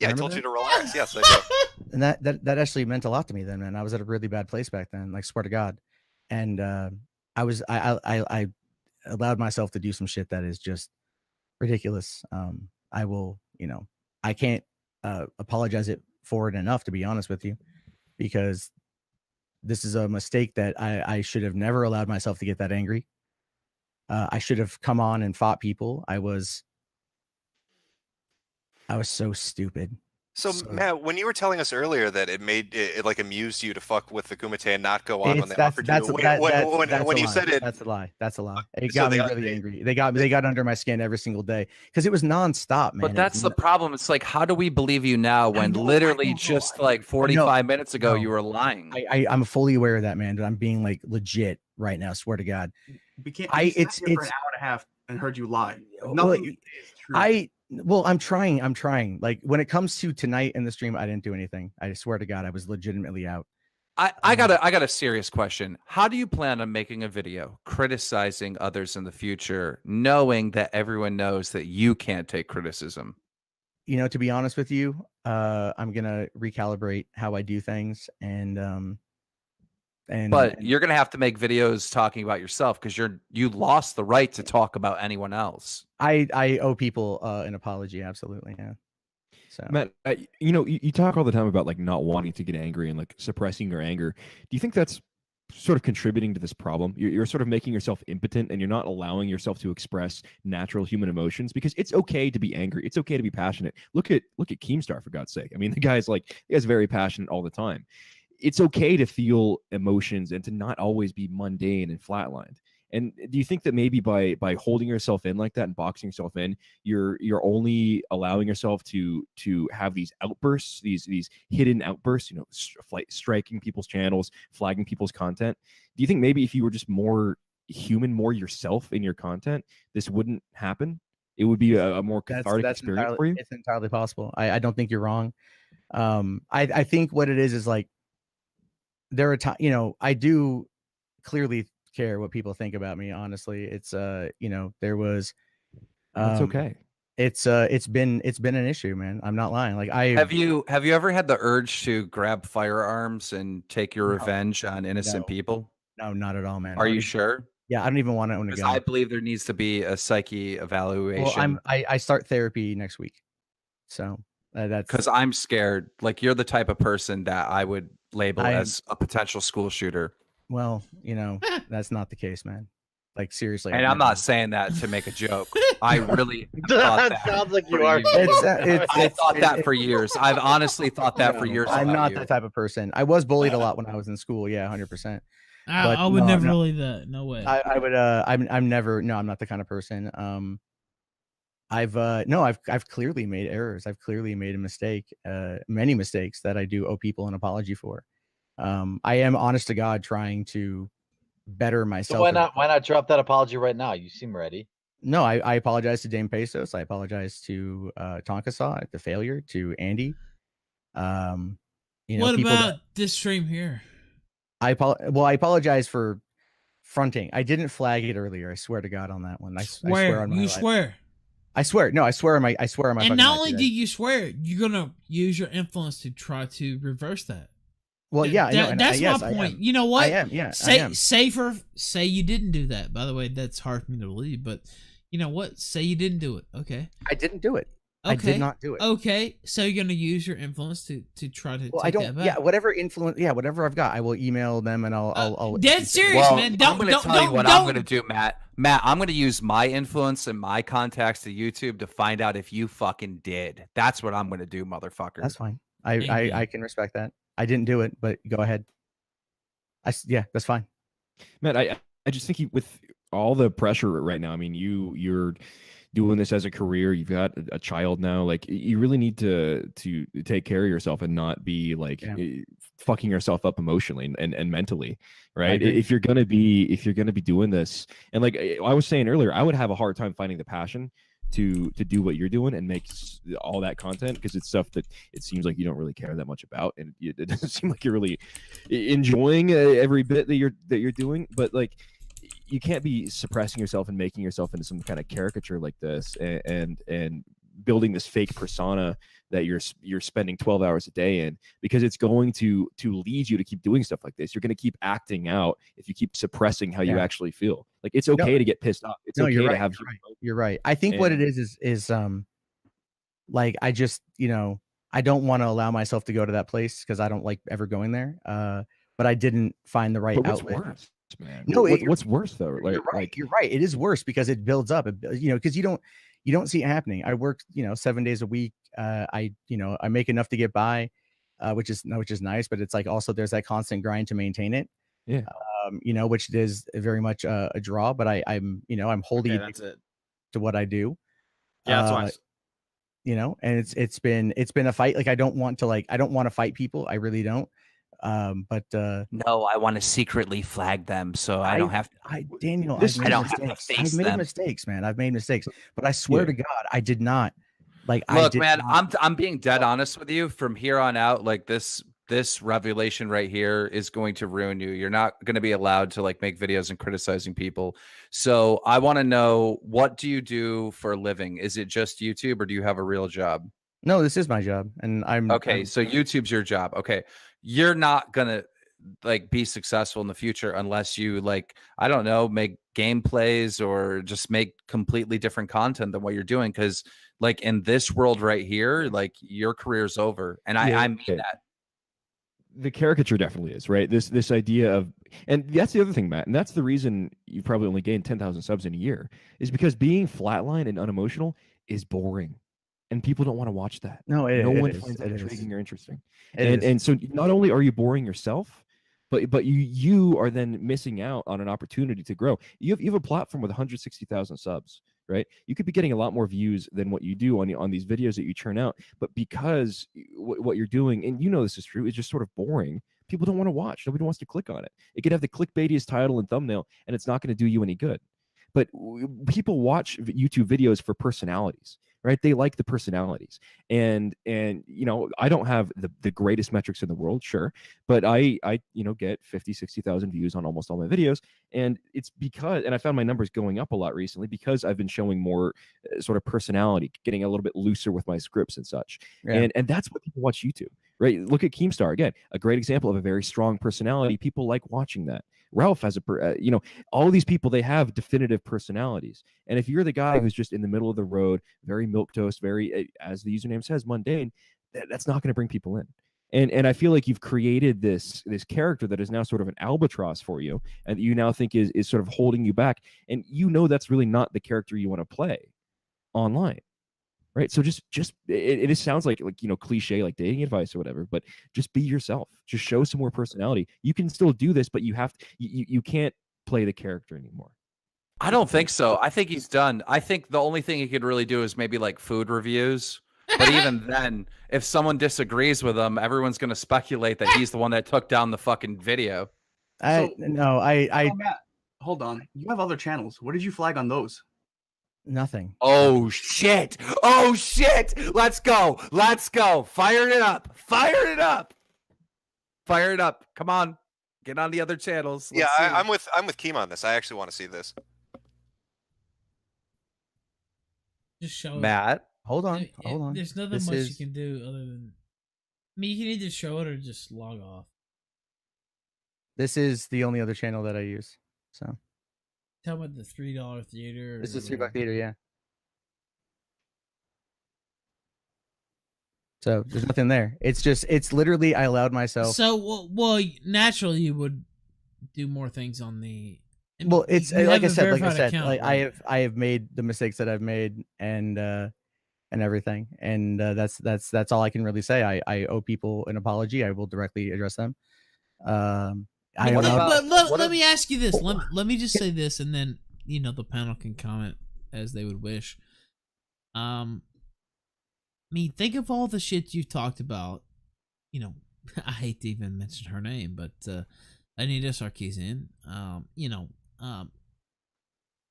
Yeah, I told you to relax. Yes, I do. And that actually meant a lot to me then, man. I was at a really bad place back then, like, swear to God. And I allowed myself to do some shit that is just ridiculous. I will, I can't apologize for it enough, to be honest with you, because this is a mistake that I should have never allowed myself to get that angry. I should have come on and fought people. I was so stupid. So, Matt, when you were telling us earlier that it like amused you to fuck with the Kumite and not go on when they offered you, when you said it, that's a lie. That's a lie. It So got me they- really angry. They got under my skin every single day because it was nonstop, man. But that's the problem. It's like, how do we believe you now when literally just like 45 minutes ago you were lying? I'm fully aware of that, man. But I'm being like legit right now. Swear to God. It's for an hour and a half and heard you lie. Nothing is true. Well, I'm trying. Like, when it comes to tonight in the stream, I didn't do anything. I swear to God, I was legitimately out. I got a serious question. How do you plan on making a video criticizing others in the future, knowing that everyone knows that you can't take criticism? To be honest with you, I'm gonna recalibrate how I do things, but you're gonna have to make videos talking about yourself because you lost the right to talk about anyone else. I owe people an apology, absolutely, yeah. So, Matt, you talk all the time about like not wanting to get angry and like suppressing your anger. Do you think that's sort of contributing to this problem? You're sort of making yourself impotent and you're not allowing yourself to express natural human emotions, because it's okay to be angry. It's okay to be passionate. Look at Keemstar, for God's sake. I mean, the guy's very passionate all the time. It's okay to feel emotions and to not always be mundane and flatlined. And do you think that maybe by holding yourself in like that and boxing yourself in, you're only allowing yourself to have these outbursts, these hidden outbursts, striking people's channels, flagging people's content? Do you think maybe if you were just more human, more yourself in your content, this wouldn't happen? it would be a more cathartic experience entirely, for you. it's entirely possible. I don't think you're wrong. I think what it is like there are times, you know, I do clearly care what people think about me. Honestly, it's you know, there was That's okay. It's been an issue, man. I'm not lying. Like have you ever had the urge to grab firearms and take your revenge on innocent people? No, not at all, man. Are you sure? Yeah, I don't even want to own a gun. I believe there needs to be a psyche evaluation. Well, I start therapy next week, so that's because I'm scared. Like you're the type of person that I would label as a potential school shooter. Well, you know, that's not the case, man. Like seriously. And I'm not saying that to make a joke. I really thought that. Sounds like you are. I thought that for years. I've honestly thought that for years. I'm not that type of person. I was bullied a lot when I was in school. Yeah, 100%. I would never believe that. No way. I would. I'm never. No, I'm not the kind of person. I've clearly made errors. I've clearly made a mistake. Many mistakes that I do owe people an apology for. I am honest to God trying to better myself. So why not drop that apology right now? You seem ready. No, I apologize to Dame Pesos. I apologize to Tonkasaw, the failure, to Andy. You know, what about this stream here? I apologize for fronting. I didn't flag it earlier. I swear to God on that one. I swear on my life. Swear. I swear. No, I swear on my. And not only do you swear, you're gonna use your influence to try to reverse that. Well, yeah, that's my point. You know what? I am. Yeah, I am. Say you didn't do that. By the way, that's hard for me to believe, but you know what? Say you didn't do it. Okay. I didn't do it. Okay. I did not do it. Okay, so you're gonna use your influence to try to. Well, take that back. Yeah, whatever influence. Yeah, whatever I've got, I will email them and I'll. Dead serious, man. I'm gonna tell you what I'm gonna do, Matt. Matt, I'm gonna use my influence and my contacts to YouTube to find out if you fucking did. That's what I'm gonna do, motherfucker. That's fine. I can respect that. I didn't do it, but go ahead. Yeah, that's fine. Matt, I just think with all the pressure right now, I mean, you're doing this as a career. You've got a child now. Like, you really need to take care of yourself and not be like fucking yourself up emotionally and mentally, right? If you're gonna be doing this, and like I was saying earlier, I would have a hard time finding the passion to do what you're doing and make all that content, because it's stuff that it seems like you don't really care that much about, and it doesn't seem like you're really enjoying every bit that you're doing. But like, you can't be suppressing yourself and making yourself into some kind of caricature like this, and building this fake persona that you're spending 12 hours a day in, because it's going to lead you to keep doing stuff like this. You're going to keep acting out if you keep suppressing how you actually feel. Like, it's okay to get pissed off. It's okay to have. You're right. I think what it is like, I just, you know, I don't want to allow myself to go to that place because I don't like ever going there. But I didn't find the right outlet. Worse, man? No, what's worse though? You're right. It is worse because it builds up. You know, because you don't see it happening. I work, you know, 7 days a week. I make enough to get by, which is nice. But it's like also there's that constant grind to maintain it. Yeah. You know, which is very much a draw. But I'm wholly to what I do. Yeah, that's why. You know, and it's been a fight. Like, I don't want to fight people. I really don't. But no, I want to secretly flag them so I don't have to. Daniel, I don't have to face them. I've made mistakes, man. I've made mistakes, but I swear to God, I did not. Like, look, man, I'm being dead honest with you. From here on out, like this revelation right here is going to ruin you. You're not going to be allowed to like make videos and criticizing people. So I want to know, what do you do for a living? Is it just YouTube, or do you have a real job? No, this is my job, and okay. So YouTube's your job. Okay, you're not gonna like be successful in the future unless you, like, I don't know, make gameplays or just make completely different content than what you're doing. Because like in this world right here, like your career's over, and I mean that. The caricature definitely is, right. This idea of, and that's the other thing, Matt, and that's the reason you probably only gained 10,000 subs in a year, is because being flatline and unemotional is boring. And people don't want to watch that. No one finds it intriguing or interesting. And so not only are you boring yourself, but you are then missing out on an opportunity to grow. You have a platform with 160,000 subs, right? You could be getting a lot more views than what you do on these videos that you churn out. But because what you're doing, and you know this is true, is just sort of boring, people don't want to watch. Nobody wants to click on it. It could have the clickbaitiest title and thumbnail, and it's not going to do you any good. but people watch YouTube videos for personalities, right? They like the personalities. And you know, I don't have the greatest metrics in the world, sure, but I you know, get 50-60,000 views on almost all my videos. And it's because, and I found my numbers going up a lot recently because I've been showing more sort of personality, getting a little bit looser with my scripts and such. Yeah. And that's what people watch YouTube, right? Look at Keemstar again, a great example of a very strong personality. People like watching that. Ralph has you know, all these people, they have definitive personalities. And if you're the guy who's just in the middle of the road, very milquetoast, very, as the username says, mundane, that's not going to bring people in. And I feel like you've created this character that is now sort of an albatross for you, and that you now think is sort of holding you back. And you know that's really not the character you want to play online. Right. So just it sounds like you know, cliche, like dating advice or whatever, but just be yourself. Just show some more personality. You can still do this, but you have to, you can't play the character anymore. I don't think so. I think he's done. I think the only thing he could really do is maybe like food reviews. But even then, if someone disagrees with him, everyone's going to speculate that he's the one that took down the fucking video. So Matt, hold on. You have other channels. What did you flag on those? Nothing. Oh shit! Oh shit! Let's go! Let's go! Fire it up! Fire it up! Fire it up! Come on, get on the other channels. Yeah, I'm with Keem on this. I actually want to see this. Just show Matt. Hold on. it. Hold on. There's nothing This much is- you can do other than. I mean, you can either show it or just log off. This is the only other channel that I use. So Tell about the $3 theater. this or is $3 whatever. theater, yeah. So there's nothing there. It's literally I allowed myself. So well, naturally you would do more things on the. Well, it's you like have I a said, verified account, like right? I have made the mistakes that I've made and everything, and that's all I can really say. I owe people an apology. I will directly address them. I But, allowed, let me ask you this. Let me just say this, and then you know the panel can comment as they would wish. I mean, think of all the shit you've talked about. You know, I hate to even mention her name, but Anita Sarkeesian. You know,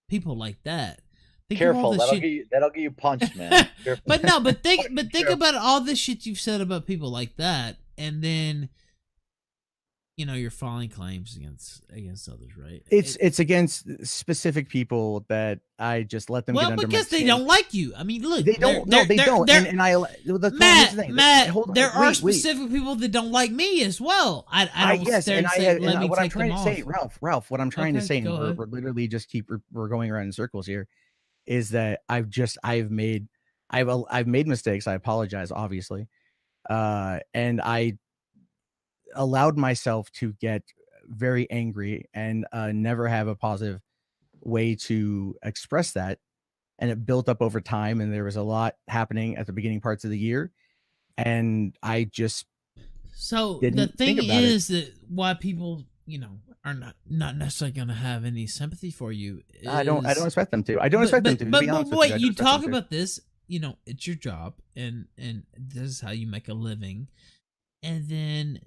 people like that. Think of all Careful, the that'll get you punched, man. Careful. But no, but think about all the shit you've said about people like that, and then you know you're filing claims against others, right? it's against specific people that I just let them get under my because they skin. don't like you. I mean, look, They don't. No, they don't. And I. Matt, hold on, there are wait. specific people that don't like me as well. I don't yes, stare and and I say, have, let and me what I'm take trying them to say, off. Ralph, what I'm trying to Okay, say, and go ahead. we're literally just we're going around in circles here, is that I've made mistakes. I apologize, obviously, and I allowed myself to get very angry and never have a positive way to express that, and it built up over time, and there was a lot happening at the beginning parts of the year, and I just So didn't the thing think about is that why people, you know, are not necessarily going to have any sympathy for you. I don't is- expect them to. I don't expect them to. But be honest with wait, I don't you expect talk them to. about this. You know, it's your job, and this is how you make a living. And then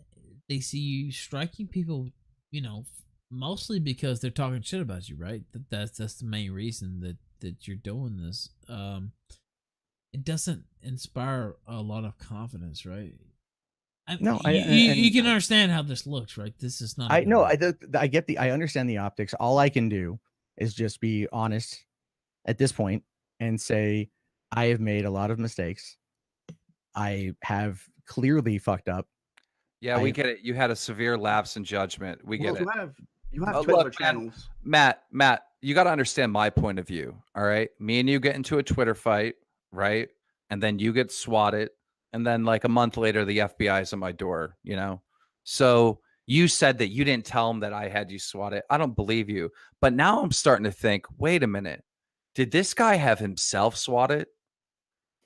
they see you striking people. You know, mostly because they're talking shit about you, right? That's the main reason that you're doing this. It doesn't inspire a lot of confidence, right? No, you can understand how this looks, right? This is not. I understand the optics. All I can do is just be honest at this point and say I have made a lot of mistakes. I have clearly fucked up. Yeah, we get it. You had a severe lapse in judgment. We get it. You have Oh, two other look, man, channels. Matt, you got to understand my point of view. All right. Me and you get into a Twitter fight, right? And then you get swatted. And then like a month later, the FBI's at my door, you know? So you said that you didn't tell him that I had you swatted. I don't believe you. But now I'm starting to think, wait a minute. Did this guy have himself swatted?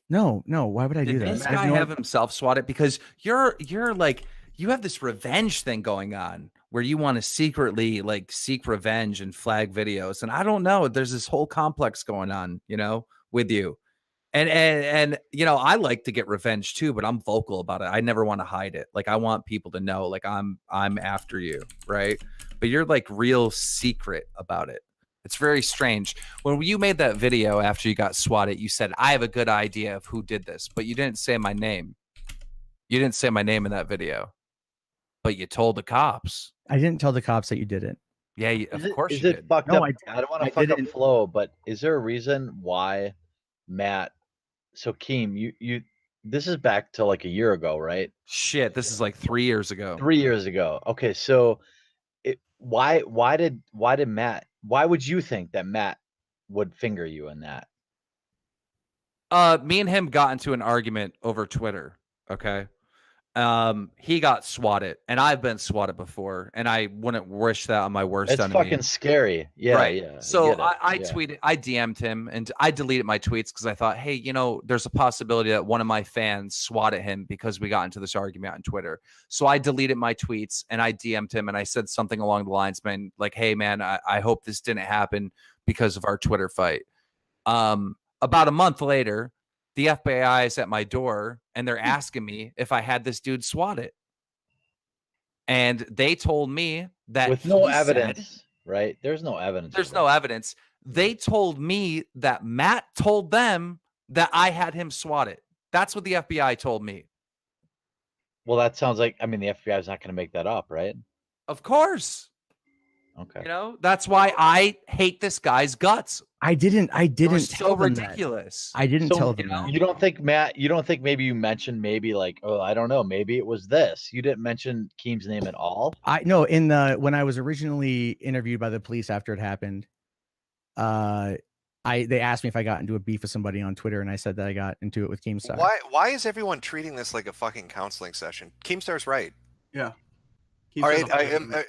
No. Why would I do Did that? this guy have himself swatted? Because you're like, you have this revenge thing going on where you want to secretly like seek revenge and flag videos. And I don't know. There's this whole complex going on, you know, with you. And you know, I like to get revenge too, but I'm vocal about it. I never want to hide it. Like I want people to know like I'm after you, right? But you're like real secret about it. It's very strange. When you made that video after you got swatted, you said, I have a good idea of who did this, but you didn't say my name. You didn't say my name in that video, but you told the cops. I didn't tell the cops that you did it. Yeah, of course you Is it did. fucked No, up? I don't want to fuck up flow, but is there a reason why Matt? So Keem, you this is back to like a year ago, right? Shit, this is like 3 years ago. 3 years ago. Okay, so why did Matt? Why would you think that Matt would finger you in that? Me and him got into an argument over Twitter. Okay. He got swatted, and I've been swatted before, and I wouldn't wish that on my worst It's enemy. fucking scary. Yeah, right. yeah. So I tweeted, I DM'd him, and I deleted my tweets because I thought, hey, you know, there's a possibility that one of my fans swatted him because we got into this argument on Twitter. So I deleted my tweets, and I DM'd him, and I said something along the lines, man, like, hey, man, I hope this didn't happen because of our Twitter fight. About a month later, the FBI is at my door and they're asking me if I had this dude swatted. And they told me that with no evidence, right? There's no evidence. There's no evidence. They told me that Matt told them that I had him swatted. That's what the FBI told me. Well, that sounds like, I mean, the FBI is not going to make that up, right? Of course. Okay. You know, that's why I hate this guy's guts. I didn't so ridiculous. I didn't tell them that. You don't think, Matt, you don't think maybe you mentioned maybe like, oh, I don't know, maybe it was this. You didn't mention Keem's name at all? I know in the when I was originally interviewed by the police after it happened, they asked me if I got into a beef with somebody on Twitter, and I said that I got into it with Keemstar. Why is everyone treating this like a fucking counseling session? Keemstar's right. Yeah. All right.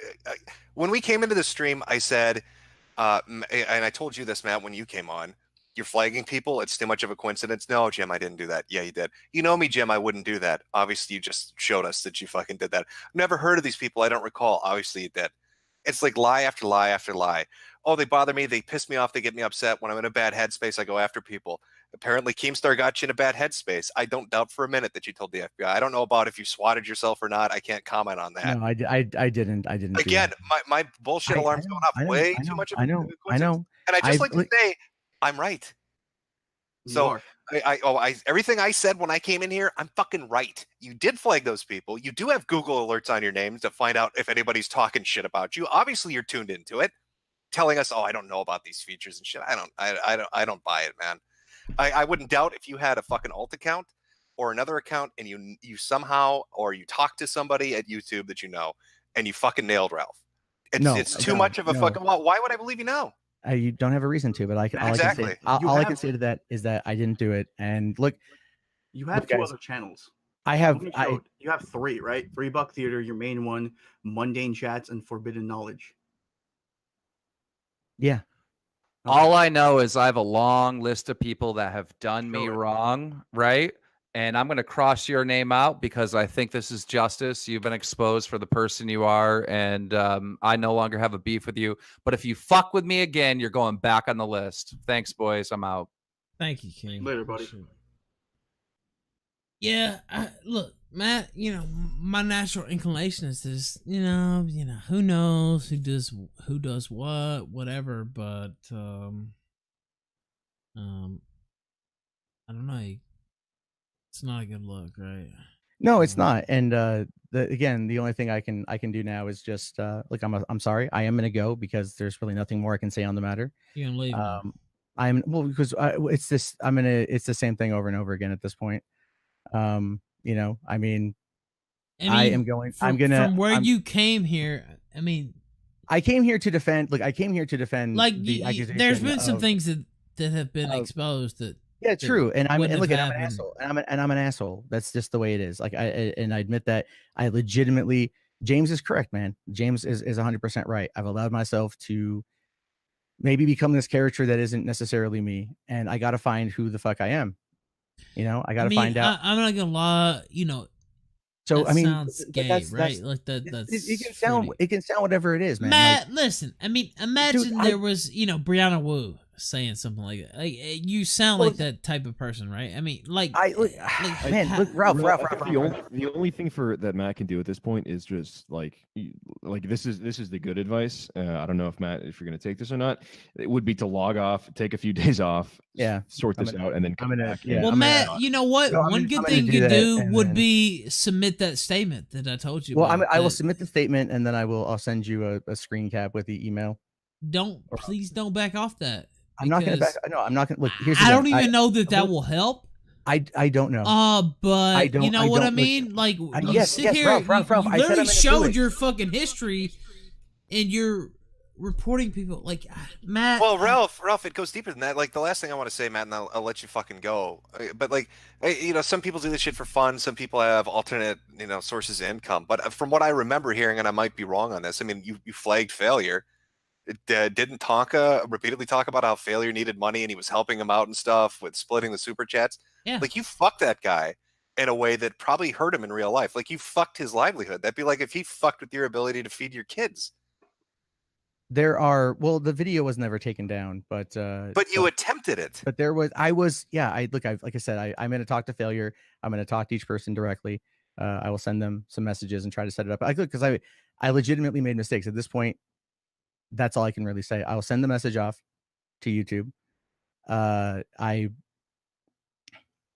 When we came into the stream, I said, and I told you this, Matt, when you came on, you're flagging people. It's too much of a coincidence. No, Jim, I didn't do that. Yeah, you did. You know me, Jim. I wouldn't do that. Obviously, you just showed us that you fucking did that. I've never heard of these people. I don't recall. Obviously, you did. It's like lie after lie after lie. Oh, they bother me. They piss me off. They get me upset. When I'm in a bad headspace, I go after people. Apparently, Keemstar got you in a bad headspace. I don't doubt for a minute that you told the FBI. I don't know about if you swatted yourself or not. I can't comment on that. No, I didn't. Again, my bullshit alarm's going off way too much. I know. And I just like to say, I'm right. So everything I said when I came in here, I'm fucking right. You did flag those people. You do have Google alerts on your names to find out if anybody's talking shit about you. Obviously, you're tuned into it, telling us, "Oh, I don't know about these features and shit." I don't buy it, man. I wouldn't doubt if you had a fucking alt account or another account, and you somehow or you talked to somebody at YouTube that you know, and you fucking nailed Ralph. It's too much of a fucking. Well, why would I believe you now? You don't have a reason to, but all I can say to that is that I didn't do it. And look, you have two other channels. You have three, right? 3 Buck Theater, your main one, Mundane Chats, and Forbidden Knowledge. Yeah. All I know is I have a long list of people that have done me wrong, right? And I'm going to cross your name out because I think this is justice. You've been exposed for the person you are, and I no longer have a beef with you. But if you fuck with me again, you're going back on the list. Thanks, boys. I'm out. Thank you, King. Later, buddy. Yeah, look, Matt, you know, my natural inclination is this, you know, who knows who does what, whatever, but I don't know. It's not a good look, right? No, it's not. And again, the only thing I can do now is just look, I'm sorry. I am gonna go because there's really nothing more I can say on the matter. You can leave. Because it's the same thing over and over again at this point. You know, I mean, I'm gonna from where you came here. I mean, I came here to defend. Look, I came here to defend. Like, there's been some things that have been exposed that. Yeah, true. And I'm an asshole. And I'm an asshole. That's just the way it is. Like I admit that I legitimately. James is correct, man. James is 100% right. I've allowed myself to maybe become this character that isn't necessarily me, and I got to find who the fuck I am. You know, I got to find out. I'm not gonna lie. You know. So I mean, sounds gay, right? Like that. It can sound whatever it is, man. Matt, listen. I mean, imagine there was, Brianna Wu saying something like that. Like you sound like that type of person, right? I mean, like, man, look, Ralph. The only thing for that Matt can do at this point is just like this is the good advice. I don't know if Matt, if you're going to take this or not, it would be to log off, take a few days off, sort this out, and then come back. Yeah, well, Matt, you know what? One good thing you could do would be submit that statement that I told you. Well, I will submit the statement, and then I'll send you a screen cap with the email. Please don't back off that. I'm not going to back. No, I'm not going to look. Here's the I thing. don't even know that will help. I don't know. But you know what I mean? Like, you sit here, Ralph, you literally showed your fucking history, and you're reporting people like Matt. Well, Ralph, it goes deeper than that. Like the last thing I want to say, Matt, and I'll let you fucking go. But like, you know, some people do this shit for fun. Some people have alternate, you know, sources of income. But from what I remember hearing, and I might be wrong on this, I mean, you flagged Failure. Didn't Tonka repeatedly talk about how Failure needed money and he was helping him out and stuff with splitting the super chats? Yeah. Like you fucked that guy in a way that probably hurt him in real life. Like you fucked his livelihood. That'd be like if he fucked with your ability to feed your kids. The video was never taken down, but you attempted it. But like I said, I'm going to talk to Failure. I'm going to talk to each person directly. I will send them some messages and try to set it up. Because I legitimately made mistakes at this point. That's all I can really say. I will send the message off to YouTube. I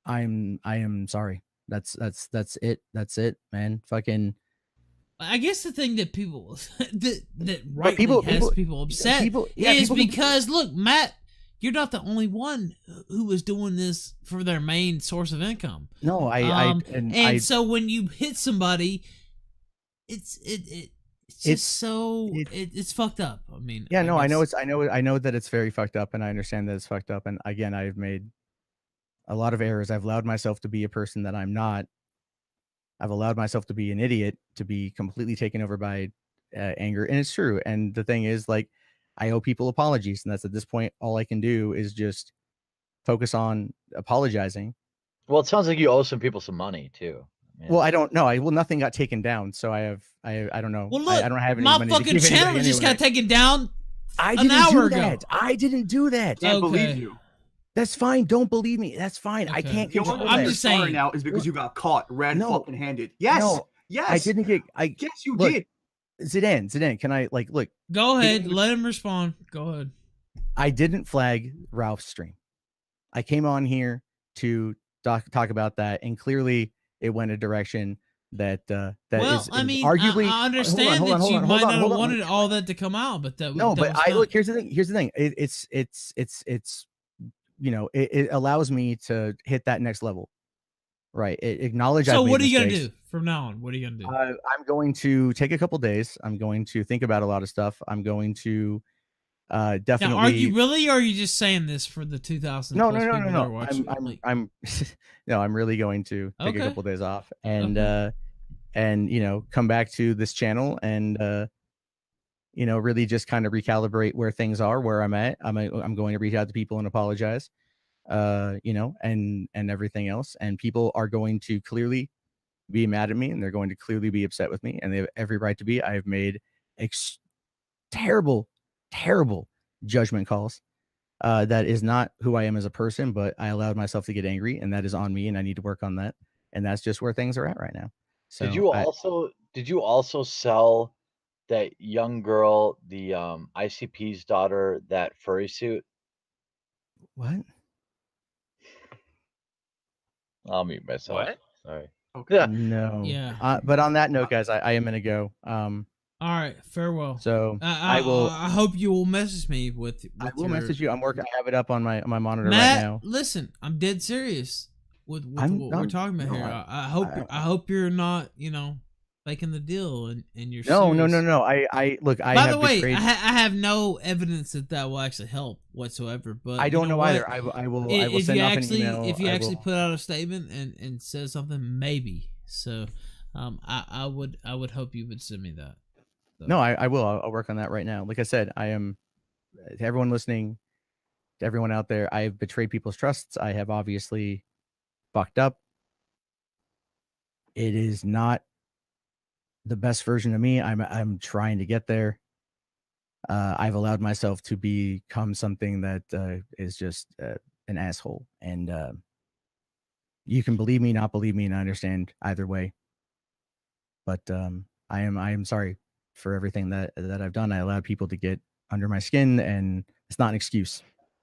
am sorry. That's it. That's it, man. Fucking. I guess the thing that people that rightly has people upset is because look, Matt, you're not the only one who was doing this for their main source of income. No, so when you hit somebody, it's fucked up. I mean, yeah, no, I know that it's very fucked up, and I understand that it's fucked up. And again, I've made a lot of errors. I've allowed myself to be a person that I'm not. I've allowed myself to be an idiot, to be completely taken over by anger, and it's true. And the thing is, like, I owe people apologies, and that's at this point all I can do is just focus on apologizing. Well, it sounds like you owe some people some money too. Yeah. Well, I don't know. Nothing got taken down, so I don't know. Well, look, I don't have any my money fucking channel just got taken down. I didn't do that. Can't believe you. That's fine. Don't believe me. That's fine. Okay. I can't control that. I'm just saying now is because you got caught fucking handed. Yes. No, yes. I didn't get. Yes, you did. Zidane, can I look? Go ahead. Let him respond. Go ahead. I didn't flag Ralph's stream. I came on here to talk about that, and clearly it went a direction that is arguably. I understand that you might not have wanted all that to come out, but look. Here's the thing. It's you know, it allows me to hit that next level, right? Acknowledge. So what are you gonna do from now on? What are you gonna do? I'm going to take a couple days. I'm going to think about a lot of stuff. I'm going to definitely. Now, are you really, or are you just saying this for the 2,000? No. I'm really going to take a couple days off and you know, come back to this channel and you know, really just kind of recalibrate where things are, where I'm at. I'm going to reach out to people and apologize, you know, and everything else. And people are going to clearly be mad at me, and they're going to clearly be upset with me, and they have every right to be. I have made terrible judgment calls. That is not who I am as a person, but I allowed myself to get angry, and that is on me, and I need to work on that. And that's just where things are at right now. So did you also sell that young girl, the ICP's daughter, that furry suit? What? I'll mute myself. What? Sorry. Okay. Yeah. No. Yeah. But on that note, guys, I am gonna go. All right. Farewell. So I will. I hope you will message me with I will message you. I'm working. I have it up on my monitor Matt, right now. Listen, I'm dead serious with what we're talking about here. I hope you're not, you know, making the deal and you're no. serious. I look. By the way, I have no evidence that will actually help whatsoever. But I don't know either. I will send off an email. If you actually put out a statement and says something, maybe. So, I would hope you would send me that. So. No, I will. I'll work on that right now. Like I said, I am, to everyone listening, to everyone out there, I have betrayed people's trusts. I have obviously fucked up. It is not the best version of me. I'm trying to get there. I've allowed myself to become something that is just an asshole. And you can believe me, not believe me, and I understand either way. But I am sorry for everything that I've done. I allowed people to get under my skin, and it's not an excuse.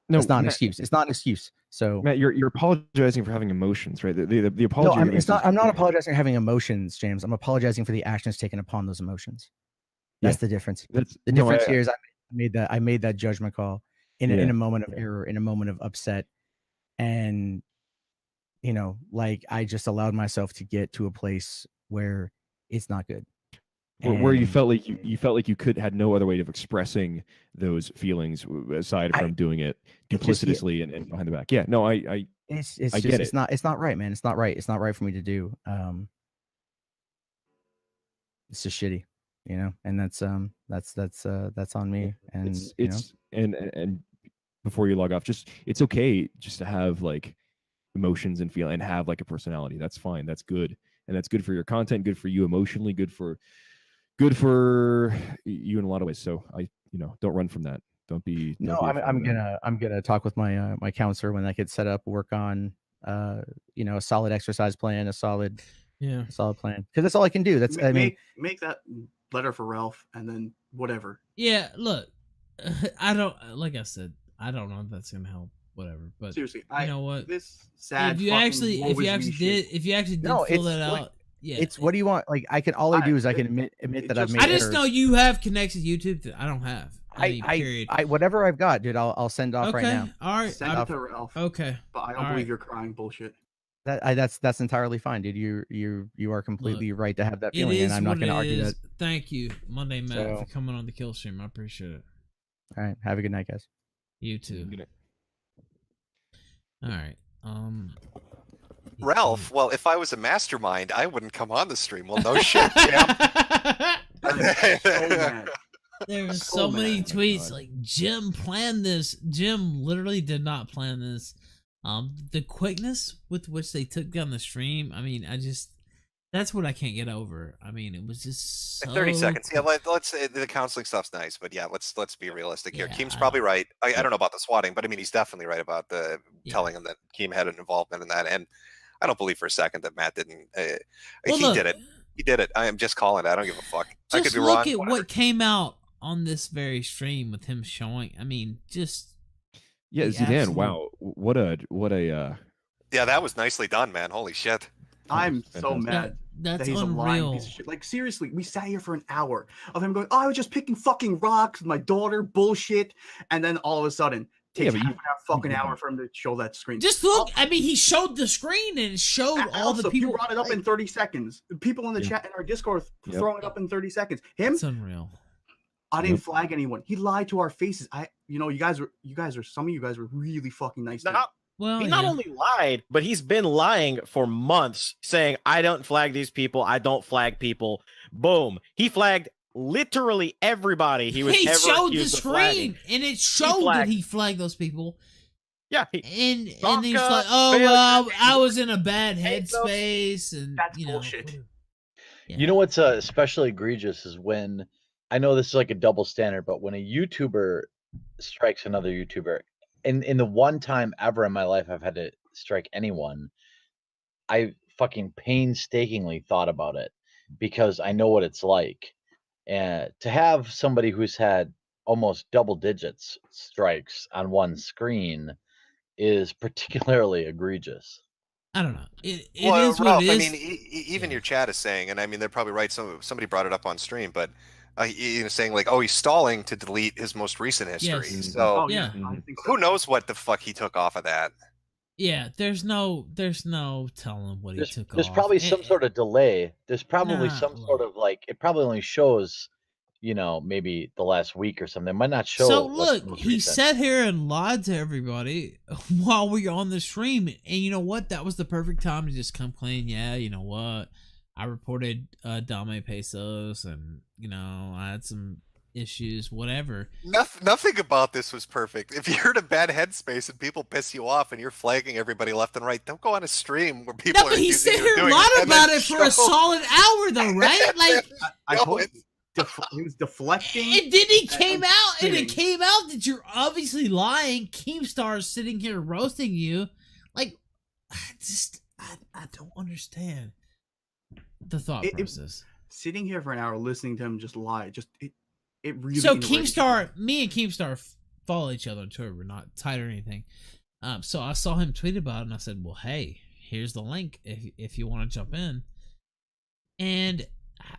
No, it's not an Matt, excuse. It's not an excuse. So Matt, you're apologizing for having emotions, right? The apology. no, I'm not apologizing for having emotions, James. I'm apologizing for the actions taken upon those emotions. That's the difference. The difference here is I made that judgment call in a moment of error, in a moment of upset, and like I just allowed myself to get to a place where it's not good. Where you felt like you had no other way of expressing those feelings aside from doing it duplicitously and behind the back. Yeah, no, I get it. It's not right, man. It's not right. It's not right for me to do. It's just shitty, and that's on me. And and before you log off, it's okay just to have like emotions and feel and have like a personality. That's fine. That's good, and that's good for your content. Good for you emotionally. Good for you in a lot of ways. So don't run from that. Don't be. I'm gonna talk with my my counselor when that gets set up. Work on a solid exercise plan, a solid plan, because that's all I can do. That's make that letter for Ralph, and then whatever. Yeah, look, I don't like I said. I don't know if that's gonna help. Whatever, but seriously, you know what? This sad. If you actually did fill that out. Yeah, it's what do you want? Like I can do is I can admit that I've made. I just know you have connected to YouTube that I don't have. I whatever I've got, dude. I'll send off right now. All right, send it to Ralph. Okay, but I don't believe you're crying bullshit. That's entirely fine, dude. You are completely right to have that feeling, and I'm not going to argue that. Thank you, Mundane Matt, for coming on the Killstream. I appreciate it. All right, have a good night, guys. You too. Good night. All right. Ralph, well, if I was a mastermind, I wouldn't come on the stream. Well, no shit, Jim. There were so many tweets like Jim planned this. Jim literally did not plan this. The quickness with which they took down the stream. I mean, that's what I can't get over. I mean, it was just so 30 seconds. Yeah, let's the counseling stuff's nice, but yeah, let's be realistic here. Keem's probably right. I don't know about the swatting, but I mean, he's definitely right about the telling him that Keem had an involvement in that. And I don't believe for a second that Matt didn't. He did it. He did it. I am just calling it. I don't give a fuck. I could be wrong. Just look at what came out on this very stream with him showing. I mean, just Zidane. Wow, what a yeah, that was nicely done, man. Holy shit. I'm so mad that he's unreal. a lying piece of shit. Like seriously, we sat here for an hour of him going, "Oh, I was just picking fucking rocks with my daughter, bullshit," and then all of a sudden, takes half a fucking hour for him to show that screen. Just look. I mean, he showed the screen and it showed all the people. You brought it up in 30 seconds. People in the chat in our Discord throwing it up in 30 seconds. It's unreal. I didn't flag anyone. He lied to our faces. You guys are some of you guys were really fucking nice. Well, he not only lied, but he's been lying for months, saying, I don't flag these people. I don't flag people. Boom. He flagged literally everybody he showed the screen, and it showed that he flagged those people. Yeah. And he's like, oh, well, I was in a bad headspace. And that's bullshit. You know what's especially egregious is when, I know this is like a double standard, but when a YouTuber strikes another YouTuber, in the one time ever in my life I've had to strike anyone, I fucking painstakingly thought about it because I know what it's like. And to have somebody who's had almost double digits strikes on one screen is particularly egregious. I don't know. It is what Ralph, it is. I mean, even your chat is saying, and I mean, they're probably right. Somebody brought it up on stream, but saying like, oh, he's stalling to delete his most recent history. Yes. So I think so. Who knows what the fuck he took off of that? Yeah, there's no telling what he took off. There's probably some sort of delay. There's probably some sort of like, it probably only shows, maybe the last week or something. It might not show. So look, he sat here and lied to everybody while we were on the stream, and you know what? That was the perfect time to just come clean. Yeah, you know what? I reported Dame Pesos, and I had some issues, whatever. Nothing about this was perfect. If you're in a bad headspace and people piss you off and you're flagging everybody left and right, don't go on a stream where people are. He sat here and lied about it for a solid hour, though, right? Like, he was deflecting. And then he came and out, and spinning. it came out that you're obviously lying. Keemstar is sitting here roasting you. Like, I don't understand the thought process. Sitting here for an hour listening to him just lie, it really. So enraged Keemstar, me and Keemstar follow each other on Twitter. We're not tight or anything. So I saw him tweet about it, and I said, "Well, hey, here's the link if you want to jump in." And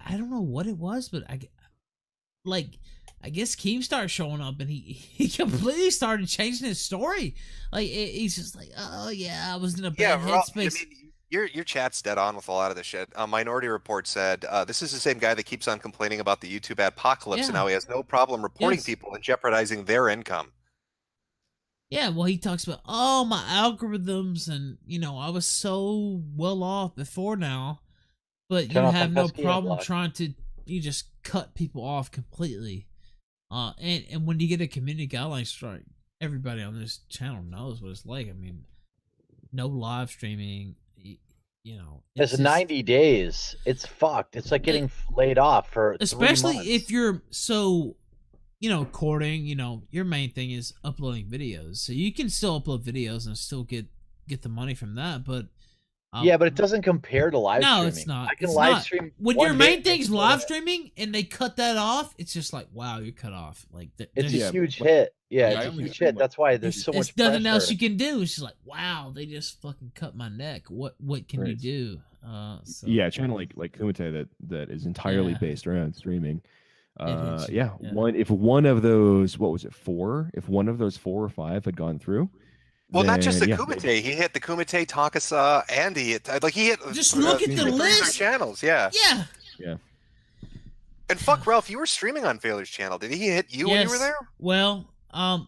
I don't know what it was, but I guess Keemstar showing up, and he completely started changing his story. Like he's just like, "Oh yeah, I was in a bad headspace." I mean, your chat's dead on with a lot of this shit. Minority Report said this is the same guy that keeps on complaining about the YouTube adpocalypse, and how he has no problem reporting people and jeopardizing their income. Yeah, well, he talks about, oh, my algorithms, and, I was so well off before now, but you have no problem you just cut people off completely. And when you get a community guideline strike, everybody on this channel knows what it's like. I mean, no live streaming, It's just 90 days. It's fucked. It's like getting laid off for 3 especially months. if you're so... courting, your main thing is uploading videos. So you can still upload videos and still get the money from that, but yeah, but it doesn't compare to live streaming. No, it's not. I can It's live not. stream when one your day main thing's live streaming and they cut that off, it's just like, wow, you're cut off. Like it's a huge hit. Yeah, it's a huge hit. That's why there's so much There's nothing else pressure. you can do. It's just like, wow, they just fucking cut my neck. What can you do? So. Yeah, a channel like Kumite that is entirely based around streaming. If one of those, what was it, 4? If one of those 4 or 5 had gone through, well, not just the Kumite, he hit the Kumite, Takasa, and he hit just look at the list. Channels, yeah. And fuck Ralph, you were streaming on Failures channel. Did he hit you when you were there? Well,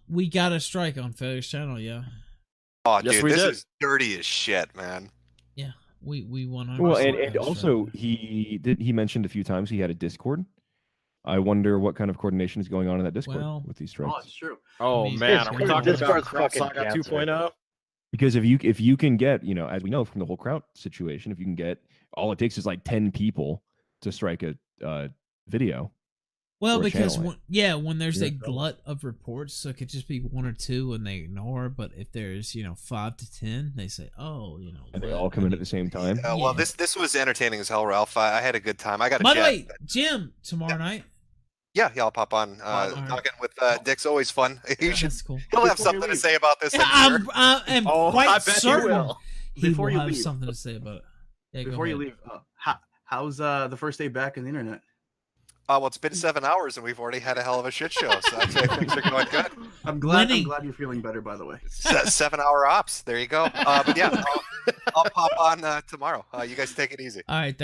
we got a strike on Failures channel, yeah. Oh, dude, this is dirty as shit, man. Yeah, we won. Well, and also he mentioned a few times he had a Discord. I wonder what kind of coordination is going on in that Discord with these strikes. Oh, it's true. Oh man, are we talking about Kraut Saga 2.0? Because if you can get, as we know from the whole Kraut situation, if you can get, all it takes is like 10 people to strike a video. Well, because when there's a glut of reports, so it could just be 1 or 2 and they ignore. But if there's 5 to 10, they say, oh, and they all come in at the same time. Well, this was entertaining as hell, Ralph. I had a good time. I got a By the way, Jim, tomorrow night. Yeah, I'll pop on. Talking with Dick's always fun. Cool. He'll have something to say about this. I am quite certain he will have leave. something to say about it. Yeah, before you leave, how's the first day back on the internet? Well, it's been 7 hours and we've already had a hell of a shit show. So I'd say things are going good. I'm glad you're feeling better. By the way, 7-hour ops. There you go. But yeah, I'll pop on tomorrow. You guys take it easy. All right.